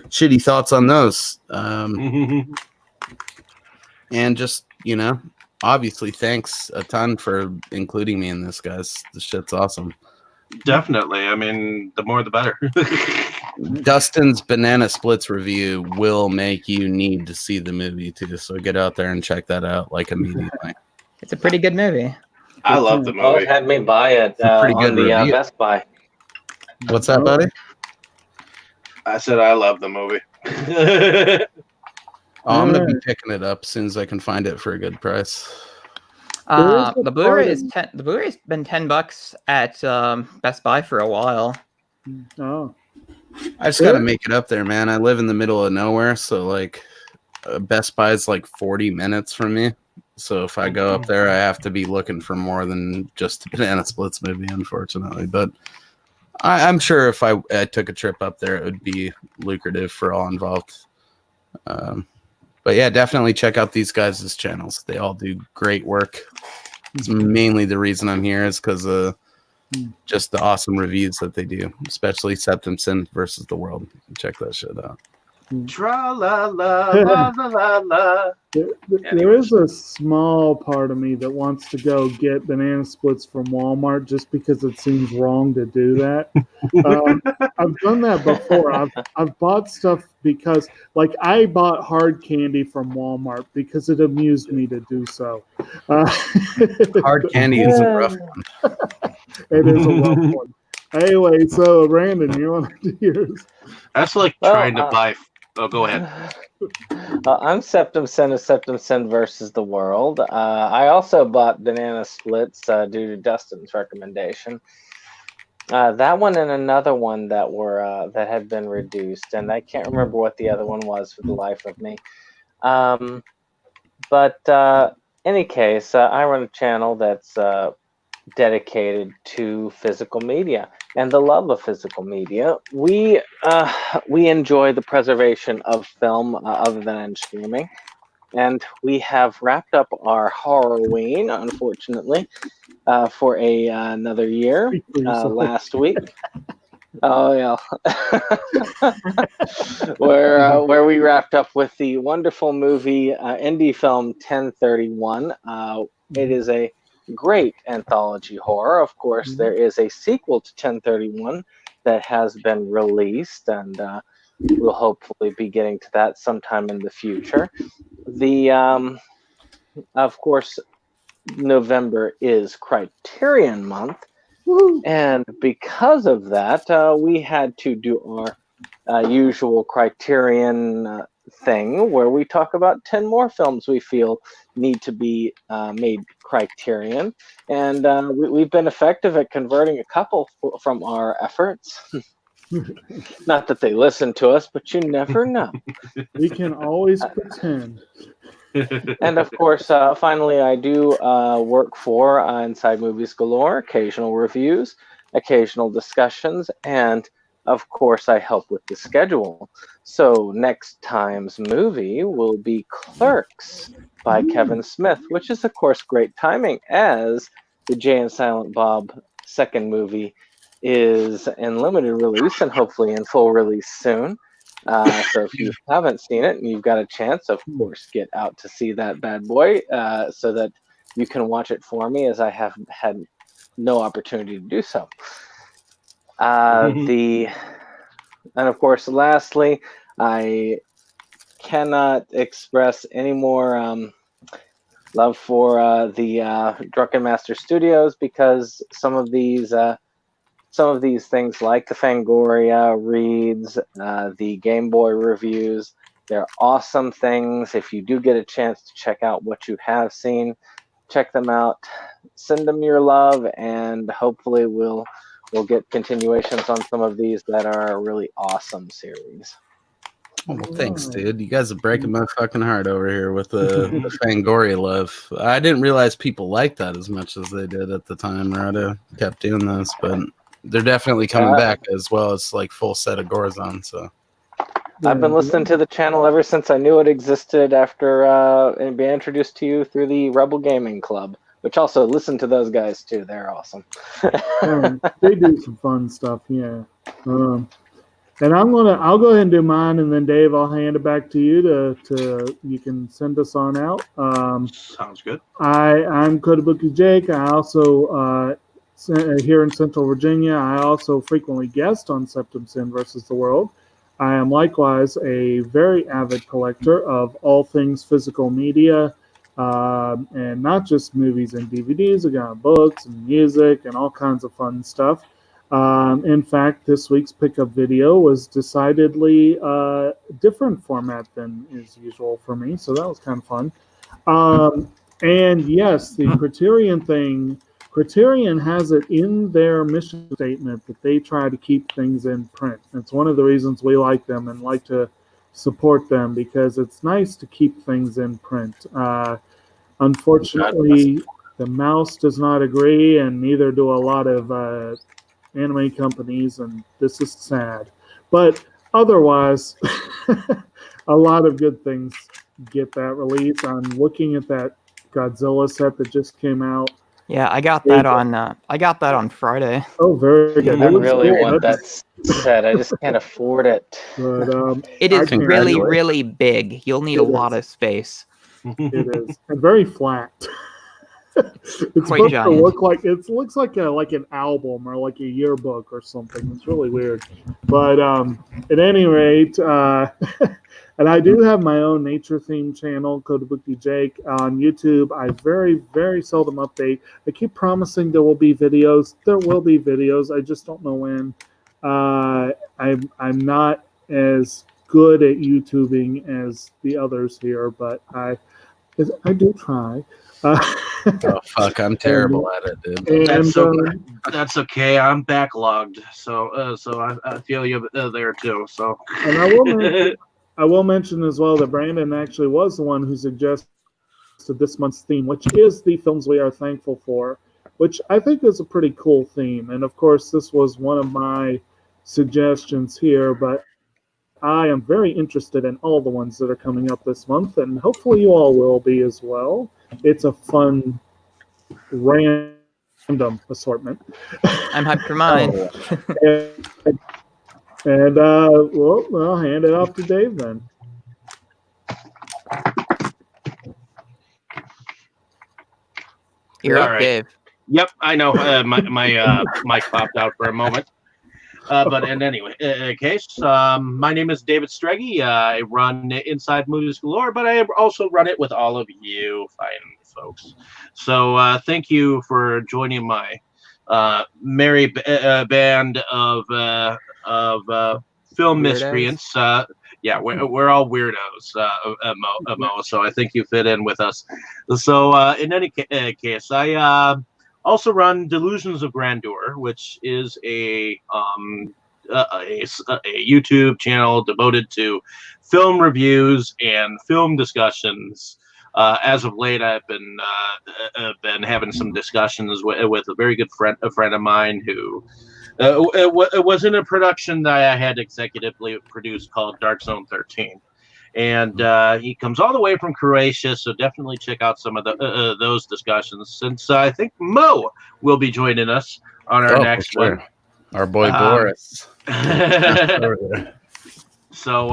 shitty thoughts on those. And just, you know, obviously thanks a ton for including me in this, guys. This shit's awesome. Definitely. I mean, the more the better. Dustin's Banana Splits review will make you need to see the movie too. So get out there and check that out like immediately. It's a pretty good movie. I love the Oh, movie. had me buy it pretty good on the review. Best Buy. What's that, buddy? I said I love the movie. Oh, I'm gonna be picking it up as soon as I can find it for a good price. The Blu-ray is the Blu-ray's been $10 at Best Buy for a while. Oh, I just gotta make it up there, man. I live in the middle of nowhere, so like Best Buy is like 40 minutes from me. So if I go up there, I have to be looking for more than just the Banana Splits movie, unfortunately. But I'm sure if I took a trip up there, it would be lucrative for all involved. But yeah, definitely check out these guys' channels. They all do great work. It's mainly the reason I'm here is because of just the awesome reviews that they do, especially Septum Sin versus the World. Check that shit out. Tra la la la la la la. There is a small part of me that wants to go get banana splits from Walmart just because it seems wrong to do that. I've done that before. I've bought stuff because, like, I bought hard candy from Walmart because it amused me to do so. Hard candy is a rough one. It is a rough one. Anyway, so Brandon, you want to do yours? That's like trying to buy. Oh, go ahead. I'm Septum Sin of Septum Sin versus the World. I also bought Banana Splits due to Dustin's recommendation. That one and another one that were that had been reduced, and I can't remember what the other one was for the life of me. But any case, I run a channel that's dedicated to physical media and the love of physical media. We enjoy the preservation of film other than in streaming, and we have wrapped up our Horrorween, unfortunately, for another year last week. Oh yeah, where we wrapped up with the wonderful movie indie film 1031. It is a great anthology horror. Of course, there is a sequel to 1031 that has been released, and we'll hopefully be getting to that sometime in the future. Of course, November is Criterion Month, and because of that, we had to do our usual Criterion thing where we talk about 10 more films we feel need to be made Criterion, and we've been effective at converting a couple from our efforts. Not that they listen to us, but you never know. We can always pretend. And of course, finally, I do work for Inside Movies Galore, occasional reviews, occasional discussions, and of course, I help with the schedule. So next time's movie will be Clerks by Kevin Smith, which is, of course, great timing as the Jay and Silent Bob second movie is in limited release and hopefully in full release soon. So if you haven't seen it and you've got a chance, of course, get out to see that bad boy so that you can watch it for me, as I have had no opportunity to do so. And of course, lastly, I cannot express any more love for the Drunken Master Studios, because some of these things, like the Fangoria reads, the Game Boy reviews, they're awesome things. If you do get a chance to check out what you have seen, check them out. Send them your love, and hopefully we'll get continuations on some of these that are really awesome series. Oh, well, thanks, dude. You guys are breaking my fucking heart over here with the Fangoria love. I didn't realize people liked that as much as they did at the time, or I'd have kept doing this, but they're definitely coming back, as well as like full set of Gorzon. So I've been listening to the channel ever since I knew it existed, after being introduced to you through the Rebel Gaming Club, which also listen to those guys too. They're awesome. They do some fun stuff, yeah. And I'll go ahead and do mine, and then Dave, I'll hand it back to you to you can send us on out. Sounds good. I'm Kotobuki Jake. I also here in Central Virginia. I also frequently guest on Septum Sin versus the World. I am likewise a very avid collector of all things physical media, and not just movies and DVDs. I got books and music and all kinds of fun stuff. In fact, this week's pickup video was decidedly different format than is usual for me, so that was kind of fun. And yes, the Criterion thing, Criterion has it in their mission statement that they try to keep things in print. It's one of the reasons we like them and like to support them, because it's nice to keep things in print. Unfortunately, the mouse does not agree, and neither do a lot of anime companies, and this is sad. But otherwise, a lot of good things get that release. I'm looking at that Godzilla set that just came out. Yeah, I got that on Friday. Oh, very good. I really want that set. I just can't afford it. But, it is really, really big. You'll need a lot of space. It is, and very flat. It's quite giant. To look like it looks like an album or like a yearbook or something. It's really weird. But at any rate, and I do have my own nature themed channel, Kotobuki Jake, on YouTube. I very, very seldom update. I keep promising there will be videos. There will be videos. I just don't know when. I'm not as good at YouTubing as the others here, but I do try. Oh fuck! I'm terrible at it, dude. That's okay. I'm backlogged, so I feel you there too. So, and I will mention as well that Brandon actually was the one who suggested this month's theme, which is the films we are thankful for, which I think is a pretty cool theme. And of course, this was one of my suggestions here, but I am very interested in all the ones that are coming up this month, and hopefully you all will be as well. It's a fun, random assortment. I'm hyped for mine. And well, I'll hand it off to Dave then. You're All up, right. Dave. Yep, I know. My mic popped out for a moment. But in any case, my name is David Streggy. I run Inside Movies Galore, but I also run it with all of you fine folks. So thank you for joining my merry band of film Weirdos. miscreants. Yeah, we're all weirdos, Mo, so I think you fit in with us. So in any case, I also run Delusions of Grandeur, which is a YouTube channel devoted to film reviews and film discussions. As of late, I've been having some discussions with a very good friend of mine who it was in a production that I had executively produced called Dark Zone 13. And he comes all the way from Croatia, so definitely check out some of those discussions. Since I think Mo will be joining us on our next one. Our boy Boris. So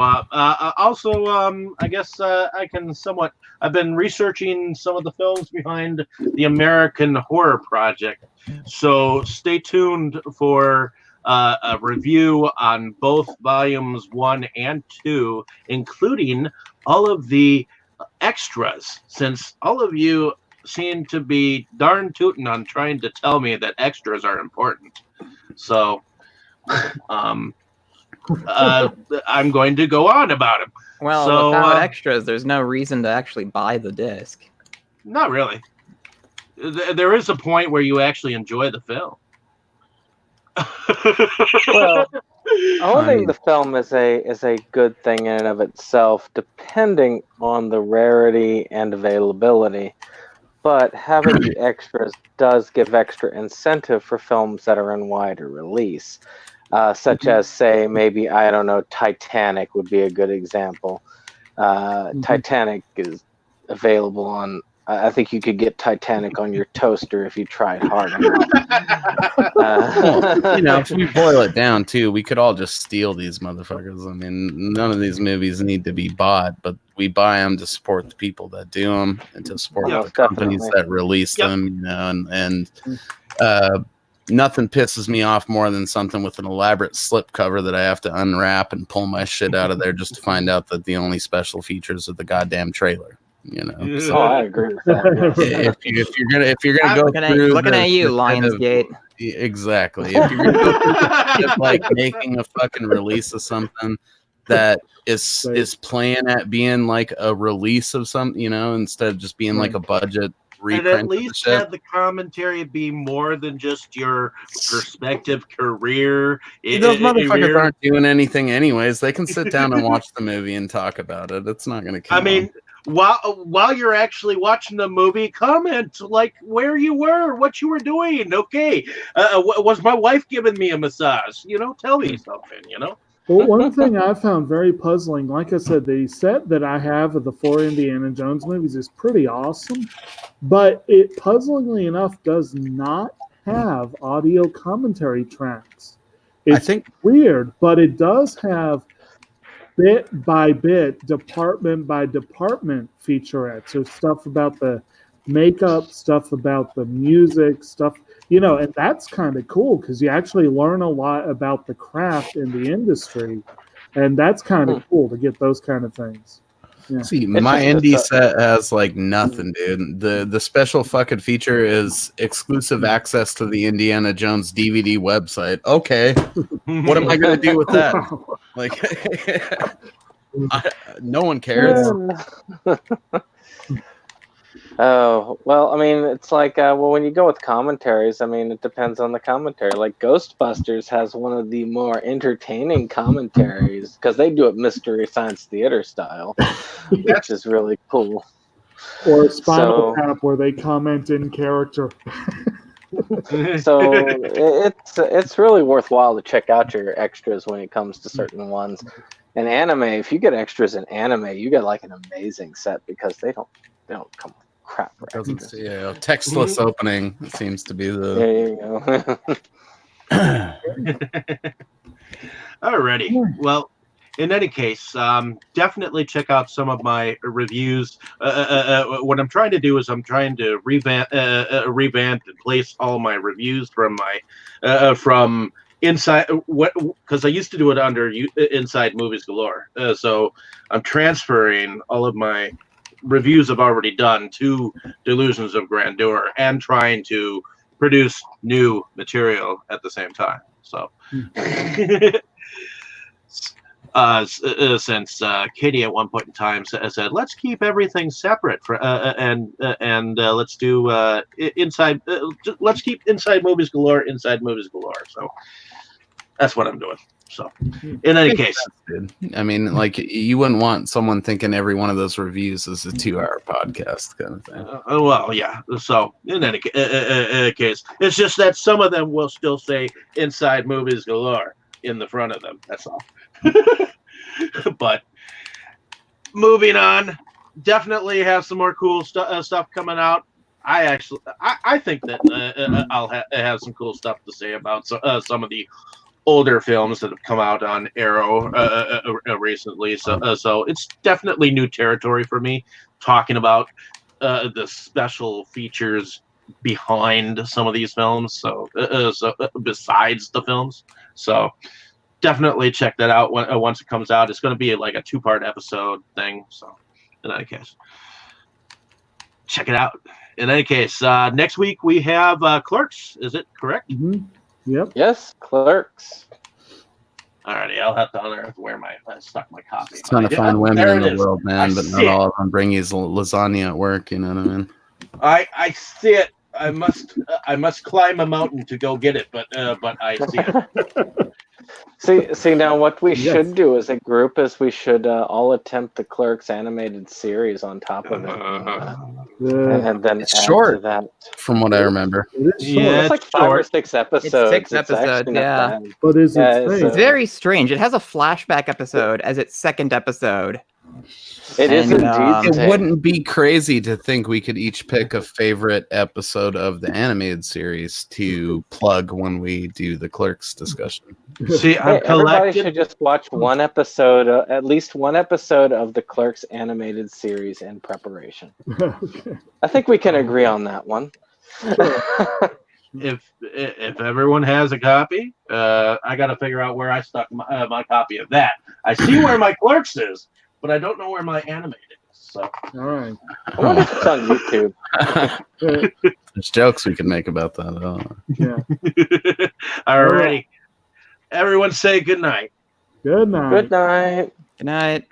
also, I guess I can somewhat. I've been researching some of the films behind the American Horror Project. So stay tuned for a review on both volumes 1 and 2, including all of the extras, since all of you seem to be darn tootin' on trying to tell me that extras are important. So I'm going to go on about them. Well, so, without extras, there's no reason to actually buy the disc. Not really. There is a point where you actually enjoy the film. Well, owning the film is a good thing in and of itself, depending on the rarity and availability. But having the extras does give extra incentive for films that are in wider release, such as, say, maybe, I don't know, Titanic would be a good example. Titanic is available on. I think you could get Titanic on your toaster if you tried hard enough. If we boil it down too, we could all just steal these motherfuckers. I mean, none of these movies need to be bought, but we buy them to support the people that do them and to support the companies that release them. And nothing pisses me off more than something with an elaborate slip cover that I have to unwrap and pull my shit out of there just to find out that the only special features are the goddamn trailer. So, I agree with that. If you're gonna go through looking at you, Lionsgate. Exactly. If you're gonna go through like making a fucking release of something that is playing at being like a release of something, instead of just being like a budget reprint. And at least have the commentary be more than just your perspective career. Those motherfuckers aren't doing anything anyways. They can sit down and watch the movie and talk about it. It's not going to come while you're actually watching the movie, comment like where you were, what you were doing. Okay, was my wife giving me a massage? Tell me something. Well, one thing I found very puzzling, like I said, the set that I have of the 4 Indiana Jones movies is pretty awesome, but it, puzzlingly enough, does not have audio commentary tracks. It's weird, but it does have bit by bit, department by department featurettes. So stuff about the makeup, stuff about the music, stuff, and that's kind of cool because you actually learn a lot about the craft in the industry, and that's kind of cool to get those kind of things. Yeah. See, my indie set has like nothing, dude. The special fucking feature is exclusive access to the Indiana Jones DVD website. Okay, what am I gonna do with that? Like, no one cares. Oh, well, I mean, it's like, when you go with commentaries, I mean, it depends on the commentary. Like, Ghostbusters has one of the more entertaining commentaries, because they do it Mystery Science Theater style, which is really cool. Or Spinal Tap, where they comment in character. So it's really worthwhile to check out your extras when it comes to certain ones. And anime, if you get extras in anime, you get like an amazing set because they don't come with crap. Textless opening seems to be the. There you go. Alrighty. Well, in any case, definitely check out some of my reviews. What I'm trying to do is I'm trying to revamp and place all my reviews from my from Inside, because I used to do it under Inside Movies Galore. So I'm transferring all of my reviews I've already done to Delusions of Grandeur and trying to produce new material at the same time. So since Katie at one point in time said, let's keep everything separate and let's do let's keep Inside Movies Galore. So that's what I'm doing. So in any case, I mean, like, you wouldn't want someone thinking every one of those reviews is a 2-hour podcast kind of thing. Well, yeah. So in any case, it's just that some of them will still say Inside Movies Galore in the front of them. That's all. But moving on, definitely have some more cool stuff coming out. I think that I'll have some cool stuff to say about some of the older films that have come out on Arrow recently. So it's definitely new territory for me, talking about the special features behind some of these films. So besides the films, so definitely check that out once it comes out. It's going to be like a 2-part episode thing. So in any case, check it out. In any case, next week we have Clerks. Is it correct? Mm-hmm. Yep. Yes, Clerks. Alrighty, I'll have to unearth where I stuck my copy. Trying to find women in the world, man, but not all of them bring you lasagna at work. You know what I mean? I see it. I must climb a mountain to go get it, but I see it. See now what we should do as a group is we should all attempt the Clerks animated series on top of it. And then it's add short, to that. From what I remember. It's like 5 or 6 episodes. It's 6 episodes, yeah. But is it it's very strange. It has a flashback episode as its 2nd episode. It is indeed. It wouldn't be crazy to think we could each pick a favorite episode of the animated series to plug when we do the Clerks discussion. See, everybody should just watch one episode, at least one episode of the Clerks animated series in preparation. Okay. I think we can agree on that one. If everyone has a copy, I got to figure out where I stuck my copy of that. I see where my Clerks is, but I don't know where my animated is. So, all right. I wonder if it's on YouTube. There's jokes we can make about that. Yeah. All righty. Everyone say good night. Good night. Good night. Good night.